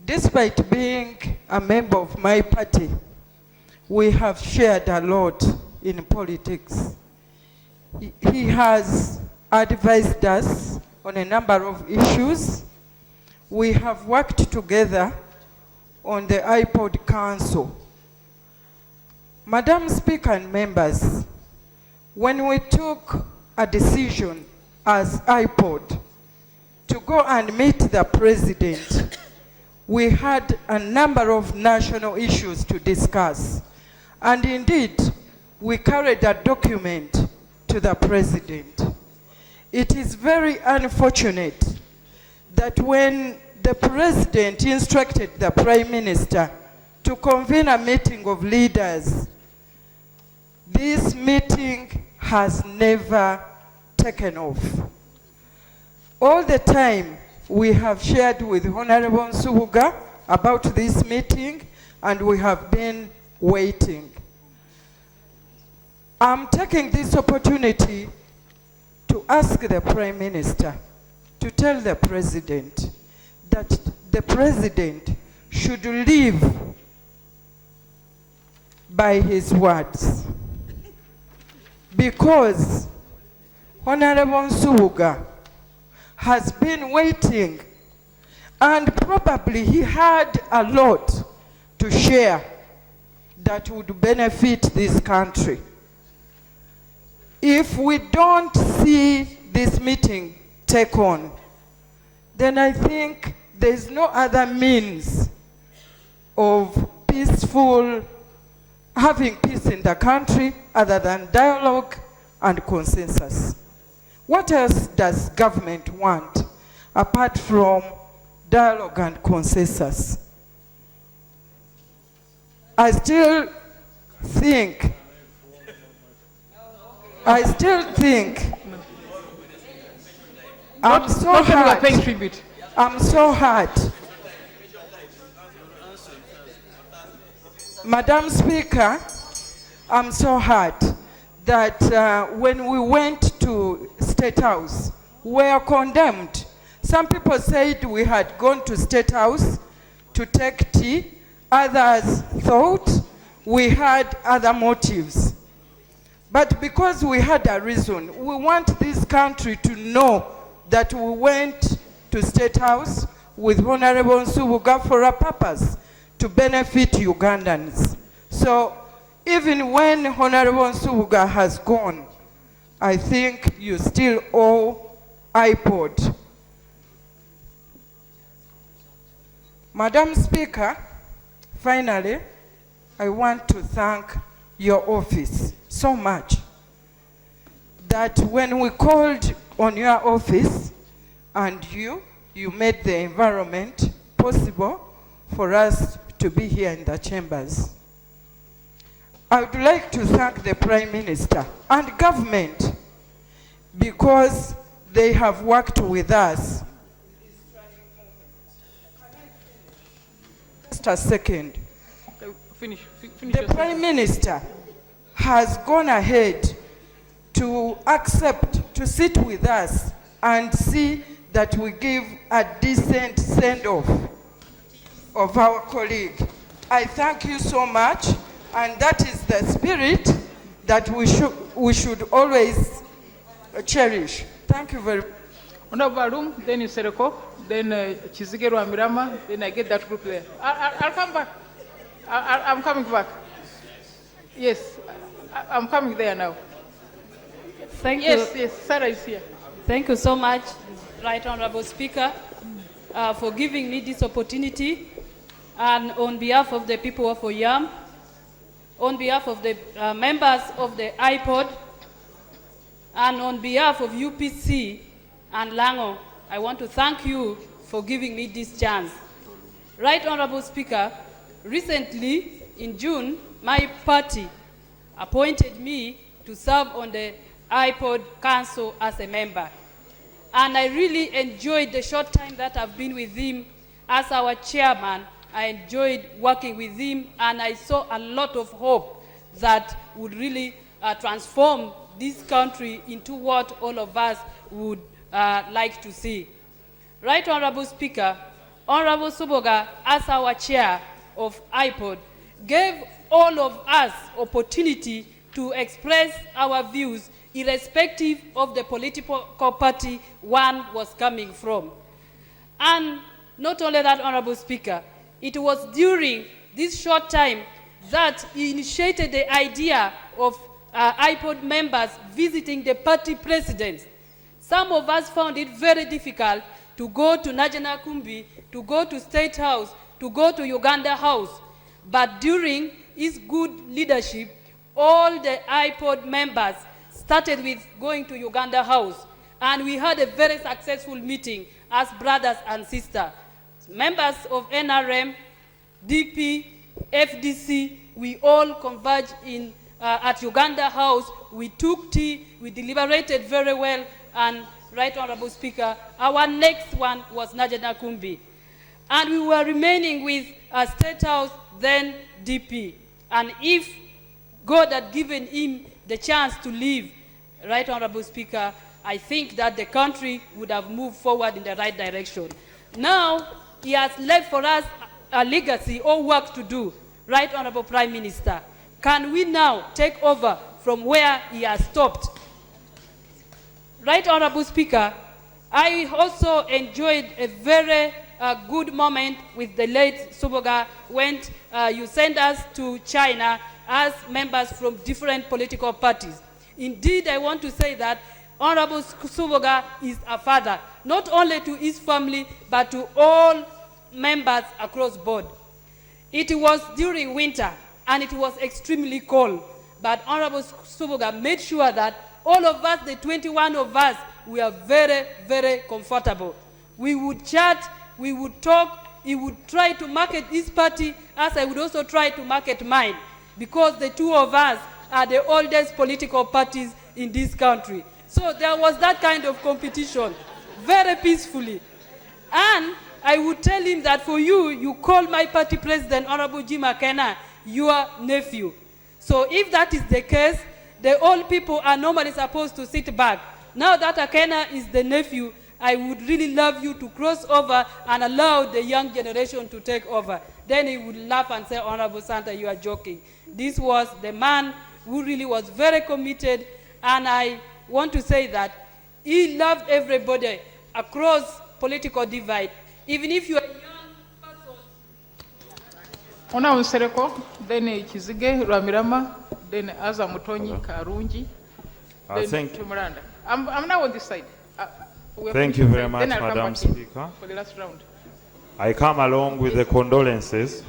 Despite being a member of my party, we have shared a lot in politics. He has advised us on a number of issues. We have worked together on the iPod Council. Madam Speaker and members, when we took a decision as iPod to go and meet the president, we had a number of national issues to discuss. And indeed, we carried a document to the president. It is very unfortunate that when the president instructed the prime minister to convene a meeting of leaders, this meeting has never taken off. All the time, we have shared with Honorable Nsubuga about this meeting, and we have been waiting. I'm taking this opportunity to ask the Prime Minister to tell the President that the President should live by his words. Because Honorable Nsubuga has been waiting, and probably he had a lot to share that would benefit this country. If we don't see this meeting take on, then I think there's no other means of having peace in the country other than dialogue and consensus. What else does government want apart from dialogue and consensus? I still think I'm so hurt. I'm so hurt. Madam Speaker, I'm so hurt that when we went to State House, we were condemned. Some people said we had gone to State House to take tea. Others thought we had other motives. But because we had a reason, we want this country to know that we went to State House with Honorable Nsubuga for a purpose, to benefit Ugandans. So even when Honorable Nsubuga has gone, I think you still owe iPod. Madam Speaker, finally, I want to thank your office so much that when we called on your office and you made the environment possible for us to be here in the chambers. I would like to thank the Prime Minister and government because they have worked with us. Just a second. Finish the Prime Minister has gone ahead to accept to sit with us and see that we give a decent send-off of our colleague. I thank you so much, and that is the spirit that we should always cherish. Thank you very much. Honorable Balum, then Sereko, then Chizige Rwamirama, then I get that group there. I'll come back. I'm coming back. Yes, I'm coming there now. Thank you. Yes, Sarah is here. Thank you so much, Right Honorable Speaker, for giving me this opportunity. And on behalf of the people of Oyam, on behalf of the members of the iPod, and on behalf of UPC and Lango, I want to thank you for giving me this chance. Right Honorable Speaker, recently in June, my party appointed me to serve on the iPod Council as a member. And I really enjoyed the short time that I've been with him as our chairman. I enjoyed working with him, and I saw a lot of hope that would really transform this country into what all of us would like to see. Right Honorable Speaker, Honorable Nsubuga, as our chair of iPod, gave all of us opportunity to express our views irrespective of the political party one was coming from. And not only that, Honorable Speaker, it was during this short time that he initiated the idea of iPod members visiting the party presidents. Some of us found it very difficult to go to Najana Kumbi, to go to State House, to go to Uganda House. But during his good leadership, all the iPod members started with going to Uganda House. And we had a very successful meeting as brothers and sisters. Members of NRM, DP, FDC, we all converged at Uganda House. We took tea, we deliberated very well, and Right Honorable Speaker, our next one was Najana Kumbi. And we were remaining with State House, then DP. And if God had given him the chance to leave, Right Honorable Speaker, I think that the country would have moved forward in the right direction. Now, he has left for us a legacy or work to do, Right Honorable Prime Minister. Can we now take over from where he has stopped? Right Honorable Speaker, I also enjoyed a very good moment with the late Suboga when you sent us to China as members from different political parties. Indeed, I want to say that Honorable Suboga is a father, not only to his family, but to all members across board. It was during winter, and it was extremely cold, but Honorable Suboga made sure that all of us, the 21 of us, we are very, very comfortable. We would chat, we would talk, he would try to market his party, as I would also try to market mine, because the two of us are the oldest political parties in this country. So there was that kind of competition, very peacefully. And I would tell him that for you, you call my party president, Honorable Jim Akena, your nephew. So if that is the case, the old people are normally supposed to sit back. Now that Akena is the nephew, I would really love you to cross over and allow the young generation to take over. Then he would laugh and say, Honorable Santa, you are joking. This was the man who really was very committed, and I want to say that he loved everybody across political divide. Even if you are young person. Ona Unsereko, then Kizige, Ramirama, then Azamutonyi, Karunji, then Tumuranda. I'm now on this side. Thank you very much, Then I'll come Madam back in Speaker. for the last round. I come along with the condolences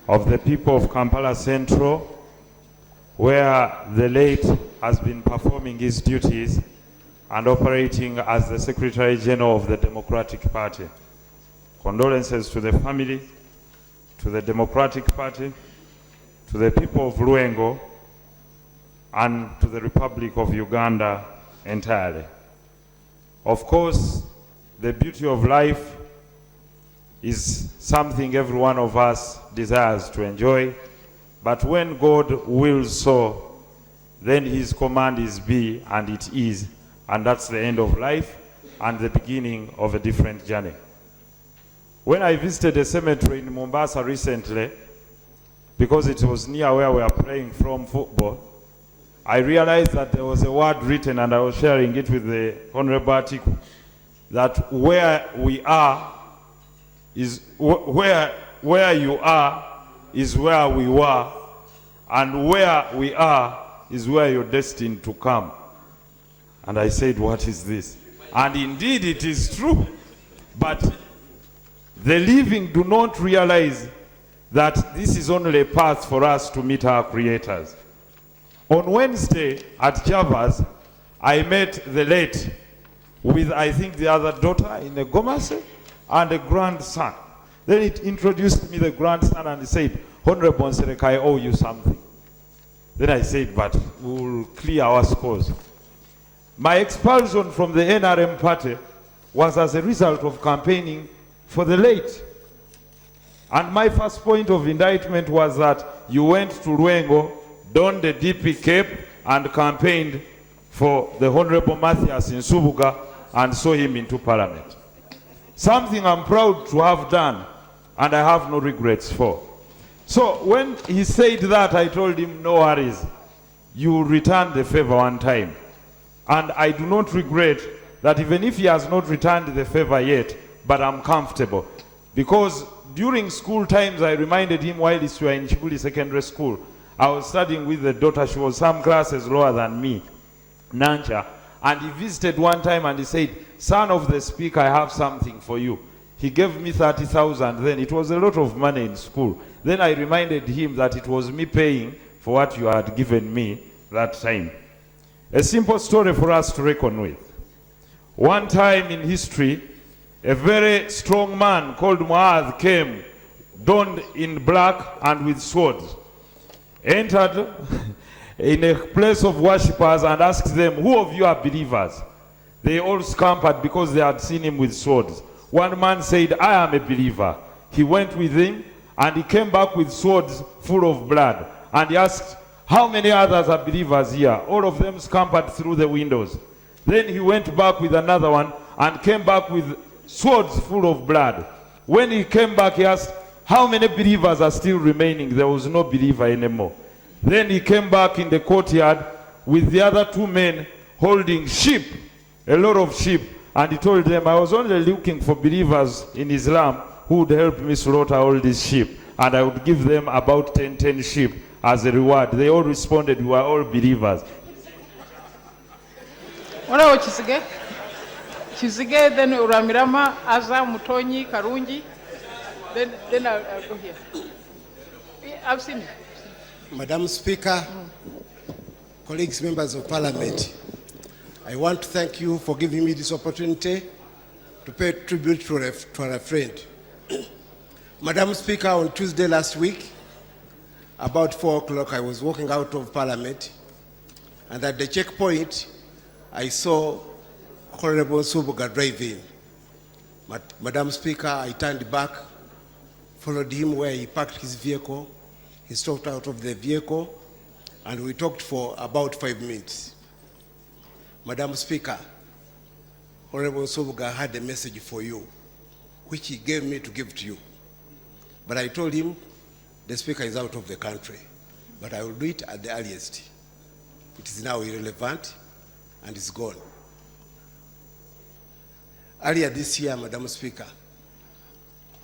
of the people of Kampala Central, where the late has been performing his duties and operating as the Secretary General of the Democratic Party. Condolences to the family, to the Democratic Party, to the people of Luengo, and to the Republic of Uganda entirely. Of course, the beauty of life is something every one of us desires to enjoy, but when God wills so, then his command is be, and it is, and that's the end of life and the beginning of a different journey. When I visited a cemetery in Mombasa recently, because it was near where we are playing from football, I realized that there was a word written, and I was sharing it with the Honorable Atiku, that where we are is where you are is where we were, and where we are is where you're destined to come. And I said, what is this? And indeed it is true, but the living do not realize that this is only a path for us to meet our creators. On Wednesday at Javas, I met the late with, I think, the other daughter in a Gomase and a grandson. Then it introduced me the grandson and he said, Honorable Nsereka, I owe you something. Then I said, but we'll clear our scores. My expulsion from the NRM party was as a result of campaigning for the late. And my first point of indictment was that you went to Luengo, donned the DP cape, and campaigned for the Honorable Matthias Nsubuga and saw him into Parliament. Something I'm proud to have done, and I have no regrets for. So when he said that, I told him, no worries, you will return the favor one time. And I do not regret that even if he has not returned the favor yet, but I'm comfortable. Because during school times, I reminded him while we were in Chibuli Secondary School, I was studying with the daughter, she was some classes lower than me, Nancha, and he visited one time and he said, son of the speaker, I have something for you. He gave me 30,000 then. It was a lot of money in school. Then I reminded him that it was me paying for what you had given me that time. A simple story for us to reckon with. One time in history, a very strong man called Muaz came, donned in black and with swords, entered in a place of worshippers and asked them, who of you are believers? They all scampered because they had seen him with swords. One man said, I am a believer. He went with him and he came back with swords full of blood. And he asked, how many others are believers here? All of them scampered through the windows. Then he went back with another one and came back with swords full of blood. When he came back, he asked, how many believers are still remaining? There was no believer anymore. Then he came back in the courtyard with the other two men holding sheep, a lot of sheep. And he told them, I was only looking for believers in Islam who would help me slaughter all these sheep. And I would give them about 10 sheep as a reward. They all responded, we are all believers. Wala Chisige? Chisige, then Uramirama, Aza, Mutonyi, Karunji. Then I'll go here. I've seen it. Madam Speaker, colleagues, members of Parliament, I want to thank you for giving me this opportunity to pay tribute to a friend. Madam Speaker, on Tuesday last week, about 4 o'clock, I was walking out of Parliament, and at the checkpoint, I saw Honorable Nsubuga driving. Madam Speaker, I turned back, followed him where he parked his vehicle. He stepped out of the vehicle, and we talked for about 5 minutes. Madam Speaker, Honorable Nsubuga had a message for you, which he gave me to give to you. But I told him, the Speaker is out of the country, but I will do it at the earliest. It is now irrelevant and is gone. Earlier this year, Madam Speaker,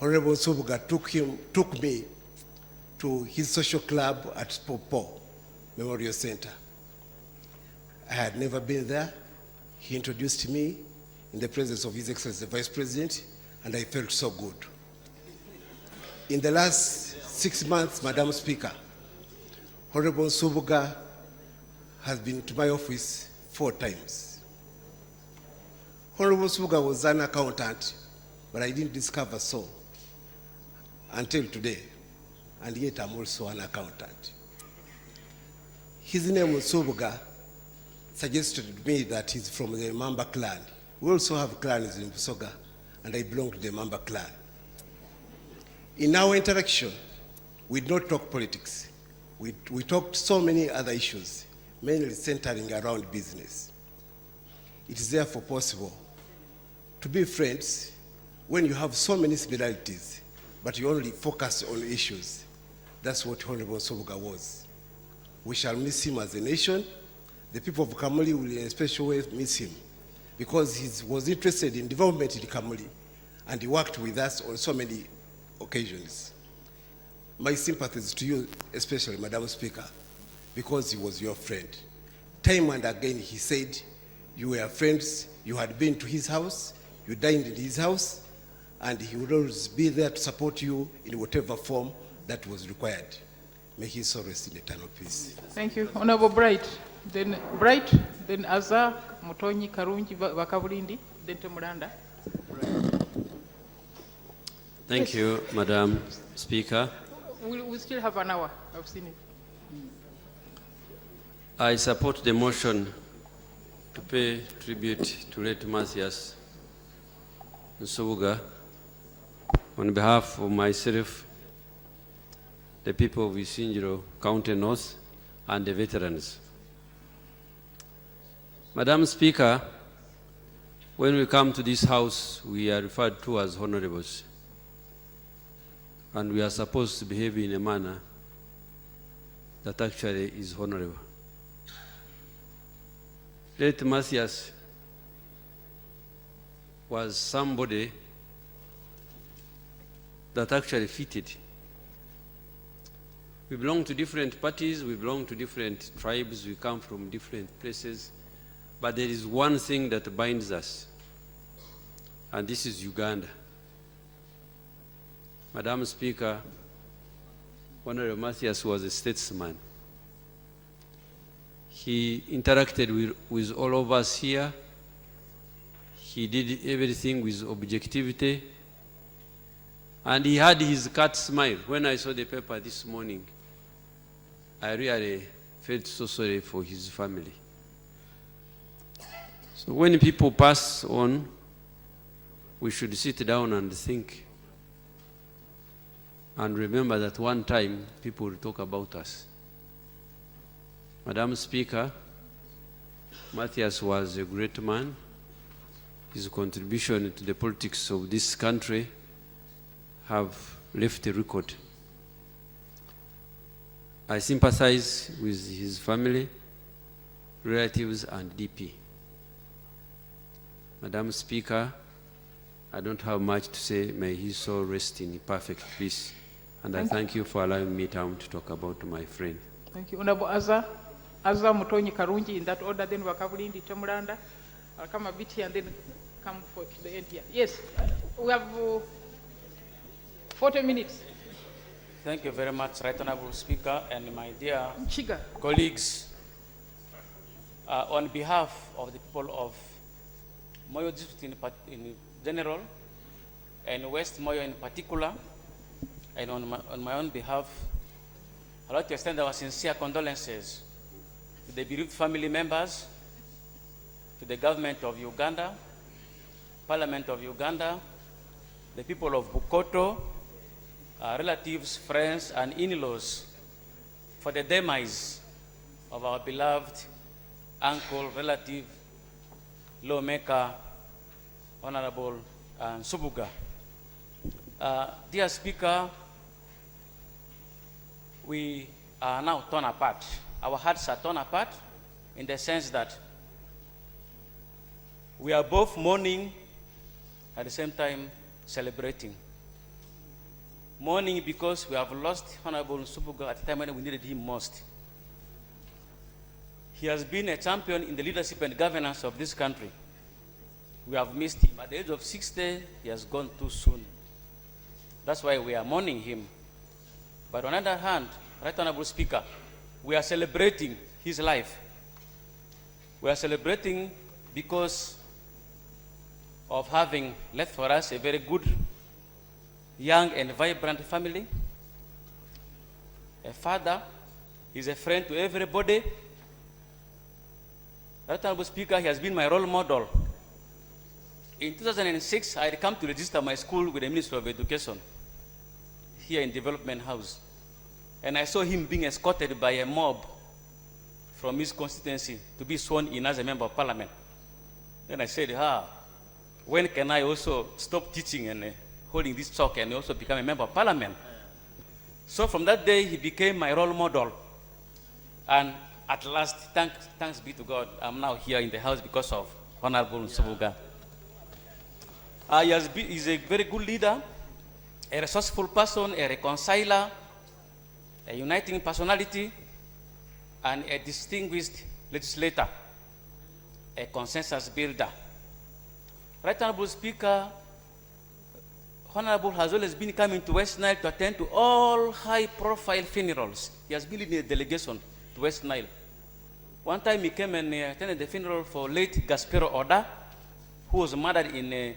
Honorable Nsubuga took me to his social club at Popo Memorial Center. I had never been there. He introduced me in the presence of His Excellency the Vice President, and I felt so good. In the last 6 months, Madam Speaker, Honorable Nsubuga has been to my office 4 times. Honorable Nsubuga was an accountant, but I didn't discover so until today, and yet I'm also an accountant. His name, Nsubuga, suggested to me that he's from the Mamba clan. We also have clans in Busoga, and I belong to the Mamba clan. In our interaction, we did not talk politics. We talked so many other issues, mainly centering around business. It is therefore possible to be friends when you have so many similarities, but you only focus on issues. That's what Honorable Nsubuga was. We shall miss him as a nation. The people of Kamuli will in a special way miss him because he was interested in development in Kamuli, and he worked with us on so many occasions. My sympathies to you, especially, Madam Speaker, because he was your friend. Time and again he said you were friends, you had been to his house, you dined in his house, and he would always be there to support you in whatever form that was required. May his soul rest in eternal peace. Thank you. Honorable Bright, then Aza, Mutonyi, Karunji, Bakavulindi, then Temuranda. Thank you, Madam Speaker. We still have an hour. I've seen it. I support the motion to pay tribute to late Mathias Nsubuga on behalf of myself, the people of Isingiro County North, and the veterans. Madam Speaker, when we come to this house, we are referred to as honorables, and we are supposed to behave in a manner that actually is honorable. Late Mathias was somebody that actually fitted. We belong to different parties, we belong to different tribes, we come from different places, but there is one thing that binds us, and this is Uganda. Madam Speaker, Honorable Mathias was a statesman. He interacted with all of us here. He did everything with objectivity. And he had his cat smile. When I saw the paper this morning, I really felt so sorry for his family. So when people pass on, we should sit down and think. And remember that one time people will talk about us. Madam Speaker, Matthias was a great man. His contribution to the politics of this country have left a record. I sympathize with his family, relatives, and DP. Madam Speaker, I don't have much to say. May his soul rest in perfect peace. And I thank you for allowing me time to talk about my friend. Thank you. Honorable Azza Mutonyi Karunji, in that order, then Wakavulindi Temuranda. I'll come a bit here and then come for the end here. Yes, we have 40 minutes. Thank you very much, Right Honorable Speaker, and my dear Chiga. colleagues. On behalf of the people of Moyo District in general, and West Moyo in particular, and on my own behalf, I'd like to extend our sincere condolences to the bereaved family members, to the government of Uganda, Parliament of Uganda, the people of Bukoto, relatives, friends, and in-laws for the demise of our beloved uncle, relative, lawmaker, Honorable Nsubuga. Dear Speaker, we are now torn apart. Our hearts are torn apart in the sense that we are both mourning at the same time celebrating. Mourning because we have lost Honorable Nsubuga at the time when we needed him most. He has been a champion in the leadership and governance of this country. We have missed him. At the age of 60, he has gone too soon. That's why we are mourning him. But on the other hand, Right Honorable Speaker, we are celebrating his life. We are celebrating because of having left for us a very good, young and vibrant family. A father, he's a friend to everybody. Right Honorable Speaker, he has been my role model. In 2006, I had come to register my school with the Ministry of Education here in Development House. And I saw him being escorted by a mob from his constituency to be sworn in as a member of parliament. Then I said, when can I also stop teaching and holding this talk and also become a member of parliament? So from that day, he became my role model. And at last, thanks be to God, I'm now here in the house because of Honorable Nsubuga. He's a very good leader, a resourceful person, a reconciler, a uniting personality, and a distinguished legislator, a consensus builder. Right Honorable Speaker, Honorable has always been coming to West Nile to attend to all high-profile funerals. He has been leading a delegation to West Nile. One time he came and attended the funeral for late Gaspero Oda, who was murdered in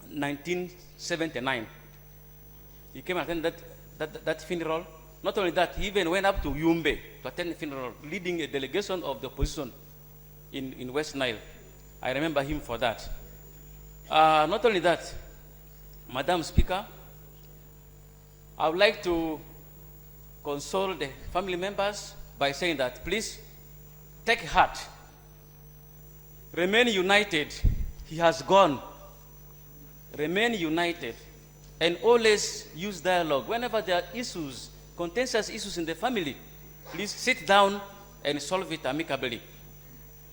1979. He came and attended that funeral. Not only that, he even went up to Yumbe to attend the funeral, leading a delegation of the opposition in West Nile. I remember him for that. Not only that, Madam Speaker, I would like to console the family members by saying that please take heart, remain united. He has gone. Remain united and always use dialogue. Whenever there are issues, contentious issues in the family, please sit down and solve it amicably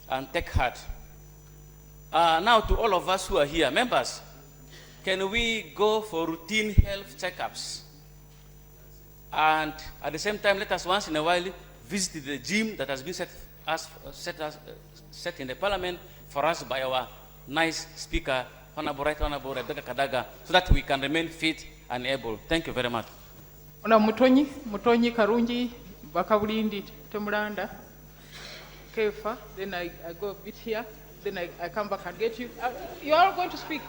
and take heart. Now to all of us who are here, members, can we go for routine health checkups? And at the same time, let us once in a while visit the gym that has been set in the parliament for us by our nice speaker, Honorable Right Honorable Rebecca Kadaga, so that we can remain fit and able. Thank you very much. Honorable Mutonyi Karunji, Bakabulindi Temuranda, Kefa, then I go a bit here, then I come back and get you. You are all going to speak.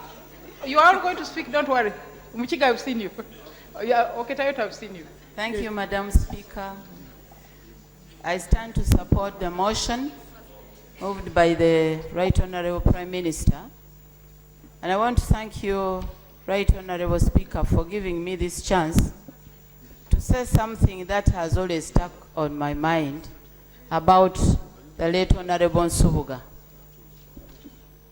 You are all going to speak, don't worry. Muchiga, I've seen you. Yeah, okay, Toyota, I've seen you. Thank you, Madam Speaker. I stand to support the motion moved by the Right Honorable Prime Minister. And I want to thank you, Right Honorable Speaker, for giving me this chance to say something that has always stuck on my mind about the late Honorable Nsubuga.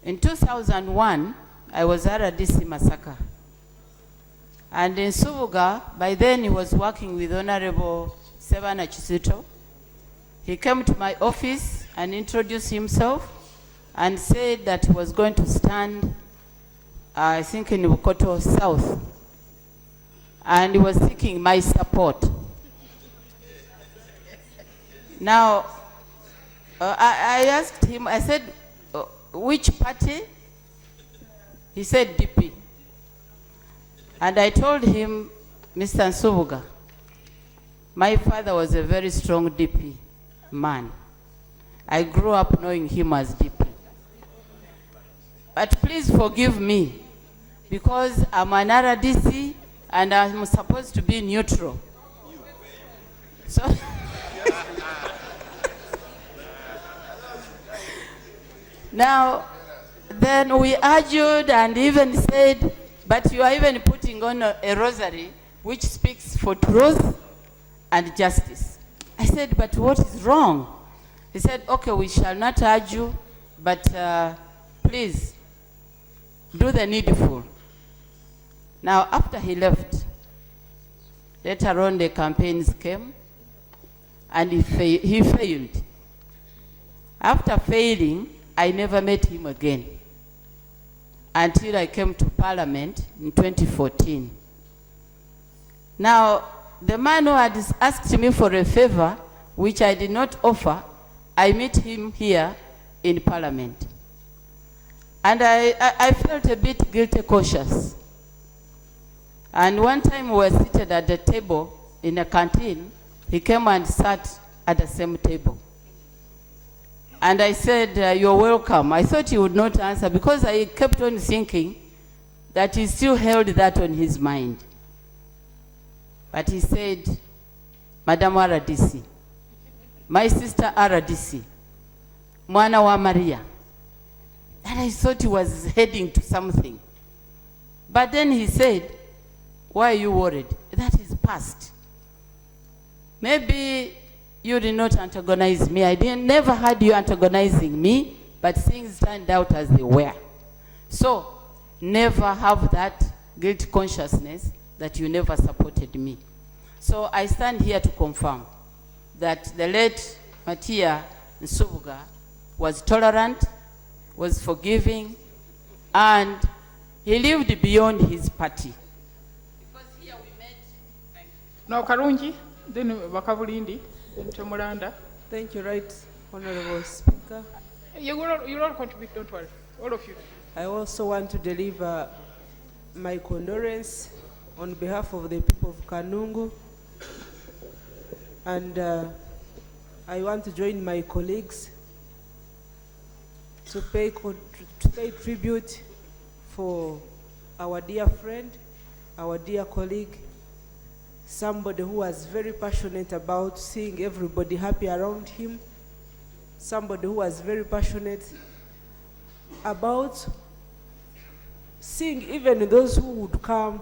In 2001, I was at RDC Masaka. And in Nsubuga, by then he was working with Honorable Sevana Chisito. He came to my office and introduced himself and said that he was going to stand, I think in Bukoto South. And he was seeking my support. Now, I asked him, I said, which party? He said DP. And I told him, Mr. Nsubuga, my father was a very strong DP man. I grew up knowing him as DP. But please forgive me, because I'm an RDC and I'm supposed to be neutral. So, now, then we argued and even said, but you are even putting on a rosary which speaks for truth and justice. I said, but what is wrong? He said, okay, we shall not argue, but please do the needful. Now, after he left, later on the campaigns came and he failed. After failing, I never met him again until I came to Parliament in 2014. Now, the man who had asked me for a favor, which I did not offer, I met him here in Parliament. And I felt a bit guilty conscious. And one time we were seated at the table in a canteen, he came and sat at the same table. And I said, you're welcome. I thought he would not answer because I kept on thinking that he still held that on his mind. But he said, Madam RDC, my sister RDC, Mwana wa Maria. And I thought he was heading to something. But then he said, why are you worried? That is past. Maybe you did not antagonize me. I never had you antagonizing me, but things turned out as they were. So, never have that guilt consciousness that you never supported me. So I stand here to confirm that the late Matia Nsubuga was tolerant, was forgiving, and he lived beyond his party. Now Karungi, then Bakavulindi, then Chamuranda. Thank you, Right Honorable Speaker. You will all contribute, don't worry, all of you. I also want to deliver my condolence on behalf of the people of Kanungu. And I want to join my colleagues to pay tribute for our dear friend, our dear colleague, somebody who was very passionate about seeing everybody happy around him, somebody who was very passionate about seeing even those who would come.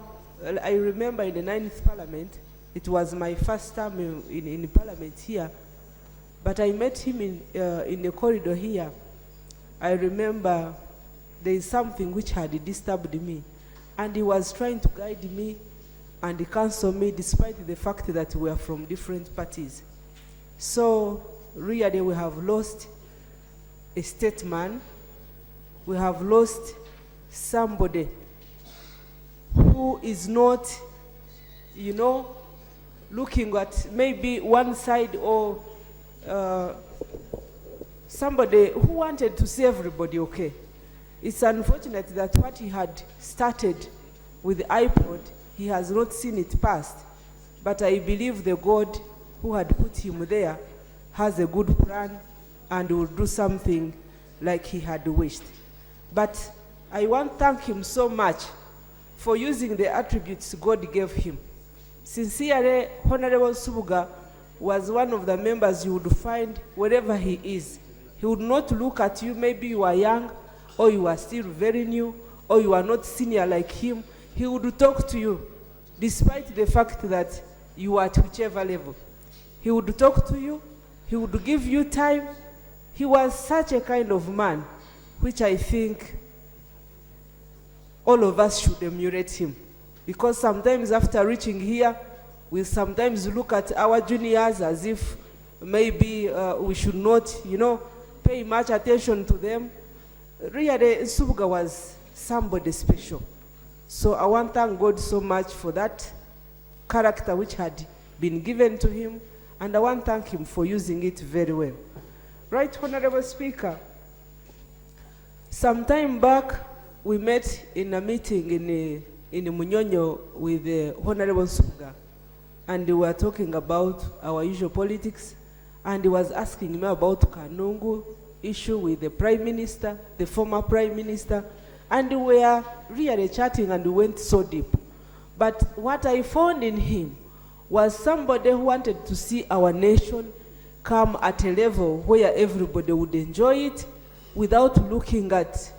I remember in the 9th Parliament, it was my first time in Parliament here, but I met him in the corridor here. I remember there is something which had disturbed me, and he was trying to guide me and counsel me despite the fact that we are from different parties. So really we have lost a statesman, we have lost somebody who is not, you know, looking at maybe one side, or somebody who wanted to see everybody okay. It's unfortunate that what he had started with the iPod, he has not seen it past. But I believe the God who had put him there has a good plan and will do something like he had wished. But I want to thank him so much for using the attributes God gave him. Sincerely, Honorable Nsubuga was one of the members you would find wherever he is. He would not look at you, maybe you are young, or you are still very new, or you are not senior like him. He would talk to you, despite the fact that you are at whichever level. He would talk to you, he would give you time. He was such a kind of man, which I think all of us should emulate him. Because sometimes after reaching here, we sometimes look at our juniors as if maybe we should not, pay much attention to them. Really, Nsubuga was somebody special. So I want to thank God so much for that character which had been given to him, and I want to thank him for using it very well. Right, Honorable Speaker, some time back we met in a meeting in Munyonyo with Honorable Nsubuga, and we were talking about our usual politics, and he was asking me about Kanungu issue with the Prime Minister, the former Prime Minister, and we were really chatting and we went so deep. But what I found in him was somebody who wanted to see our nation come at a level where everybody would enjoy it without looking at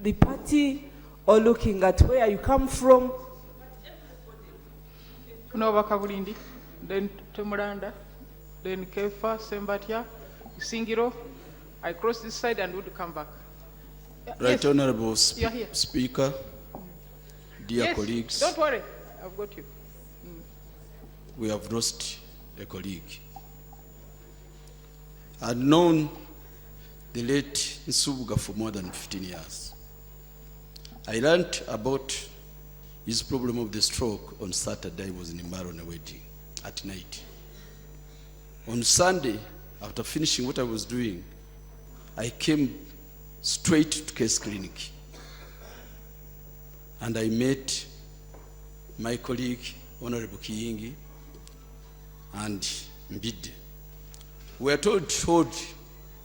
the party or looking at where you come from. Nova Kabulindi, then Temuranda, then Kefa, Sembatia, Singiro. I cross this side and would come back. Right, Yes. Honorable You are here. Speaker, dear Yes, colleagues, don't worry, I've got you. we have lost a colleague. I'd known the late Nsubuga for more than 15 years. I learned about his problem of the stroke on Saturday. I was in Imaro on a wedding at night. On Sunday, after finishing what I was doing, I came straight to Case Clinic. And I met my colleague, Honorable Kiyingi, and Mbide. We were told to hold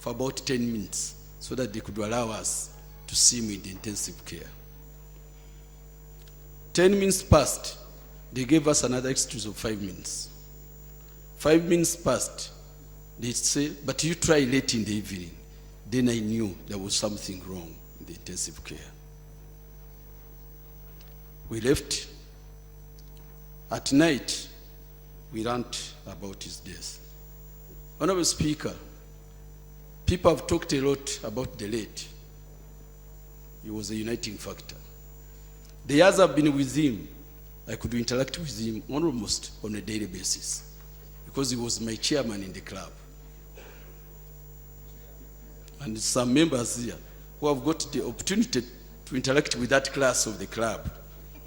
for about 10 minutes so that they could allow us to see him in the intensive care. 10 minutes passed. They gave us another excuse of 5 minutes. 5 minutes passed. They said, but you try late in the evening. Then I knew there was something wrong in the intensive care. We left. At night, we learned about his death. Honorable Speaker, people have talked a lot about the late. He was a uniting factor. The years I've been with him, I could interact with him almost on a daily basis because he was my chairman in the club. And some members here who have got the opportunity to interact with that class of the club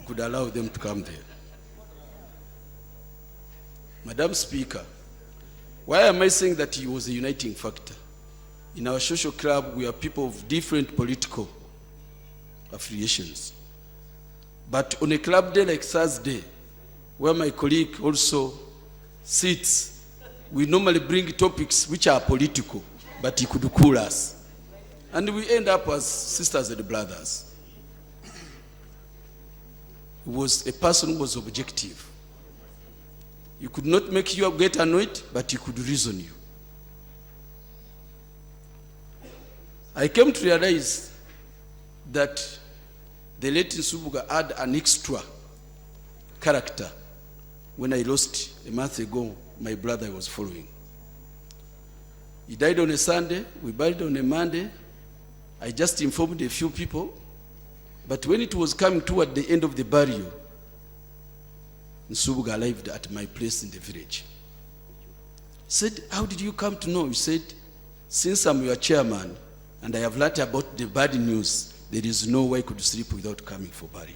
could allow them to come there. Madam Speaker, why am I saying that he was a uniting factor? In our social club, we are people of different political affiliations. But on a club day like Thursday, where my colleague also sits, we normally bring topics which are political, but he could cool us. And we end up as sisters and brothers. He was a person who was objective. You could not make you get annoyed, but he could reason you. I came to realize that the late Nsubuga had an extra character when I lost a month ago my brother I was following. He died on a Sunday, we buried on a Monday. I just informed a few people, but when it was coming toward the end of the burial, Nsubuga arrived at my place in the village. Said, how did you come to know? He said, since I'm your chairman and I have learned about the bad news, there is no way I could sleep without coming for burial.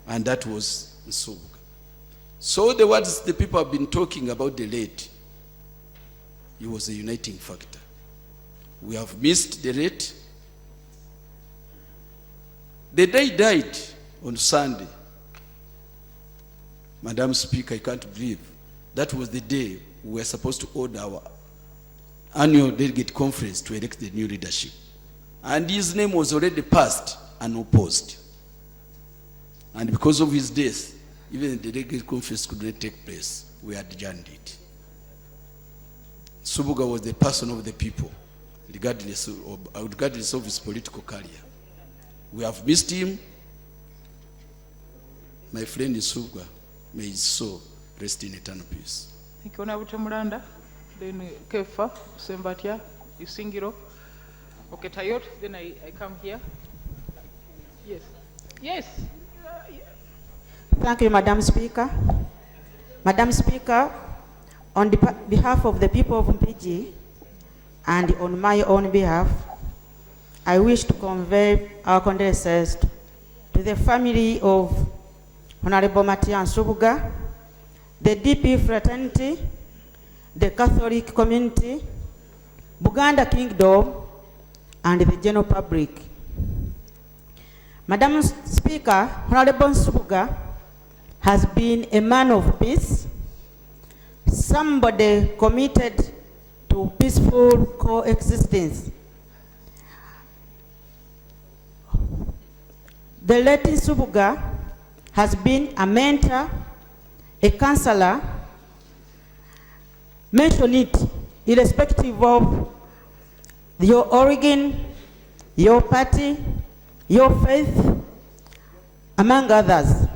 And that was Nsubuga. So the words the people have been talking about the late, he was a uniting factor. We have missed the late. The day he died on Sunday, Madam Speaker, I can't believe, that was the day we were supposed to hold our annual delegate conference to elect the new leadership. And his name was already passed and opposed. And because of his death, even the delegate conference could not take place. We adjourned it. Subuga was the person of the people, regardless of his political career. We have missed him. My friend Subuga, may his soul rest in eternal peace. Thank you, Honorable Temulanda. Then Kefa, Sembatia, Isingiro. Okay, Tayot, then I come here. Yes. Yes. Thank you, Madam Speaker. Madam Speaker, on behalf of the people of Mpigi and on my own behalf, I wish to convey our condolences to the family of Honorable Matian Subuga, the DP fraternity, the Catholic community, Buganda Kingdom, and the general public. Madam Speaker, Honorable Subuga has been a man of peace, somebody committed to peaceful coexistence. The late Subuga has been a mentor, a counselor, mention it irrespective of your origin, your party, your faith, among others.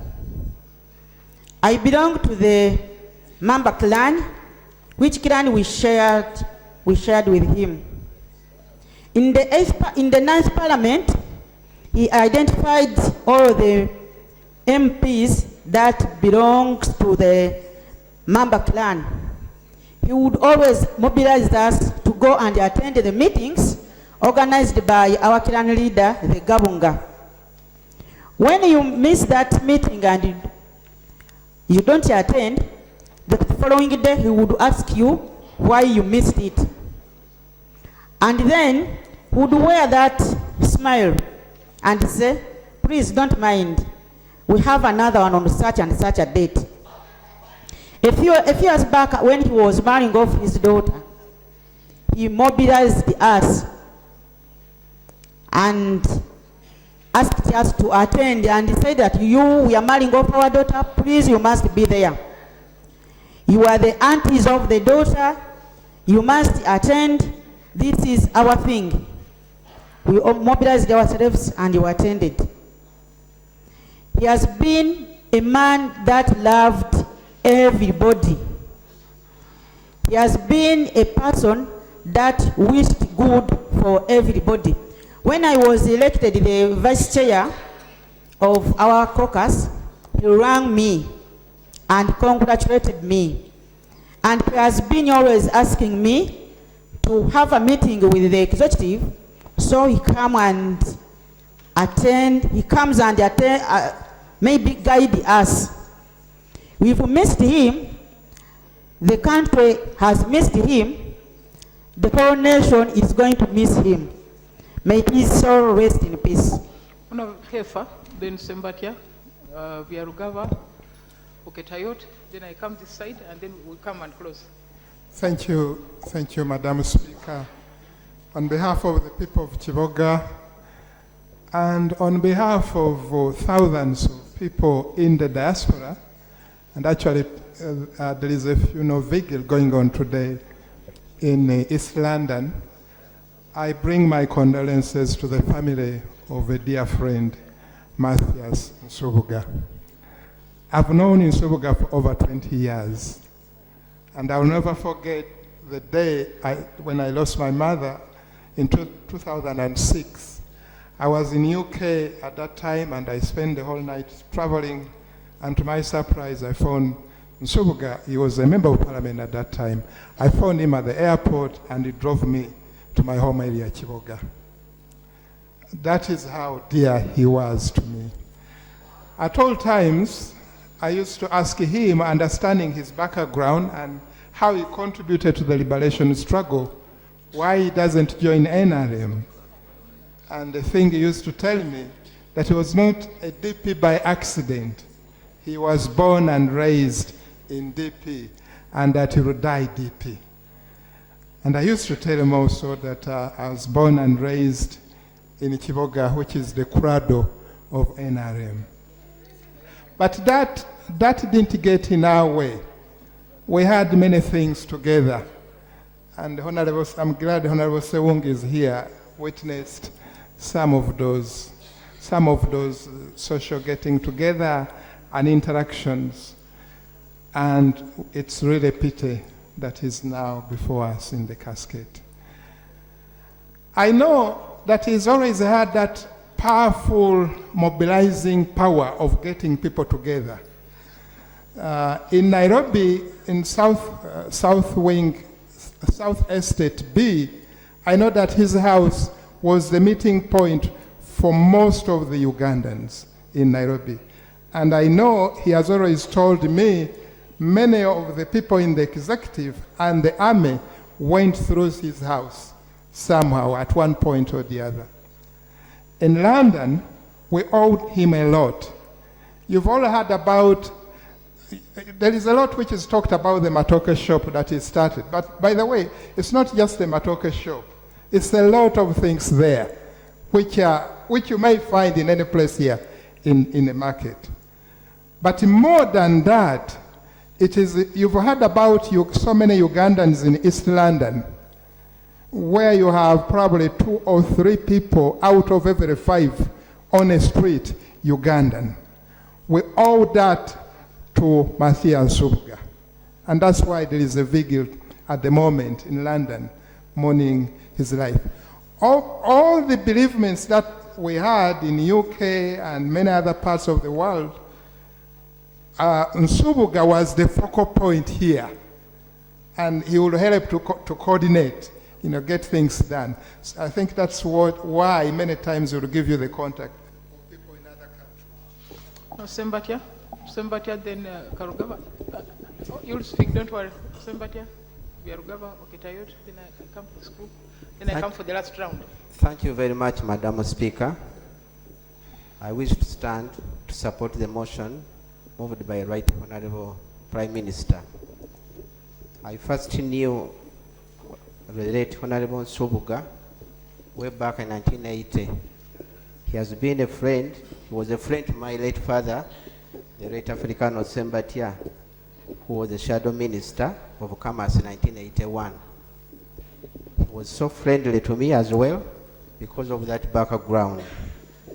I belong to the Mamba clan, which clan we shared with him. In the 9th Parliament, he identified all the MPs that belongs to the Mamba clan. He would always mobilize us to go and attend the meetings organized by our clan leader, the Gabunga. When you miss that meeting and you don't attend, the following day he would ask you why you missed it. And then he would wear that smile and say, please don't mind, we have another one on such and such a date. A few years back, when he was marrying off his daughter, he mobilized us and asked us to attend, and he said that we are marrying off our daughter, please, you must be there. You are the aunties of the daughter, you must attend, this is our thing. We all mobilized ourselves and you attended. He has been a man that loved everybody. He has been a person that wished good for everybody. When I was elected the vice chair of our caucus, he rang me and congratulated me. And he has been always asking me to have a meeting with the executive, so he come and attend, he comes and attend, maybe guide us. We've missed him, the country has missed him, the whole nation is going to miss him. May his soul rest in peace. Honorable Kefa, then Sembatia, Viarugava, Oketayot, then I come this side and then we'll come and close. Thank you, Madam Speaker. On behalf of the people of Chivoga and on behalf of thousands of people in the diaspora, and actually there is a funeral vigil going on today in East London, I bring my condolences to the family of a dear friend, Matthias Nsubuga. I've known Nsubuga for over 20 years, and I'll never forget the day when I lost my mother in 2006. I was in UK at that time, and I spent the whole night traveling, and to my surprise, I found Nsubuga. He was a member of parliament at that time. I found him at the airport, and he drove me to my home area, Chivoga. That is how dear he was to me. At all times, I used to ask him, understanding his background and how he contributed to the liberation struggle, why he doesn't join NRM. And the thing he used to tell me, that he was not a DP by accident. He was born and raised in DP, and that he would die DP. And I used to tell him also that I was born and raised in Chivoga, which is the cradle of NRM. But that didn't get in our way. We had many things together. And I'm glad Honorable Sewung is here, witnessed some of those social getting together and interactions. And it's really a pity that he's now before us in the casket. I know that he's always had that powerful mobilizing power of getting people together. In Nairobi, in South Estate B, I know that his house was the meeting point for most of the Ugandans in Nairobi. And I know he has always told me many of the people in the executive and the army went through his house somehow at one point or the other. In London, we owed him a lot. You've all heard about, there is a lot which is talked about the Matoke shop that he started. But by the way, it's not just the Matoke shop. It's a lot of things there, which you may find in any place here in the market. But more than that, you've heard about so many Ugandans in East London, where you have probably 2 or 3 people out of every 5 on a street Ugandan. We owe that to Matthias Nsubuga. And that's why there is a vigil at the moment in London mourning his life. All the bereavements that we had in UK and many other parts of the world, Nsubuga was the focal point here. And he would help to coordinate, get things done. So I think that's why many times he will give you the contact of people in other countries. Sembatia, then Karugava. You'll speak, don't worry. Sembatia, Biarugava, Okitayot, then I come to school. Then I come for the last round. Thank you very much, Madam Speaker. I wish to stand to support the motion moved by Right Honorable Prime Minister. I first knew the late Honorable Nsubuga way back in 1980. He has been a friend. He was a friend to my late father, the late Africano Sembatia, who was the shadow minister of Commerce in 1981. He was so friendly to me as well because of that background.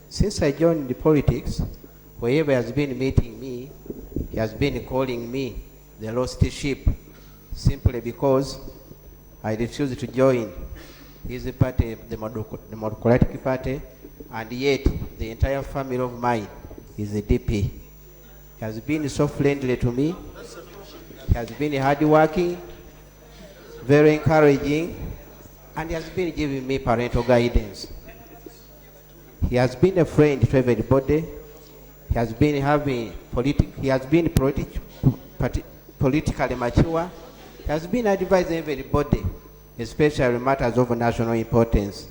Since I joined the politics, wherever he has been meeting me, he has been calling me the lost sheep, simply because I refused to join his party, the Democratic Party, and yet the entire family of mine is a DP. He has been so friendly to me. He has been hardworking, very encouraging, and he has been giving me parental guidance. He has been a friend to everybody. He has been politically mature. He has been advising everybody, especially matters of national importance.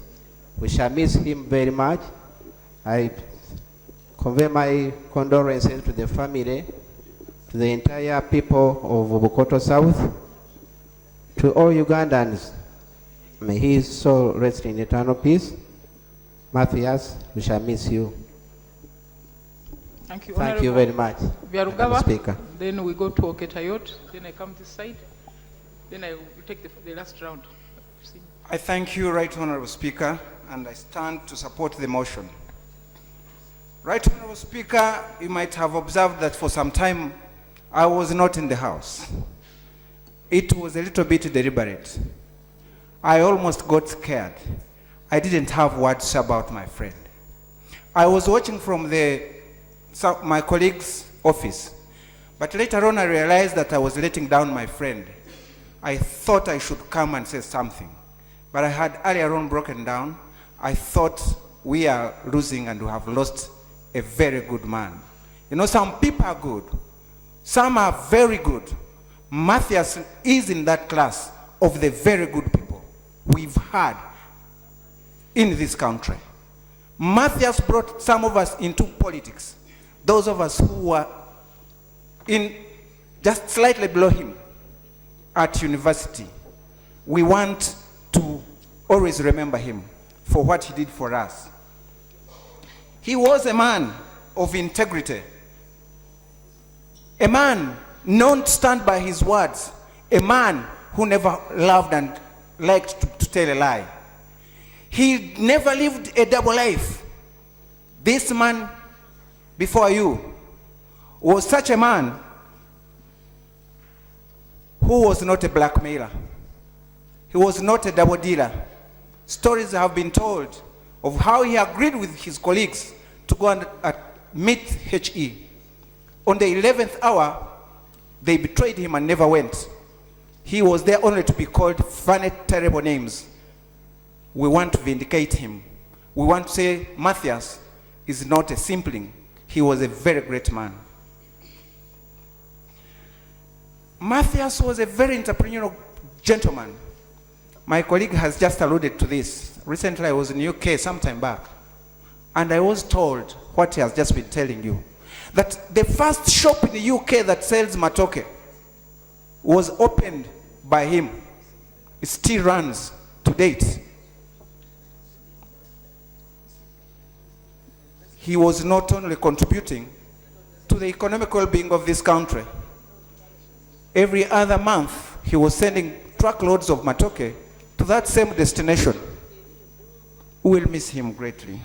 We shall miss him very much. I convey my condolences to the family, to the entire people of Bukoto South, to all Ugandans. May his soul rest in eternal peace. Matthias, we shall miss you. Thank you. Thank you very much, Madam Speaker. Then we go to Oketayot. Then I come this side. Then I will take the last round. I thank you, Right Honorable Speaker, and I stand to support the motion. Right Honorable Speaker, you might have observed that for some time I was not in the house. It was a little bit deliberate. I almost got scared. I didn't have words about my friend. I was watching from my colleague's office, but later on I realized that I was letting down my friend. I thought I should come and say something, but I had earlier on broken down. I thought we are losing and we have lost a very good man. Some people are good. Some are very good. Matthias is in that class of the very good people we've had in this country. Matthias brought some of us into politics. Those of us who were in just slightly below him at university, we want to always remember him for what he did for us. He was a man of integrity, a man known to stand by his words, a man who never loved and liked to tell a lie. He never lived a double life. This man before you was such a man who was not a blackmailer. He was not a double dealer. Stories have been told of how he agreed with his colleagues to go and meet HE. On the 11th hour, they betrayed him and never went. He was there only to be called funny, terrible names. We want to vindicate him. We want to say Matthias is not a simpling. He was a very great man. Matthias was a very entrepreneurial gentleman. My colleague has just alluded to this. Recently, I was in UK sometime back, and I was told what he has just been telling you, that the first shop in the UK that sells matoke was opened by him. It still runs to date. He was not only contributing to the economic well-being of this country. Every other month, he was sending truckloads of matoke to that same destination. We will miss him greatly.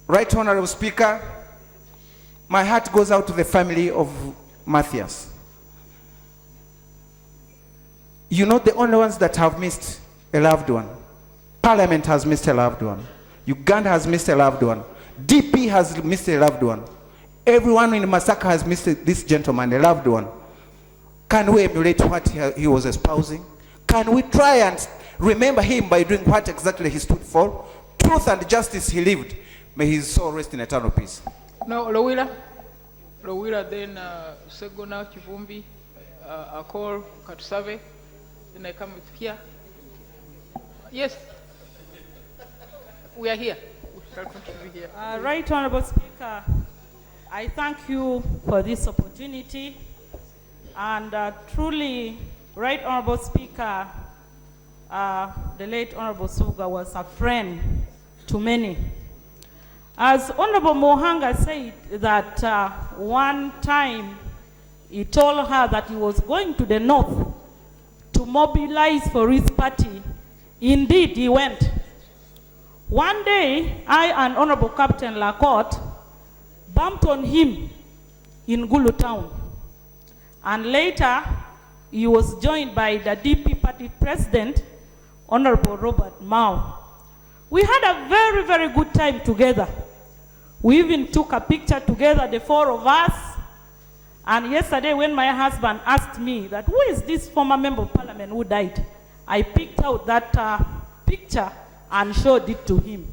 Right Honorable Speaker, my heart goes out to the family of Matthias. You're not the only ones that have missed a loved one. Parliament has missed a loved one. Uganda has missed a loved one. DP has missed a loved one. Everyone in Masaka has missed this gentleman, a loved one. Can we emulate what he was espousing? Can we try and remember him by doing what exactly he stood for? Truth and justice he lived. May his soul rest in eternal peace. Now, Lowila, then Segona, Kivumbi, Akol, Katusave, then I come with here. Yes, we are here. We shall continue here. Right Honorable Speaker, I thank you for this opportunity, and truly, Right Honorable Speaker, the late Honorable Suga was a friend to many. As Honorable Mohanga said that one time he told her that he was going to the north to mobilize for his party. Indeed, he went. One day, I and Honorable Captain Lacote bumped on him in Gulu town. And later, he was joined by the DP party president, Honorable Robert Mao. We had a very, very good time together. We even took a picture together, the four of us. And yesterday when my husband asked me that, who is this former member of parliament who died? I picked out that picture and showed it to him.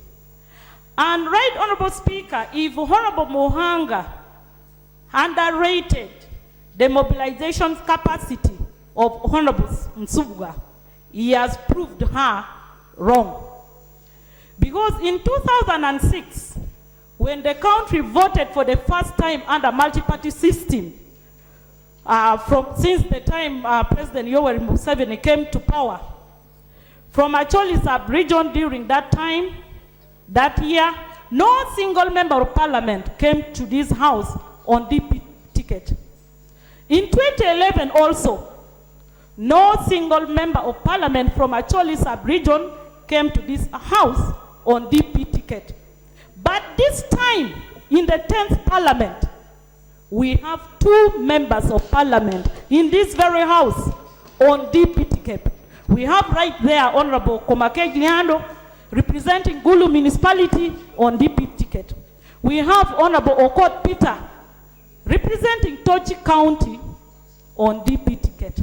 And Right Honorable Speaker, if Honorable Mohanga underrated the mobilization capacity of Honorable Nsubuga, he has proved her wrong. Because in 2006, when the country voted for the first time under multi-party system, since the time President Yoweri Museveni came to power, from Acholi sub-region during that time, that year, no single member of parliament came to this house on DP ticket. In 2011 also, no single member of parliament from Acholi sub-region came to this house on DP ticket. But this time, in the 10th parliament, we have 2 members of parliament in this very house on DP ticket. We have right there Honorable Komake Nyando, representing Gulu municipality on DP ticket. We have Honorable Okot Peter, representing Tochi County on DP ticket.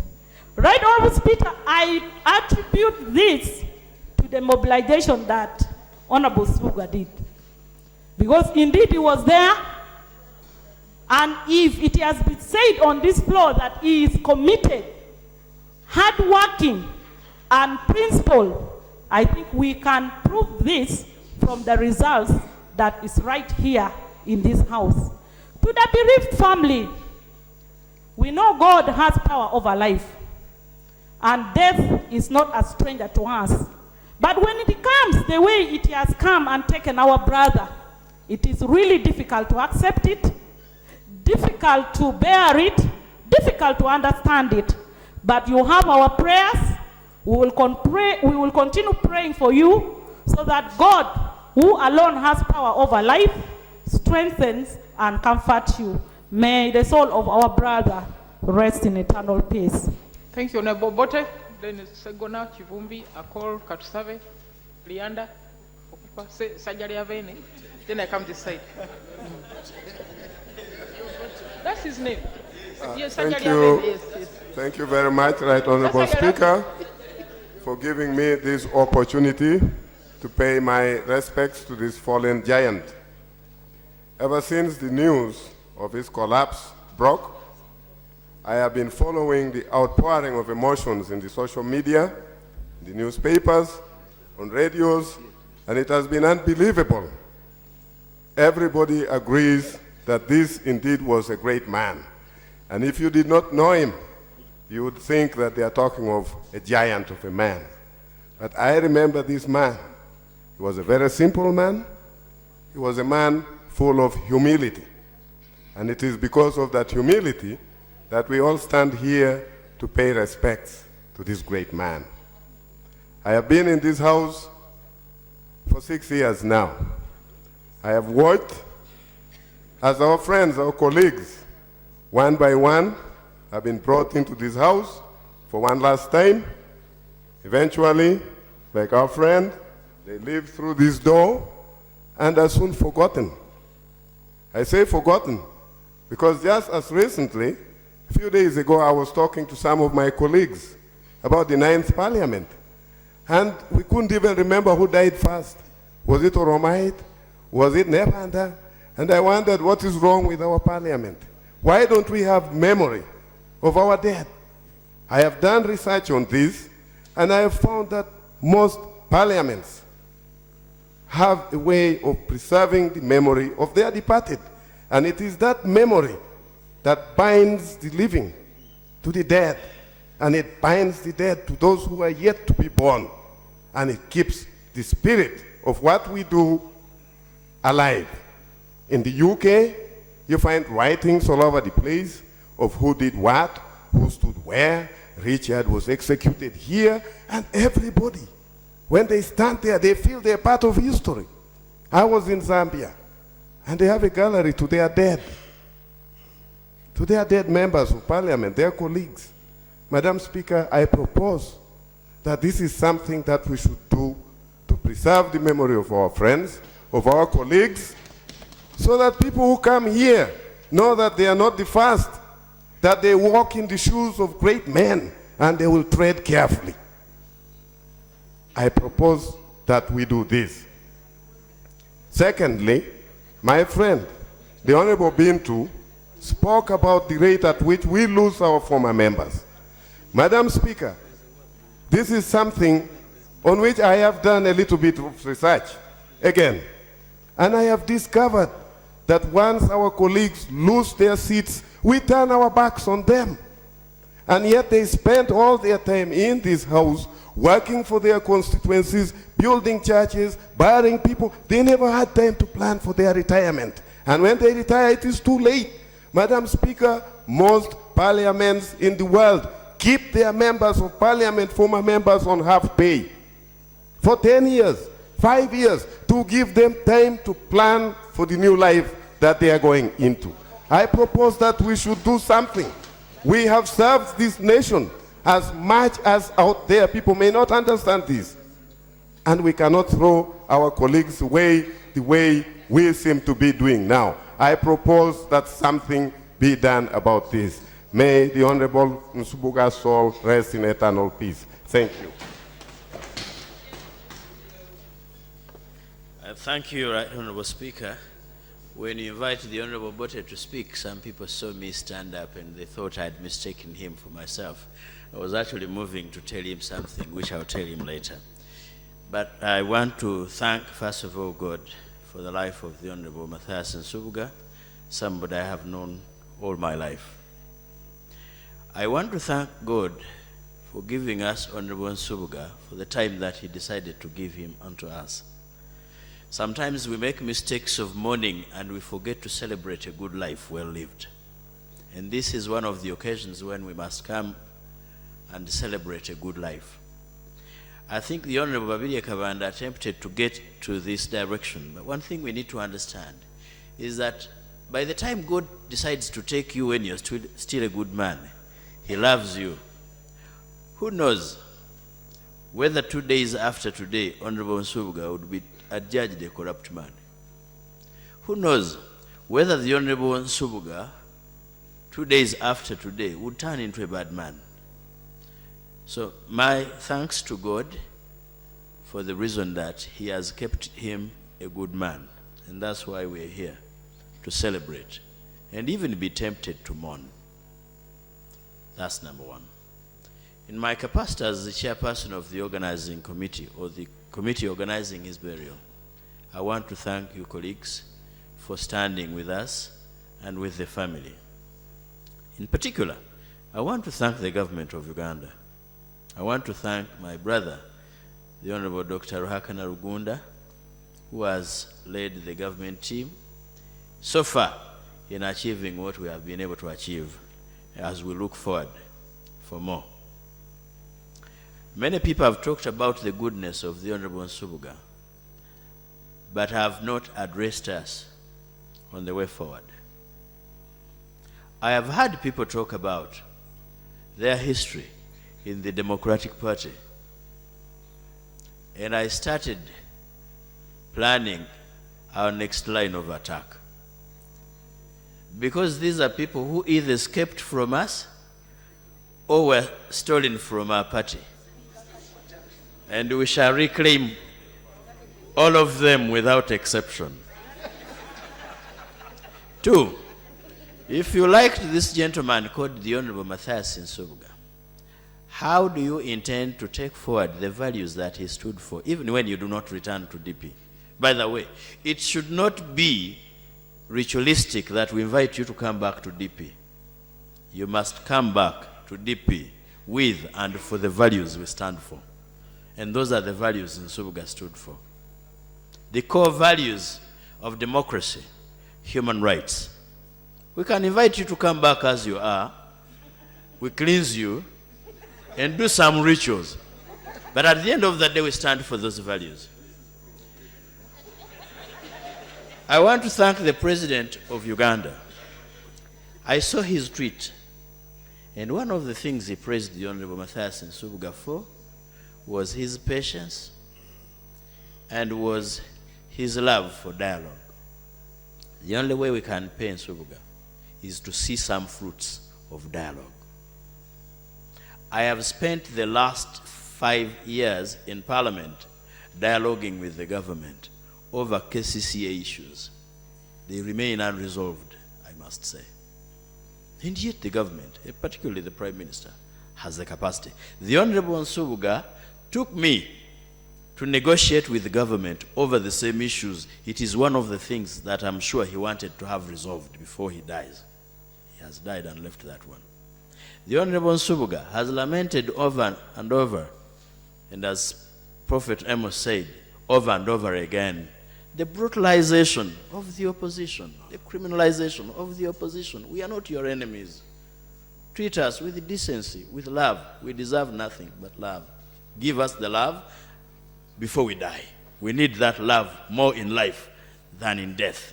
Right Honorable Speaker, I attribute this to the mobilization that Honorable Suga did. Because indeed he was there, and if it has been said on this floor that he is committed, hardworking, and principled, I think we can prove this from the results that is right here in this house. To the bereaved family, we know God has power over life, and death is not a stranger to us. But when it comes the way it has come and taken our brother, it is really difficult to accept it, difficult to bear it, difficult to understand it. But you have our prayers, We will continue praying for you so that God, who alone has power over life, strengthens and comforts you. May the soul of our brother rest in eternal peace. Thank you, Honorable Bote. Then it's Segona, Chivumbi, Akol, Katusave, Lianda, Okupa, Sajari Aveni. Then I come this side. That's his name. Yes, Thank Sajari you. Aveni, yes, yes. Thank you very much, Right Honorable Speaker, for giving me this opportunity to pay my respects to this fallen giant. Ever since the news of his collapse broke, I have been following the outpouring of emotions in the social media, the newspapers, on radios, and it has been unbelievable. Everybody agrees that this indeed was a great man. And if you did not know him, you would think that they are talking of a giant of a man. But I remember this man. He was a very simple man. He was a man full of humility. And it is because of that humility that we all stand here to pay respects to this great man. I have been in this house for 6 years now. I have watched as our friends, our colleagues, one by one, have been brought into this house for one last time. Eventually, like our friend, they leave through this door and are soon forgotten. I say forgotten because just as recently, a few days ago, I was talking to some of my colleagues about the 9th Parliament. And we couldn't even remember who died first. Was it Oromite? Was it Nepanda? And I wondered what is wrong with our Parliament. Why don't we have memory of our dead? I have done research on this, and I have found that most parliaments have a way of preserving the memory of their departed. And it is that memory that binds the living to the dead, and it binds the dead to those who are yet to be born, and it keeps the spirit of what we do alive. In the UK, you find writings all over the place of who did what, who stood where. Richard was executed here, and everybody, when they stand there, they feel they're part of history. I was in Zambia, and they have a gallery to their dead members of parliament, their colleagues. Madam Speaker, I propose that this is something that we should do to preserve the memory of our friends, of our colleagues, so that people who come here know that they are not the first, that they walk in the shoes of great men and they will tread carefully. I propose that we do this. Secondly, my friend, the Honorable Bintu, spoke about the rate at which we lose our former members. Madam Speaker, this is something on which I have done a little bit of research again. And I have discovered that once our colleagues lose their seats, we turn our backs on them. And yet they spend all their time in this house working for their constituencies, building churches, burying people. They never had time to plan for their retirement. And when they retire, it is too late. Madam Speaker, most parliaments in the world keep their members of parliament, former members, on half pay for 10 years, 5 years, to give them time to plan for the new life that they are going into. I propose that we should do something. We have served this nation as much as out there people may not understand this. And we cannot throw our colleagues away the way we seem to be doing now. I propose that something be done about this. May the Honorable Nsubuga's soul rest in eternal peace. Thank you. Thank you, Right Honorable Speaker. When you invited the Honorable Bote to speak, some people saw me stand up and they thought I'd mistaken him for myself. I was actually moving to tell him something, which I'll tell him later. But I want to thank, first of all, God for the life of the Honorable Matthias Nsubuga, somebody I have known all my life. I want to thank God for giving us Honorable Nsubuga for the time that he decided to give him unto us. Sometimes we make mistakes of mourning and we forget to celebrate a good life well lived. And this is one of the occasions when we must come and celebrate a good life. I think the Honorable Babirye Kabanda attempted to get to this direction. But one thing we need to understand is that by the time God decides to take you when you're still a good man, He loves you. Who knows whether 2 days after today, Honorable Nsubuga would be adjudged a corrupt man? Who knows whether the Honorable Nsubuga, 2 days after today, would turn into a bad man? So my thanks to God for the reason that He has kept him a good man. And that's why we're here, to celebrate and even be tempted to mourn. That's number one. In my capacity as the chairperson of the organizing committee, or the committee organizing his burial, I want to thank you, colleagues, for standing with us and with the family. In particular, I want to thank the government of Uganda. I want to thank my brother, the Honorable Dr. Ruhakana Rugunda, who has led the government team so far in achieving what we have been able to achieve, as we look forward for more. Many people have talked about the goodness of the Honorable Nsubuga, but have not addressed us on the way forward. I have heard people talk about their history in the Democratic Party, and I started planning our next line of attack. Because these are people who either escaped from us or were stolen from our party. And we shall reclaim all of them without exception. 2, if you liked this gentleman called the Honorable Matthias Nsubuga, how do you intend to take forward the values that he stood for, even when you do not return to DP? By the way, it should not be ritualistic that we invite you to come back to DP. You must come back to DP with and for the values we stand for. And those are the values Nsubuga stood for. The core values of democracy, human rights. We can invite you to come back as you are. We cleanse you and do some rituals. But at the end of the day, we stand for those values. I want to thank the President of Uganda. I saw his tweet, and one of the things he praised the Honorable Matthias Nsubuga for was his patience and was his love for dialogue. The only way we can pay Nsubuga is to see some fruits of dialogue. I have spent the last 5 years in Parliament dialoguing with the government over KCCA issues. They remain unresolved, I must say. And yet the government, particularly the Prime Minister, has the capacity. The Honorable Nsubuga took me to negotiate with the government over the same issues. It is one of the things that I'm sure he wanted to have resolved before he dies. He has died and left that one. The Honorable Nsubuga has lamented over and over, and as Prophet Amos said, over and over again, the brutalization of the opposition, the criminalization of the opposition. We are not your enemies. Treat us with decency, with love. We deserve nothing but love. Give us the love before we die. We need that love more in life than in death.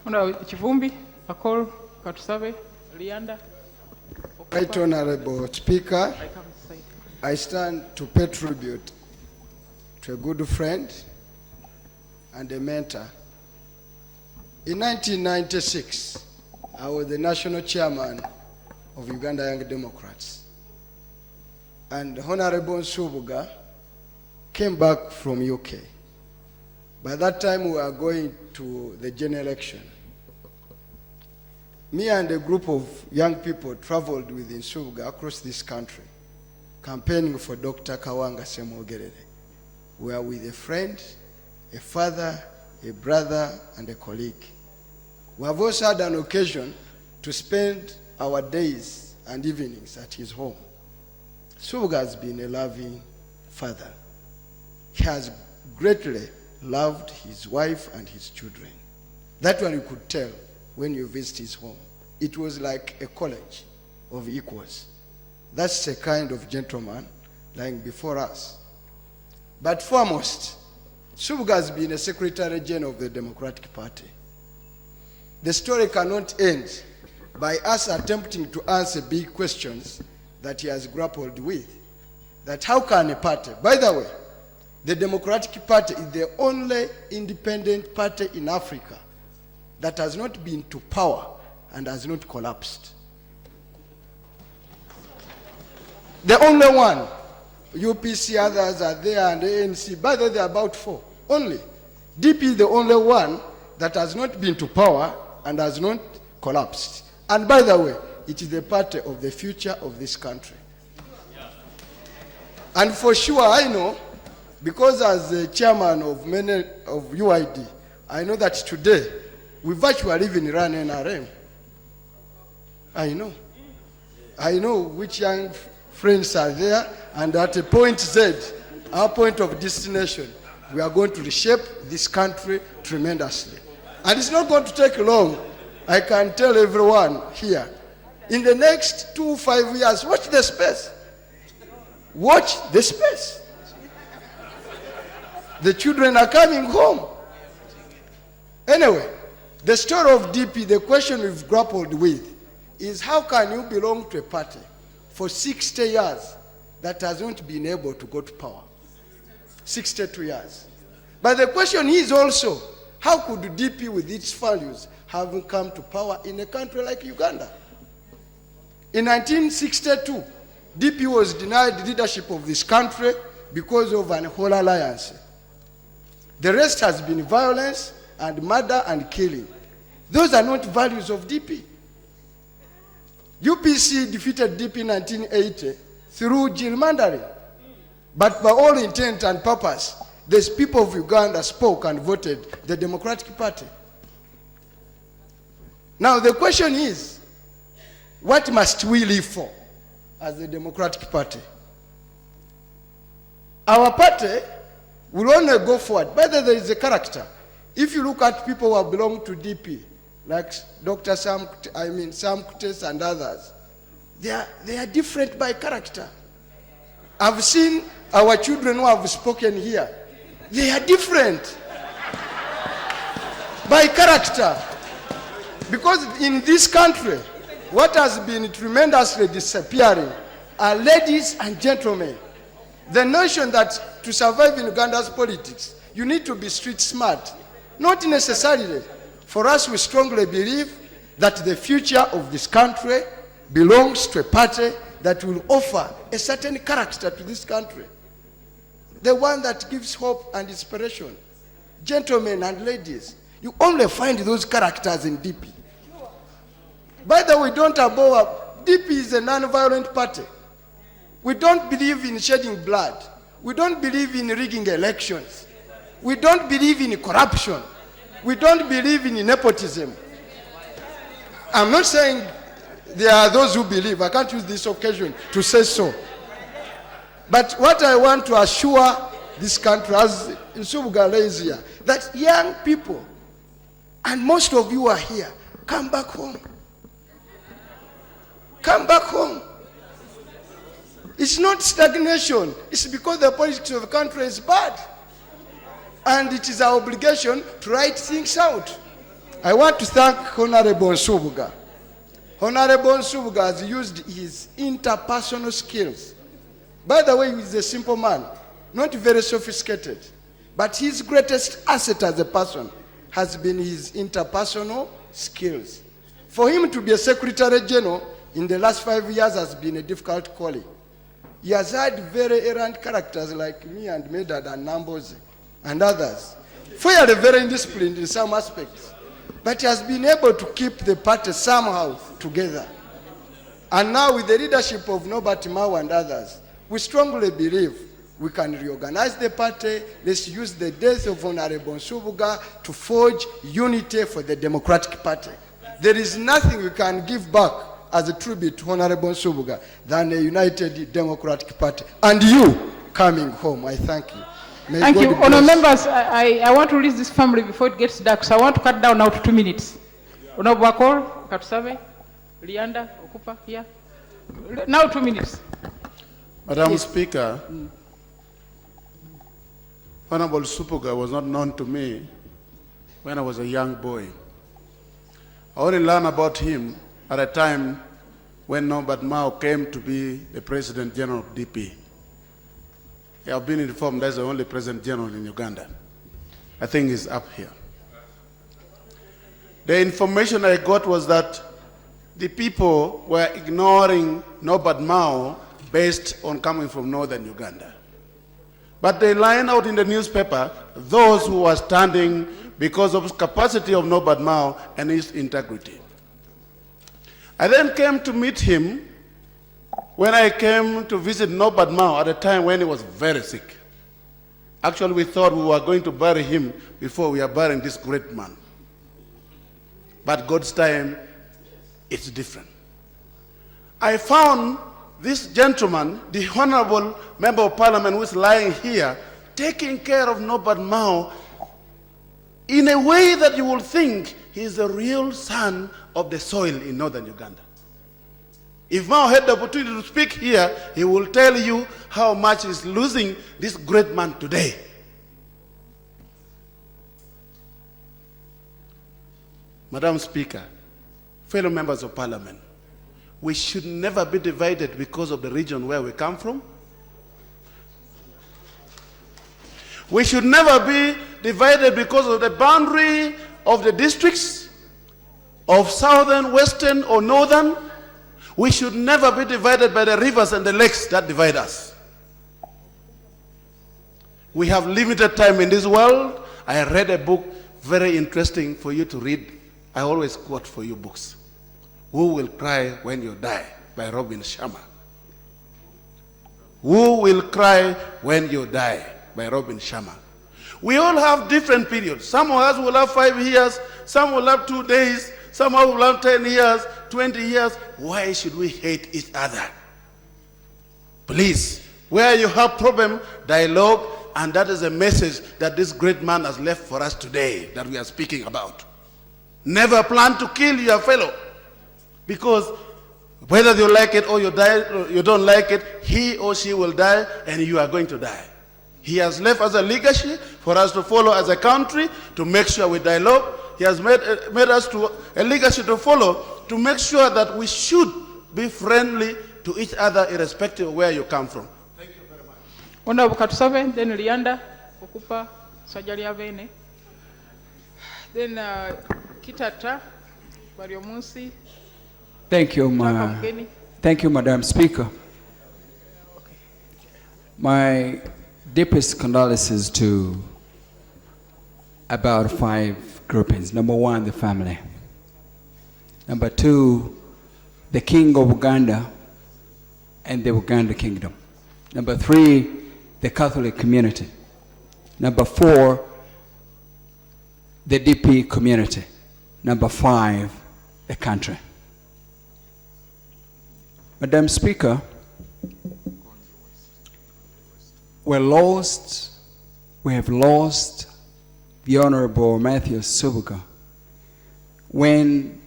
Honorable Chivumbi, Akol, Katusabe, Lianda. Right Honorable Speaker, I stand to pay tribute to a good friend and a mentor. In 1996, I was the national chairman of Uganda Young Democrats. And Honorable Nsubuga came back from UK. By that time, we were going to the general election. Me and a group of young people traveled with Nsubuga across this country, campaigning for Dr. Kawanga Semogerere. We were with a friend, a father, a brother, and a colleague. We have also had an occasion to spend our days and evenings at his home. Nsubuga has been a loving father. He has greatly loved his wife and his children. That one you could tell when you visit his home. It was like a college of equals. That's the kind of gentleman lying before us. But foremost, Subuga has been a Secretary General of the Democratic Party. The story cannot end by us attempting to answer big questions that he has grappled with. That how can a party, by the way, the Democratic Party is the only independent party in Africa that has not been to power and has not collapsed. The only one. UPC, others are there, and ANC, by the way, there are about 4 only. DP is the only one that has not been to power and has not collapsed. And by the way, it is the party of the future of this country. And for sure, I know, because as the chairman of many of UID, I know that today we virtually even run NRM. I know which young friends are there, and at a point Z, our point of destination, we are going to reshape this country tremendously. And it's not going to take long. I can tell everyone here, in the next 2-5 years, watch the space. Watch the space. The children are coming home. Anyway, the story of DP, the question we've grappled with, is how can you belong to a party for 60 years that has not been able to go to power? 62 years. But the question is also, how could DP with its values have come to power in a country like Uganda? In 1962, DP was denied leadership of this country because of an whole alliance. The rest has been violence and murder and killing. Those are not values of DP. UPC defeated DP in 1980 through gerrymandering. But by all intent and purpose, the people of Uganda spoke and voted the Democratic Party. Now the question is, what must we live for as the Democratic Party? Our party will only go forward, but there is a character. If you look at people who have belonged to DP, like Dr. Sam Kutes and others, they are different by character. I've seen our children who have spoken here. They are different by character. Because in this country, what has been tremendously disappearing are ladies and gentlemen. The notion that to survive in Uganda's politics, you need to be street smart. Not necessarily. For us, we strongly believe that the future of this country belongs to a party that will offer a certain character to this country. The one that gives hope and inspiration. Gentlemen and ladies, you only find those characters in DP. By the way, don't abhor, DP is a non-violent party. We don't believe in shedding blood. We don't believe in rigging elections. We don't believe in corruption. We don't believe in nepotism. I'm not saying there are those who believe. I can't use this occasion to say so. But what I want to assure this country, as Subuga lays here, that young people, and most of you are here, come back home. Come back home. It's not stagnation. It's because the politics of the country is bad. And it is our obligation to write things out. I want to thank Honorable Subuga. Honorable Subuga has used his interpersonal skills. By the way, he's a simple man, not very sophisticated. But his greatest asset as a person has been his interpersonal skills. For him to be a Secretary General in the last 5 years has been a difficult calling. He has had very errant characters like me and Medad and Nambozi and others. Fairly very indisciplined in some aspects. But he has been able to keep the party somehow together. And now with the leadership of Norbert Mao and others, we strongly believe we can reorganize the party. Let's use the death of Honorable Subuga to forge unity for the Democratic Party. There is nothing we can give back as a tribute to Honorable Subuga than a united Democratic Party. And you coming home, I thank you. Thank you. Honourable members, I want to release this family before it gets dark, so I want to cut down now to 2 minutes. Honourable Wakor, Katusave, Lianda, Okupa, here. Now 2 minutes. Madam Speaker, Honorable Supuga was not known to me when I was a young boy. I only learned about him at a time when Norbert Mao came to be the President General of DP. I have been informed that's the only President General in Uganda. I think he's up here. The information I got was that the people were ignoring Norbert Mao based on coming from northern Uganda. But they line out in the newspaper those who were standing because of the capacity of Norbert Mao and his integrity. I then came to meet him when I came to visit Norbert Mao at a time when he was very sick. Actually, we thought we were going to bury him before we are burying this great man. But God's time, it's different. I found this gentleman, the Honorable Member of Parliament who is lying here, taking care of Norbert Mao in a way that you will think he is a real son of the soil in northern Uganda. If Mao had the opportunity to speak here, he will tell you how much he's losing this great man today. Madam Speaker, fellow members of Parliament, we should never be divided because of the region where we come from. We should never be divided because of the boundary of the districts of southern, western, or northern. We should never be divided by the rivers and the lakes that divide us. We have limited time in this world. I read a book very interesting for you to read. I always quote for you books. Who Will Cry When You Die by Robin Sharma. Who Will Cry When You Die by Robin Sharma. We all have different periods. Some of us will have 5 years, some will have 2 days, some will have 10 years, 20 years. Why should we hate each other? Please, where you have problem, dialogue, and that is a message that this great man has left for us today that we are speaking about. Never plan to kill your fellow. Because whether you like it or you don't like it, he or she will die and you are going to die. He has left us a legacy for us to follow as a country, to make sure we dialogue. He has made us a legacy to follow, to make sure that we should be friendly to each other irrespective of where you come from. Thank you very much. Honorable Katusave, then Lianda, Okupa, Sajali Avene. Then Kitata, Bariomunsi. Thank you, Madam Speaker. My deepest condolences to about 5 groupings. Number 1, the family. Number 2, the King of Uganda and the Uganda Kingdom. Number 3, the Catholic community. Number 4, the DP community. Number 5, the country. Madam Speaker, we have lost the Honorable Matthew Subuga when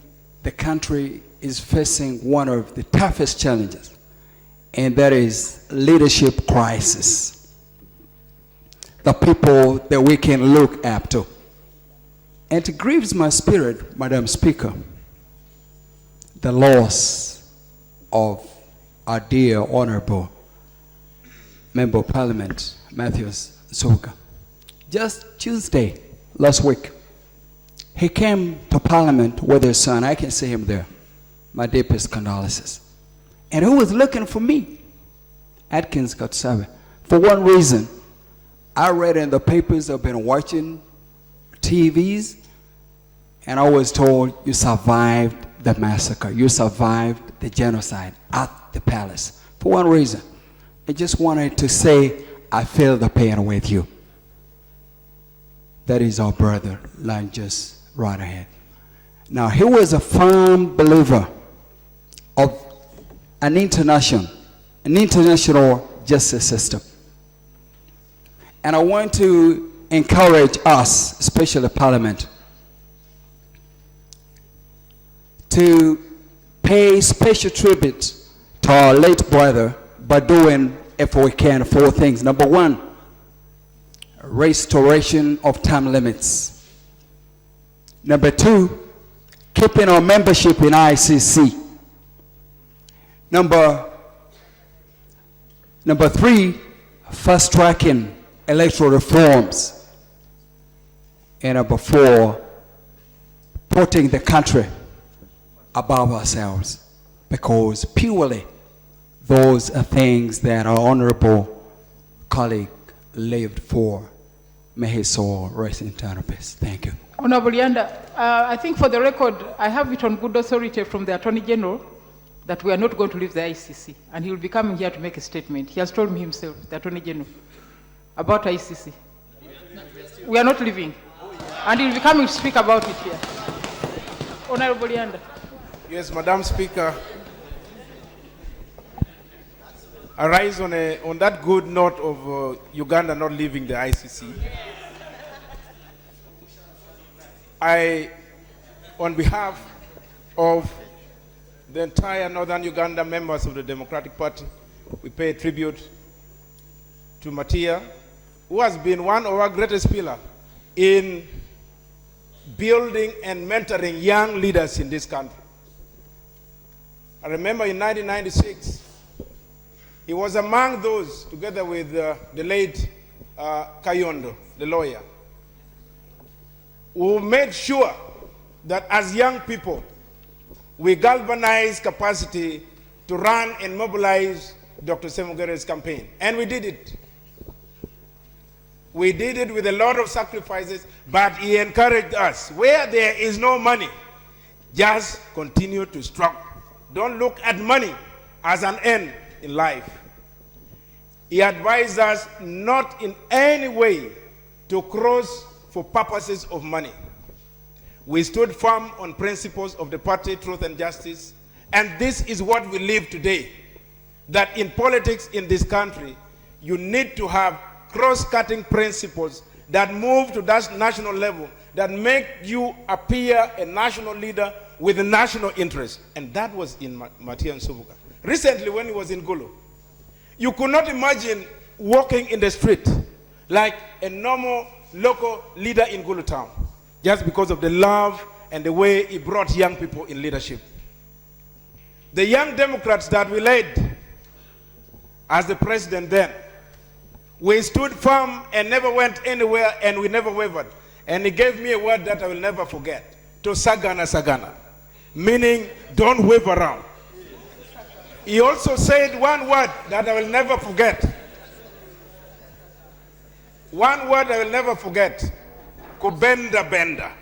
the country is facing one of the toughest challenges, and that is leadership crisis. The people that we can look up to. And it grieves my spirit, Madam Speaker, the loss of our dear Honorable Member of Parliament, Matthew Subuga. Just Tuesday, last week, he came to Parliament with his son. I can see him there. My deepest condolences. And he was looking for me, Atkins Katusave, for one reason. I read in the papers, I've been watching TVs, and I was told you survived the massacre. You survived the genocide at the palace. For one reason. I just wanted to say, I feel the pain with you. That is our brother, lying just right ahead. Now, he was a firm believer of an international justice system. And I want to encourage us, especially Parliament, to pay special tribute to our late brother by doing, if we can, 4 things. Number 1, restoration of term limits. Number 2, keeping our membership in ICC. Number 3, fast-tracking electoral reforms. And number 4, putting the country above ourselves, because purely those are things that our honorable colleague lived for. May his soul rest in eternal peace. Thank you. Honorable Yanda, I think for the record, I have it on good authority from the Attorney General that we are not going to leave the ICC, and he will be coming here to make a statement. He has told me himself, the Attorney General, about ICC. We are not leaving, and he will be coming to speak about it here. Honorable Yanda. Yes, Madam Speaker. I rise on that good note of Uganda not leaving the ICC. I, on behalf of the entire Northern Uganda members of the Democratic Party, we pay tribute to Matia, who has been one of our greatest pillars in building and mentoring young leaders in this country. I remember in 1996, he was among those, together with the late Kayondo, the lawyer, who made sure that as young people, we galvanize capacity to run and mobilize Dr. Semugere's campaign. And we did it. We did it with a lot of sacrifices, but he encouraged us. Where there is no money, just continue to struggle. Don't look at money as an end in life. He advised us not in any way to cross for purposes of money. We stood firm on principles of the party, truth and justice, and this is what we live today. That in politics in this country, you need to have cross-cutting principles that move to that national level, that make you appear a national leader with a national interest. And that was in Matia Nsubuga. Recently, when he was in Gulu, you could not imagine walking in the street like a normal local leader in Gulu town, just because of the love and the way he brought young people in leadership. The young Democrats that we led as the president then, we stood firm and never went anywhere, and we never wavered. And he gave me a word that I will never forget, to sagana sagana, meaning don't waver around. He also said one word that I will never forget. One word I will never forget. Kubenda benda.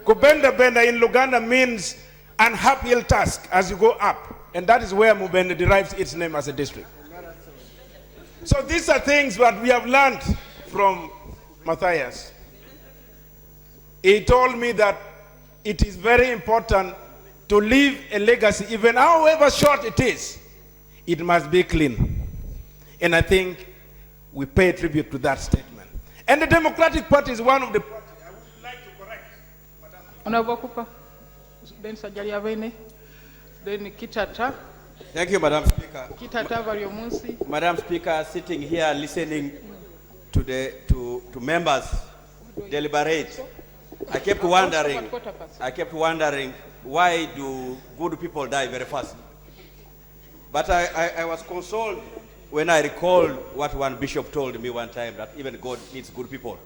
Kubenda benda in Luganda means an uphill task as you go up. And that is where Mubende derives its name as a district. So these are things that we have learned from Matthias. He told me that it is very important to leave a legacy, even however short it is, it must be clean. And I think we pay tribute to that statement. And the Democratic Party is one of the parties I would like to correct. Honorable Cooper, then Sajali Avene, then Kitata. Thank you, Madam Speaker. Kitata Variomunsi. Madam Speaker, sitting here listening to members deliberate, I kept wondering why do good people die very fast? But I was consoled when I recalled what one bishop told me one time, that even God needs good people.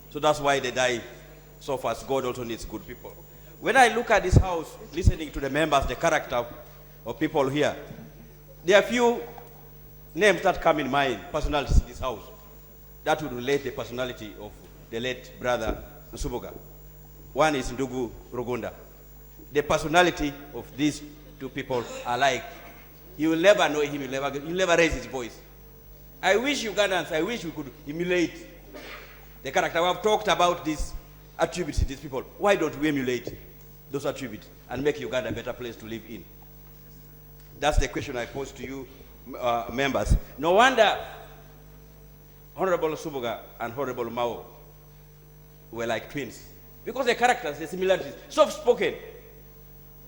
So that's why they die so fast. God also needs good people. When I look at this house, listening to the members, the character of people here, there are few names that come in mind, personalities in this house, that would relate the personality of the late brother Nsubuga. One is Ndugu Rugunda. The personality of these two people are like, you will never know him, he'll never raise his voice. I wish Ugandans, I wish we could emulate the character. We have talked about these attributes in these people. Why don't we emulate those attributes and make Uganda a better place to live in? That's the question I pose to you, members. No wonder Honorable Nsubuga and Honorable Mao were like twins, because the characters, the similarities, soft-spoken.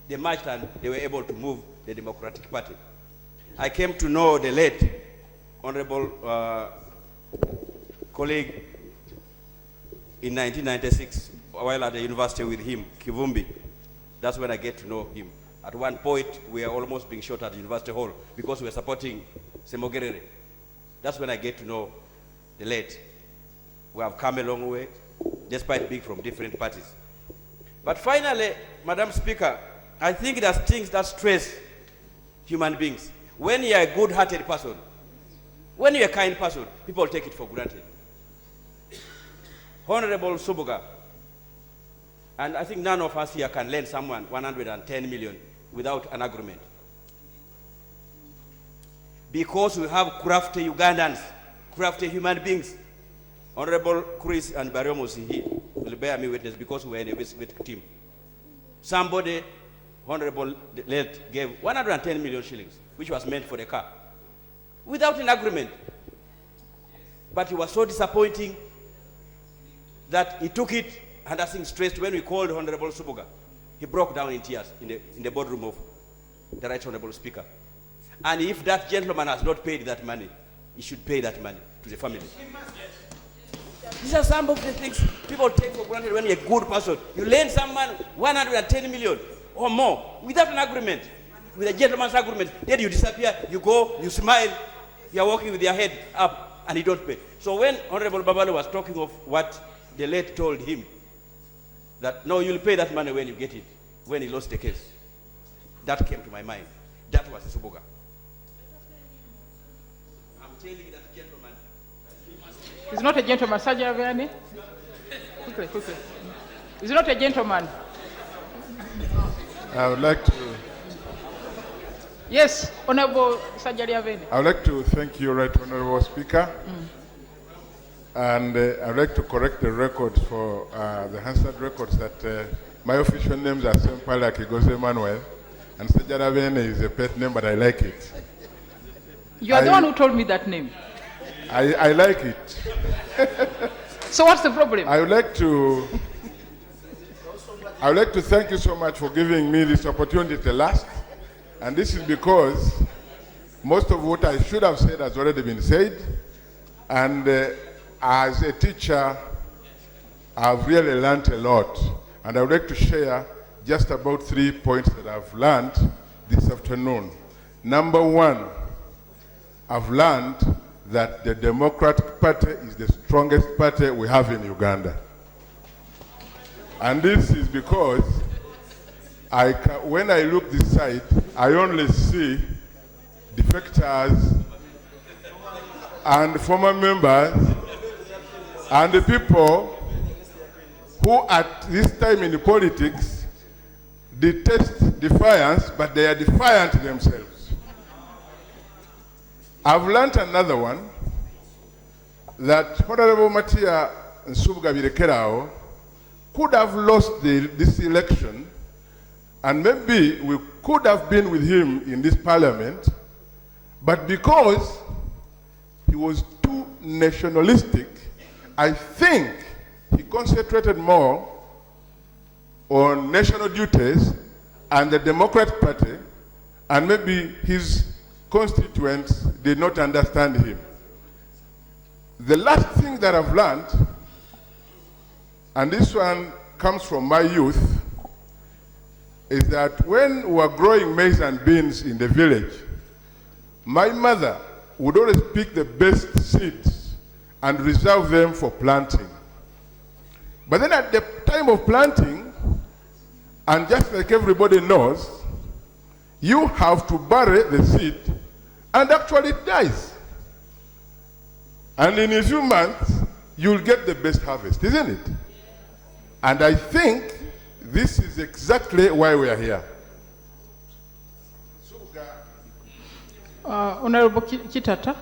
They matched and they were able to move the Democratic Party. I came to know the late Honorable colleague in 1996 while at the university with him, Kivumbi. That's when I get to know him. At one point, we were almost being shot at the University Hall because we were supporting Semogerere. That's when I get to know the late. We have come a long way, despite being from different parties. But finally, Madam Speaker, I think there's things that stress human beings. When you're a good-hearted person, when you're a kind person, people take it for granted. Honorable Subuga, and I think none of us here can lend someone 110 million without an agreement. Because we have crafty Ugandans, crafty human beings. Honorable Chris and Barriomos here will bear me witness because we are in a with team. Somebody, Honorable late, gave 110 million shillings, which was meant for the car, without an agreement. But it was so disappointing that he took it and I think stressed when we called Honorable Subuga. He broke down in tears in the boardroom of the Right Honorable Speaker. And if that gentleman has not paid that money, he should pay that money to the family. These are some of the things people take for granted when you're a good person. You lend someone 110 million or more without an agreement, with a gentleman's agreement. Then you disappear, you go, you smile, you're walking with your head up, and you don't pay. So when Honorable Babalo was talking of what the late told him, that no, you'll pay that money when you get it, when he lost the case, that came to my mind. That was Subuga. I'm telling that gentleman. He's not a gentleman, Sajja Aviani. Quickly, quickly. He's not a gentleman. I would like to. Yes, Honorable Sajja Aviani. I would like to thank you, Right Honorable Speaker. And I would like to correct the records for the Hansard records that my official names are Sempala Kigoze Emmanuel, and Sajja Aviani is a pet name, but I like it. You are the one who told me that name. I like it. So what's the problem? I would like to thank you so much for giving me this opportunity to last. And this is because most of what I should have said has already been said. And as a teacher, I've really learned a lot. And I would like to share just about 3 points that I've learned this afternoon. Number one, I've learned that the Democratic Party is the strongest party we have in Uganda. And this is because when I look this side, I only see defectors and former members and the people who at this time in politics detest defiance, but they are defiant themselves. I've learned another one, that Honorable Matia Nsubuga Birekerao could have lost this election, and maybe we could have been with him in this parliament, but because he was too nationalistic, I think he concentrated more on national duties and the Democratic Party, and maybe his constituents did not understand him. The last thing that I've learned, and this one comes from my youth, is that when we were growing maize and beans in the village, my mother would always pick the best seeds and reserve them for planting. But then at the time of planting, and just like everybody knows, you have to bury the seed, and actually it dies. And in a few months, you'll get the best harvest, isn't it? And I think this is exactly why we are here. Honorable Kitata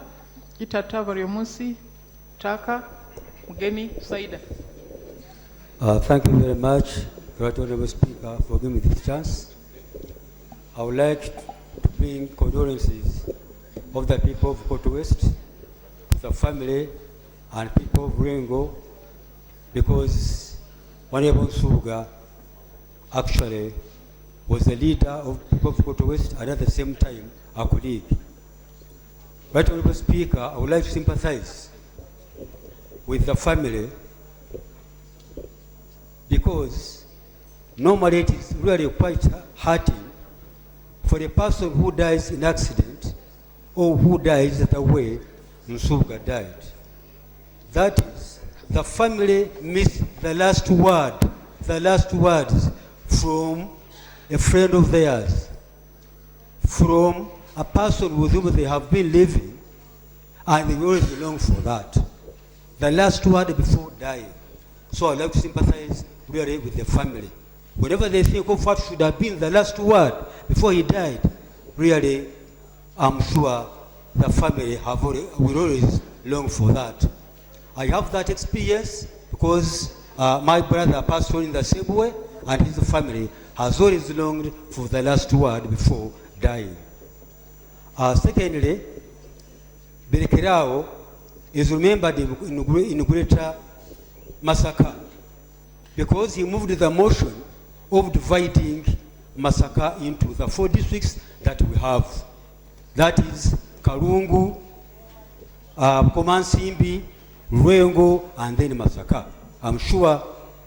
Bariomusi, Taka, Mugeni, Saida. Thank you very much, Right Honorable Speaker, for giving me this chance. I would like to bring condolences of the people of Koto West, the family and people of Ringo, because Honorable Subuga actually was a leader of people of Koto West and at the same time a colleague. Right Honorable Speaker, I would like to sympathize with the family because normally it is really quite hurting for a person who dies in accident or who dies the way Nsubuga died. That is, the family missed the last words from a friend of theirs, from a person with whom they have been living, and they always long for that. The last word before dying. So I like to sympathize really with the family. Whenever they think of what should have been the last word before he died, really, I'm sure the family will always long for that. I have that experience because my brother passed on in the same way, and his family has always longed for the last word before dying. Secondly, Berekerao is remembered in Greater Masaka because he moved the motion of dividing Masaka into the 4 districts that we have. That is Karungu, Komansimbi, Ruengo, and then Masaka. I'm sure,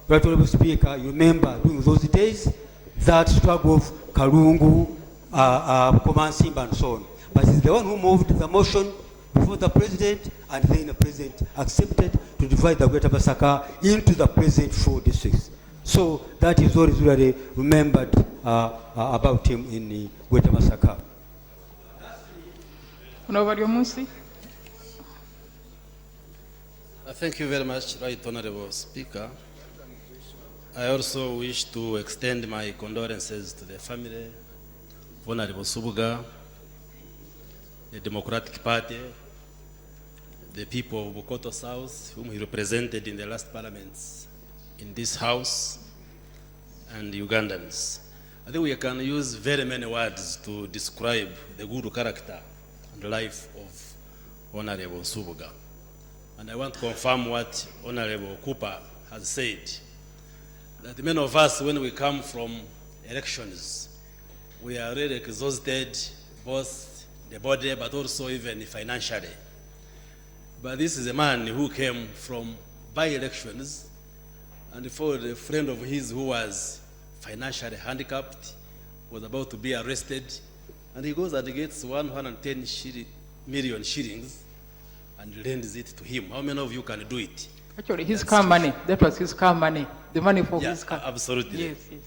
Right Honorable Speaker, you remember during those days that struggle of Karungu, Komansimbi, and so on. But he's the one who moved the motion before the president, and then the president accepted to divide the Greater Masaka into the present 4 districts. So that is what is really remembered about him in the Greater Masaka. Honorable Musi. Thank you very much, Right Honorable Speaker. I also wish to extend my condolences to the family of Honorable Subuga, the Democratic Party, the people of Bukoto South, whom he represented in the last parliaments in this house, and Ugandans. I think we can use very many words to describe the good character and life of Honorable Subuga. And I want to confirm what Honorable Cooper has said, that many of us, when we come from elections, we are really exhausted, both the body but also even financially. But this is a man who came from by-elections, and for a friend of his who was financially handicapped, was about to be arrested, and he goes and gets 110 million shillings and lends it to him. How many of you can do it? Actually, his car money. That was his car money. The money for his car. Absolutely. Yes, yes.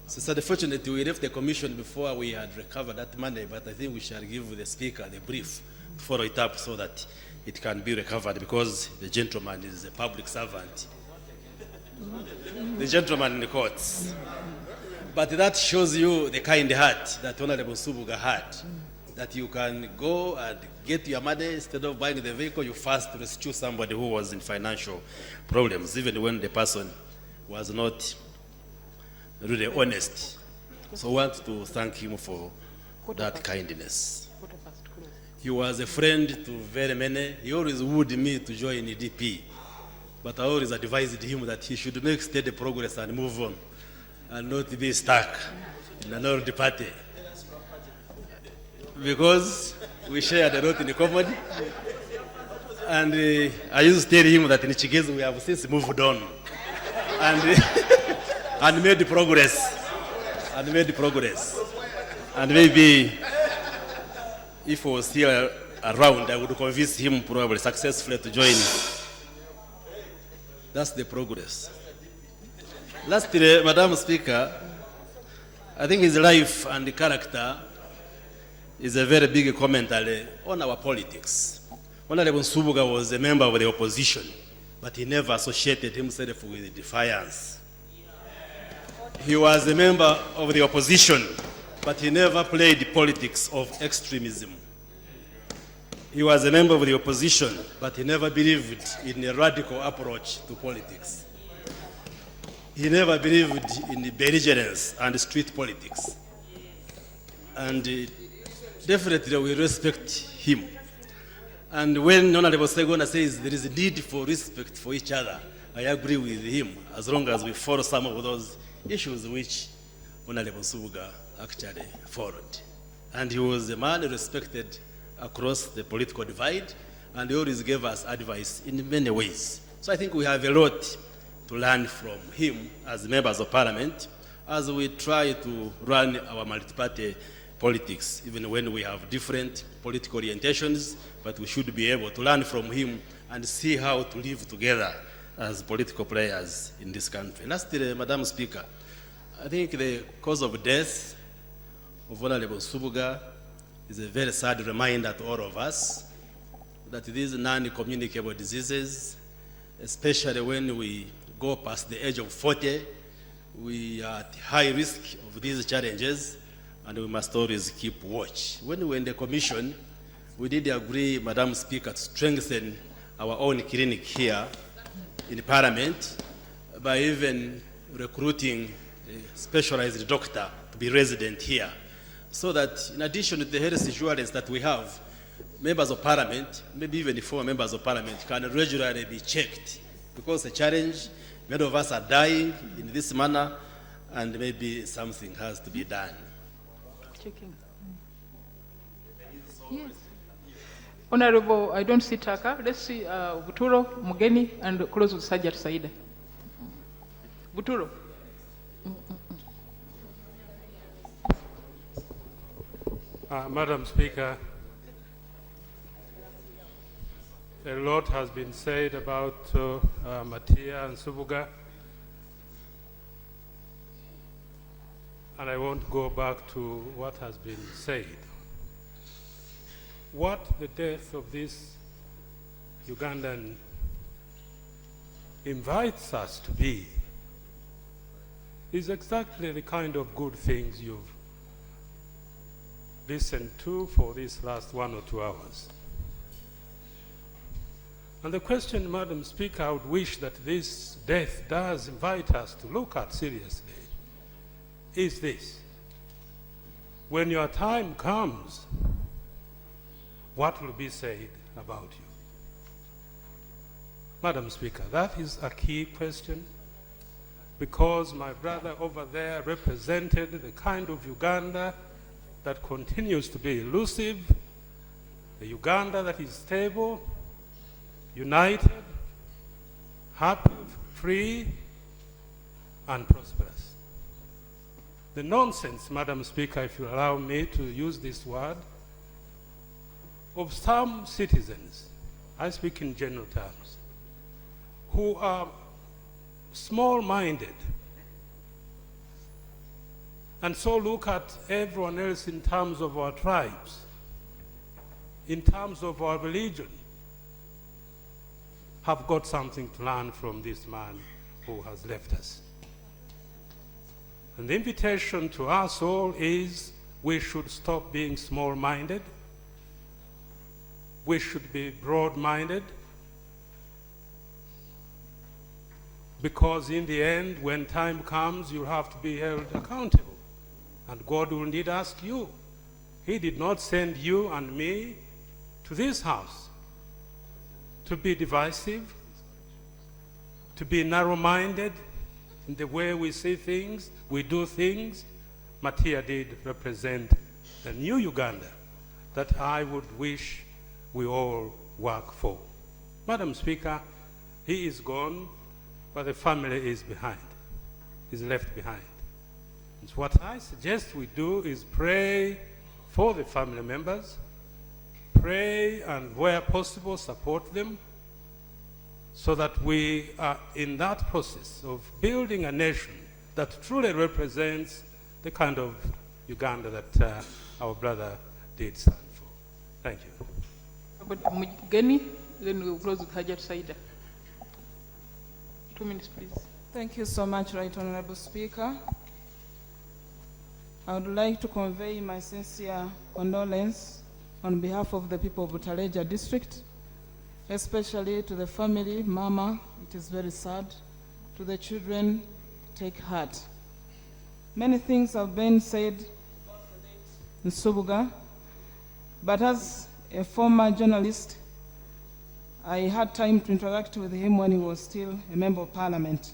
So unfortunately, we left the commission before we had recovered that money, but I think we shall give the speaker the brief to follow it up so that it can be recovered, because the gentleman is a public servant. The gentleman in the courts. But that shows you the kind heart that Honorable Subuga had, that you can go and get your money, instead of buying the vehicle, you first rescue somebody who was in financial problems, even when the person was not really honest. So I want to thank him for that kindness. He was a friend to very many. He always wooed me to join the DP, but I always advised him that he should make steady progress and move on, and not be stuck in an old party. Because we shared a lot in common, and I used to tell him that in Chigezu we have since moved on, and and made progress, and maybe if he was still around, I would convince him probably successfully to join. That's the progress. Lastly, Madam Speaker, I think his life and character is a very big commentary on our politics. Honorable Subuga was a member of the opposition, but he never associated himself with defiance. He was a member of the opposition, but he never played politics of extremism. He was a member of the opposition, but he never believed in a radical approach to politics. He never believed in belligerence and street politics. And definitely we respect him. And when Honorable Segona says there is a need for respect for each other, I agree with him, as long as we follow some of those issues which Honorable Subuga actually followed. And he was a man respected across the political divide, and he always gave us advice in many ways. So I think we have a lot to learn from him as members of parliament as we try to run our multi-party politics, even when we have different political orientations, but we should be able to learn from him and see how to live together as political players in this country. Lastly, Madam Speaker, I think the cause of death of Honorable Subuga is a very sad reminder to all of us that these non-communicable diseases, especially when we go past the age of 40, we are at high risk of these challenges, and we must always keep watch. When we were in the commission, we did agree, Madam Speaker, to strengthen our own clinic here in Parliament by even recruiting a specialized doctor to be resident here, so that in addition to the health insurance that we have, members of Parliament, maybe even former members of Parliament, can regularly be checked, because the challenge, many of us are dying in this manner, and maybe something has to be done. Checking. Yes. Honorable, I don't see Taka. Let's see Buturo, Mugeni, and close with Sajat Saida. Buturo. Madam Speaker, a lot has been said about Matia and Subuga, and I won't go back to what has been said. What the death of this Ugandan invites us to be is exactly the kind of good things you've listened to for these last 1 or 2 hours. And the question, Madam Speaker, I would wish that this death does invite us to look at seriously is this: when your time comes, what will be said about you? Madam Speaker, that is a key question, because my brother over there represented the kind of Uganda that continues to be elusive, the Uganda that is stable, united, happy, free, and prosperous. The nonsense, Madam Speaker, if you allow me to use this word, of some citizens, I speak in general terms, who are small-minded and so look at everyone else in terms of our tribes, in terms of our religion, have got something to learn from this man who has left us. And the invitation to us all is we should stop being small-minded. We should be broad-minded, because in the end, when time comes, you'll have to be held accountable. And God will indeed ask you. He did not send you and me to this house to be divisive, to be narrow-minded in the way we see things, we do things. Matia did represent the new Uganda that I would wish we all work for. Madam Speaker, he is gone, but the family is behind, is left behind. And what I suggest we do is pray for the family members, pray and where possible support them, so that we are in that process of building a nation that truly represents the kind of Uganda that our brother did stand for. Thank you. But Mugeni, then we'll close with Hajat Saida. 2 minutes, please. Thank you so much, Right Honorable Speaker. I would like to convey my sincere condolence on behalf of the people of Butaleja district, especially to the family, Mama, it is very sad. To the children, take heart. Many things have been said in Subuga, but as a former journalist, I had time to interact with him when he was still a member of parliament.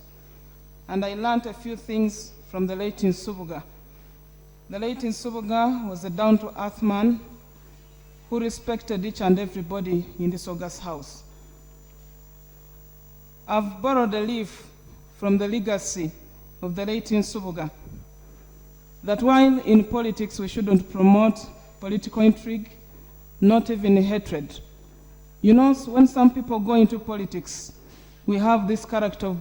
And I learned a few things from the late Subuga. The late Nsubuga was a down-to-earth man who respected each and everybody in this august house. I've borrowed a leaf from the legacy of the late Nsubuga, that while in politics we shouldn't promote political intrigue, not even hatred. You know, when some people go into politics, we have this character of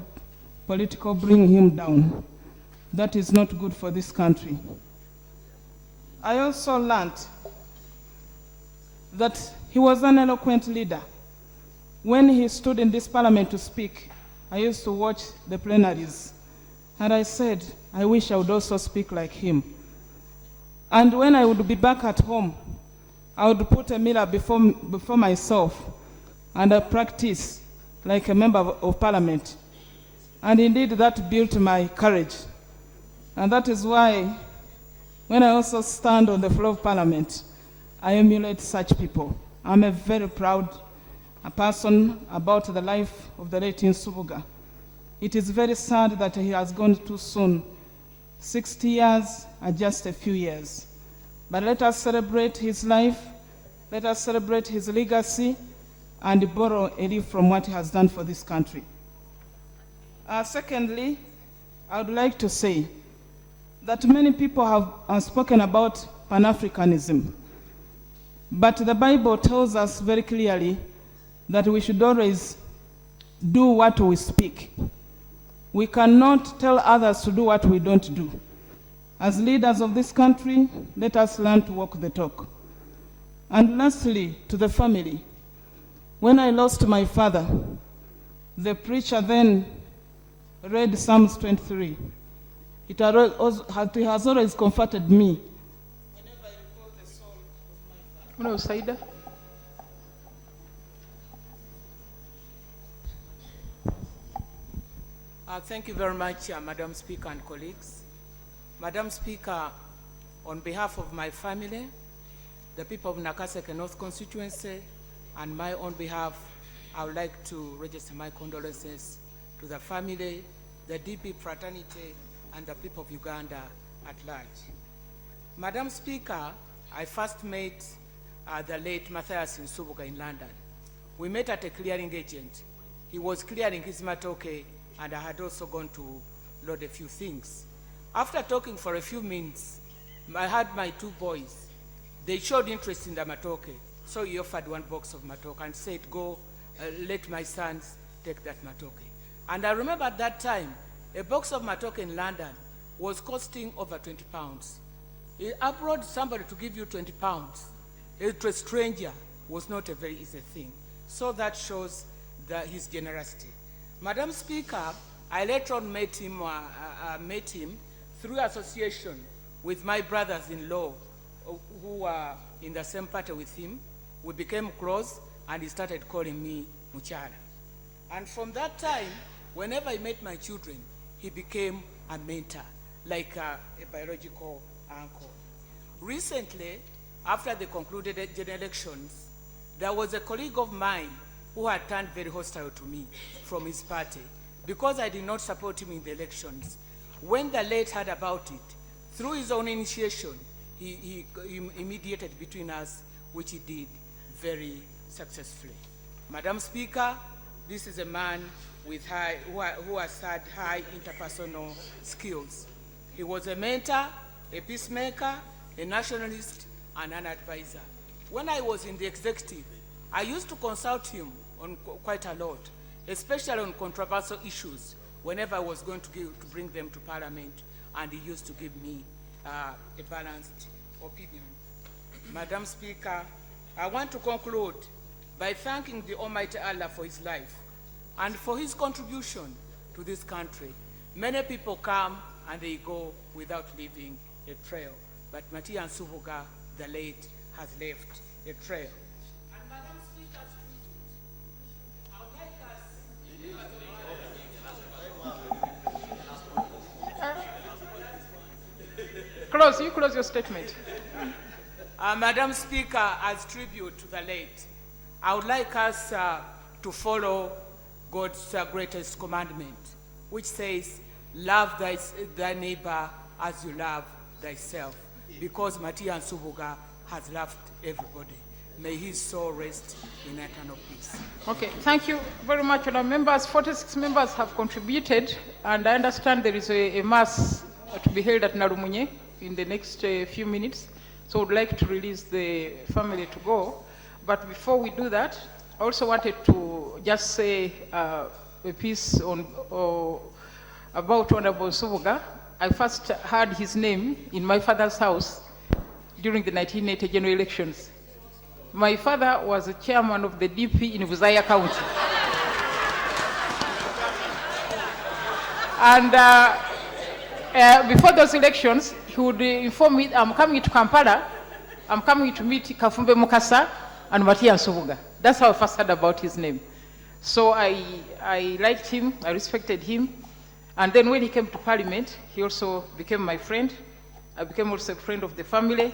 political bring him down. That is not good for this country. I also learned that he was an eloquent leader. When he stood in this parliament to speak, I used to watch the plenaries, and I said, I wish I would also speak like him. And when I would be back at home, I would put a mirror before myself, and I practice like a member of parliament. And indeed, that built my courage. And that is why, when I also stand on the floor of parliament, I emulate such people. I'm a very proud person about the life of the late Nsubuga. It is very sad that he has gone too soon. 60 years are just a few years. But let us celebrate his life, let us celebrate his legacy, and borrow a leaf from what he has done for this country. Secondly, I would like to say that many people have spoken about Pan-Africanism, but the Bible tells us very clearly that we should always do what we speak. We cannot tell others to do what we don't do. As leaders of this country, let us learn to walk the talk. And lastly, to the family, when I lost my father, the preacher then read Psalms 23. It has always comforted me. Whenever I recall the soul of my father. Saida. Thank you very much, Madam Speaker and colleagues. Madam Speaker, on behalf of my family, the people of Nakaseke North constituency, and my own behalf, I would like to register my condolences to the family, the DP fraternity, and the people of Uganda at large. Madam Speaker, I first met the late Matthias Nsubuga in London. We met at a clearing agent. He was clearing his matoke, and I had also gone to load a few things. After talking for a few minutes, I had my two boys. They showed interest in the matoke, so he offered one box of matoke and said, go, let my sons take that matoke. And I remember at that time, a box of matoke in London was costing over 20 pounds. Abroad, somebody to give you 20 pounds, to a stranger, was not a very easy thing. So that shows his generosity. Madam Speaker, I later on met him through association with my brothers-in-law who were in the same party with him. We became close, and he started calling me Muchala. And from that time, whenever I met my children, he became a mentor, like a biological uncle. Recently, after the concluded general elections, there was a colleague of mine who had turned very hostile to me from his party because I did not support him in the elections. When the late heard about it, through his own initiation, he mediated between us, which he did very successfully. Madam Speaker, this is a man with who has had high interpersonal skills. He was a mentor, a peacemaker, a nationalist, and an advisor. When I was in the executive, I used to consult him on quite a lot, especially on controversial issues, whenever I was going to bring them to Parliament, and he used to give me a balanced opinion. Madam Speaker, I want to conclude by thanking the Almighty Allah for his life and for his contribution to this country. Many people come and they go without leaving a trail, but Matthias Nsubuga, the late, has left a trail. And Madam Speaker, I would like us... You close your statement. Madam Speaker, as tribute to the late, I would like us to follow God's greatest commandment, which says, love thy neighbor as you love thyself. because Matia Nsubuga has loved everybody. May his soul rest in eternal peace. Okay, thank you very much, honourable members. 46 members have contributed, and I understand there is a mass to be held at Narumunye in the next few minutes. So I would like to release the family to go. But before we do that, I also wanted to just say a piece on about Honorable Subuga. I first heard his name in my father's house during the 1980 general elections. My father was a chairman of the DP in Vizaya County. And before those elections, he would inform me, I'm coming to Kampala, I'm coming to meet Kafumbe Mukasa and Matia Nsubuga. That's how I first heard about his name. So I liked him, I respected him. And then when he came to Parliament, he also became my friend. I became also a friend of the family.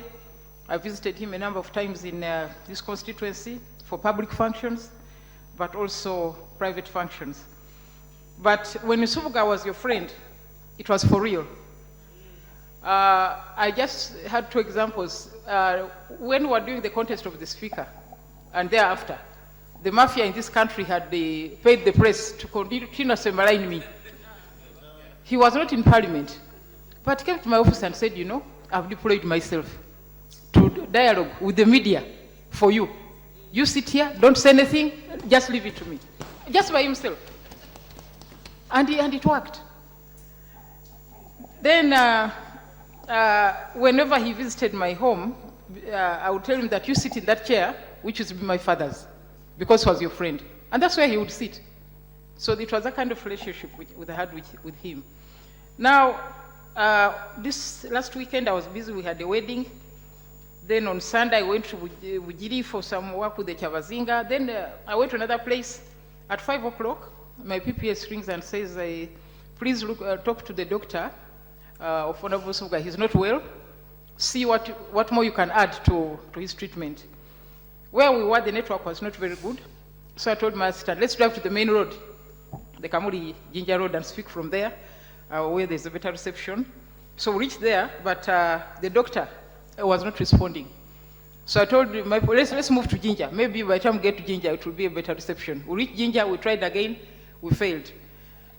I visited him a number of times in this constituency for public functions, but also private functions. But when Nsubuga was your friend, it was for real. I just had two examples. When we were doing the contest of the speaker, and thereafter, the mafia in this country had paid the press to continue to malign me. He was not in Parliament, but came to my office and said, you know, I've deployed myself to dialogue with the media for you. You sit here, don't say anything, just leave it to me. Just by himself. And it worked. Then, whenever he visited my home, I would tell him that you sit in that chair, which used to be my father's, because he was your friend. And that's where he would sit. So it was a kind of relationship I had with him. Now, this last weekend I was busy, we had a wedding. Then on Sunday I went to Wujiri for some work with the Chavazinga. Then I went to another place. At 5 o'clock, my PPS rings and says, please talk to the doctor of Honorable Subuga. He's not well. See what more you can add to his treatment. Where we were, the network was not very good. So I told my assistant, let's drive to the main road, the Kamuri Jinja Road, and speak from there, where there's a better reception. So we reached there, but the doctor was not responding. So I told him, let's move to Jinja. Maybe by the time we get to Jinja, it will be a better reception. We reached Jinja, we tried again, we failed.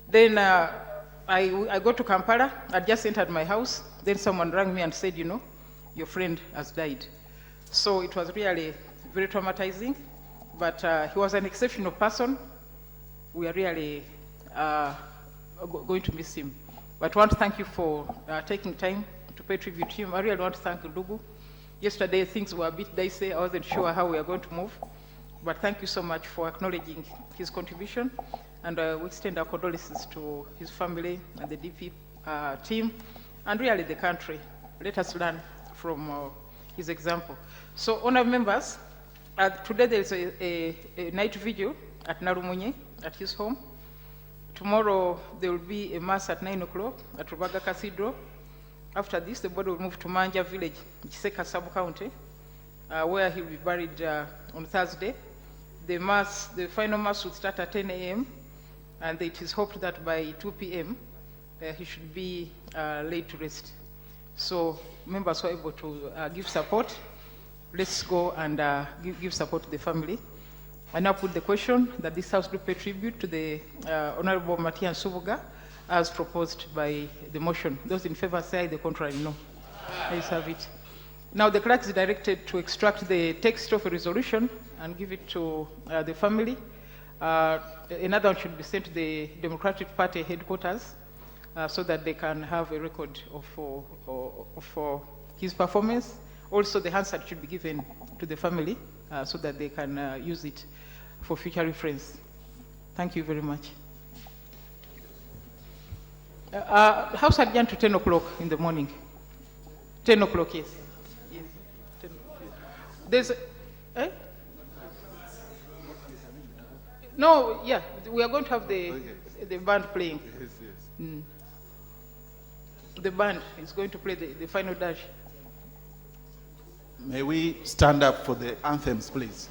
Then I got to Kampala, I just entered my house. Then someone rang me and said, you know, your friend has died. So it was really very traumatizing, but he was an exceptional person. We are really going to miss him. But I want to thank you for taking time to pay tribute to him. I really want to thank Ndugu. Yesterday things were a bit dicey. I wasn't sure how we are going to move. But thank you so much for acknowledging his contribution. And we extend our condolences to his family and the DP team, and really the country. Let us learn from his example. So, honourable members, today there is a night vigil at Narumunye, at his home. Tomorrow there will be a mass at 9 o'clock at Rubaga Cathedral. After this, the body will move to Manja village, Chiseka sub-county, where he will be buried on Thursday. The final mass will start at 10 a.m. and it is hoped that by 2 p.m. He should be laid to rest. So members who are able to give support, let's go and give support to the family. I now put the question that this House do pay tribute to the Honorable Matia Nsubuga as proposed by the motion. Those in favor say aye, the contrary no. Please have it. Now the clerk is directed to extract the text of a resolution and give it to the family. Another one should be sent to the Democratic Party headquarters so that they can have a record of his performance. Also, the Hansard should be given to the family so that they can use it for future reference. Thank you very much. House adjourned to 10 o'clock in the morning. 10 o'clock, yes. Yes. 10 There's No, yeah, we are going to have the band playing. Yes, yes. The band is going to play the final dash. May we stand up for the anthems, please?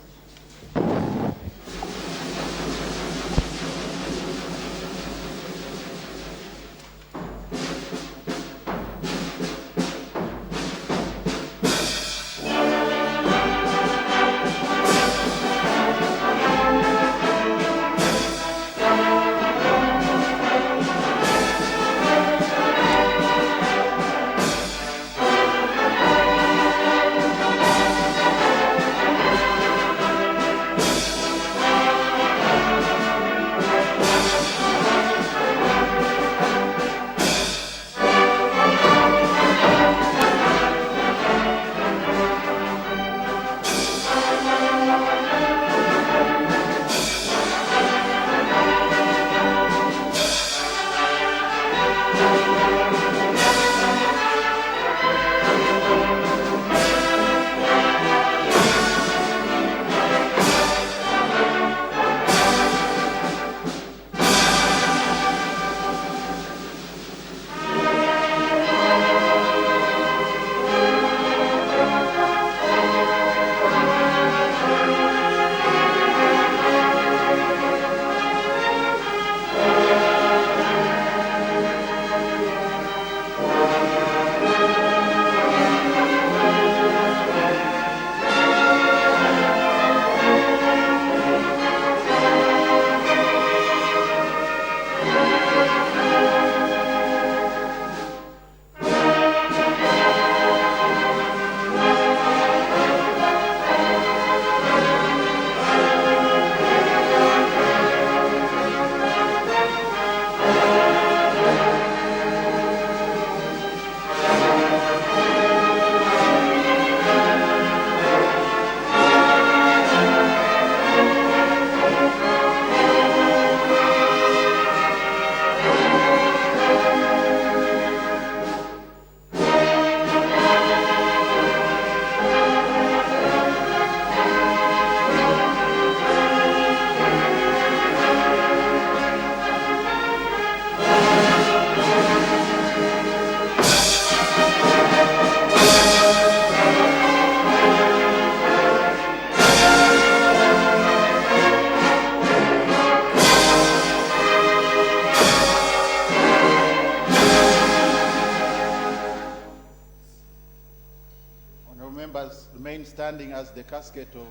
members remain standing as the casket of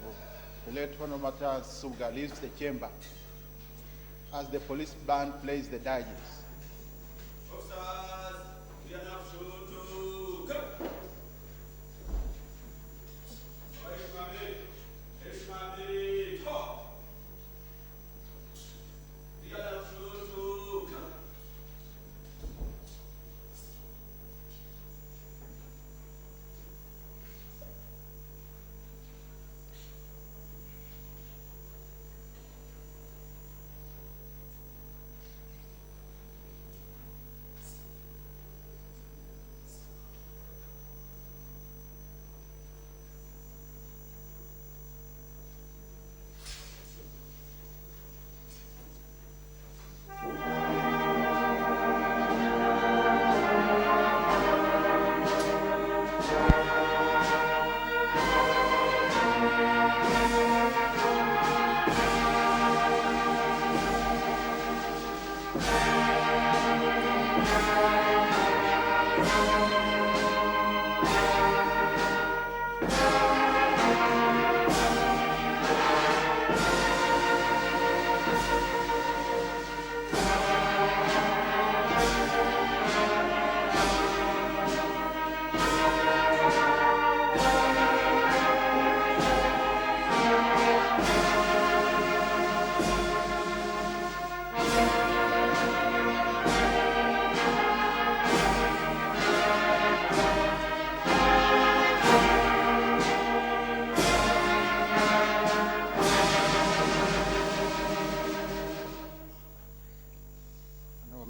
the late Honorable Matia Subuga leaves the chamber as the police band plays the dirges.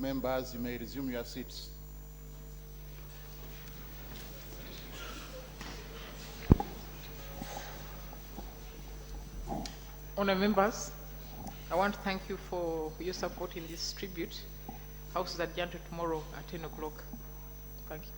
Members, you may resume your seats. Honourable members, I want to thank you for your support in this tribute. House is adjourned tomorrow at 10 o'clock. Thank you.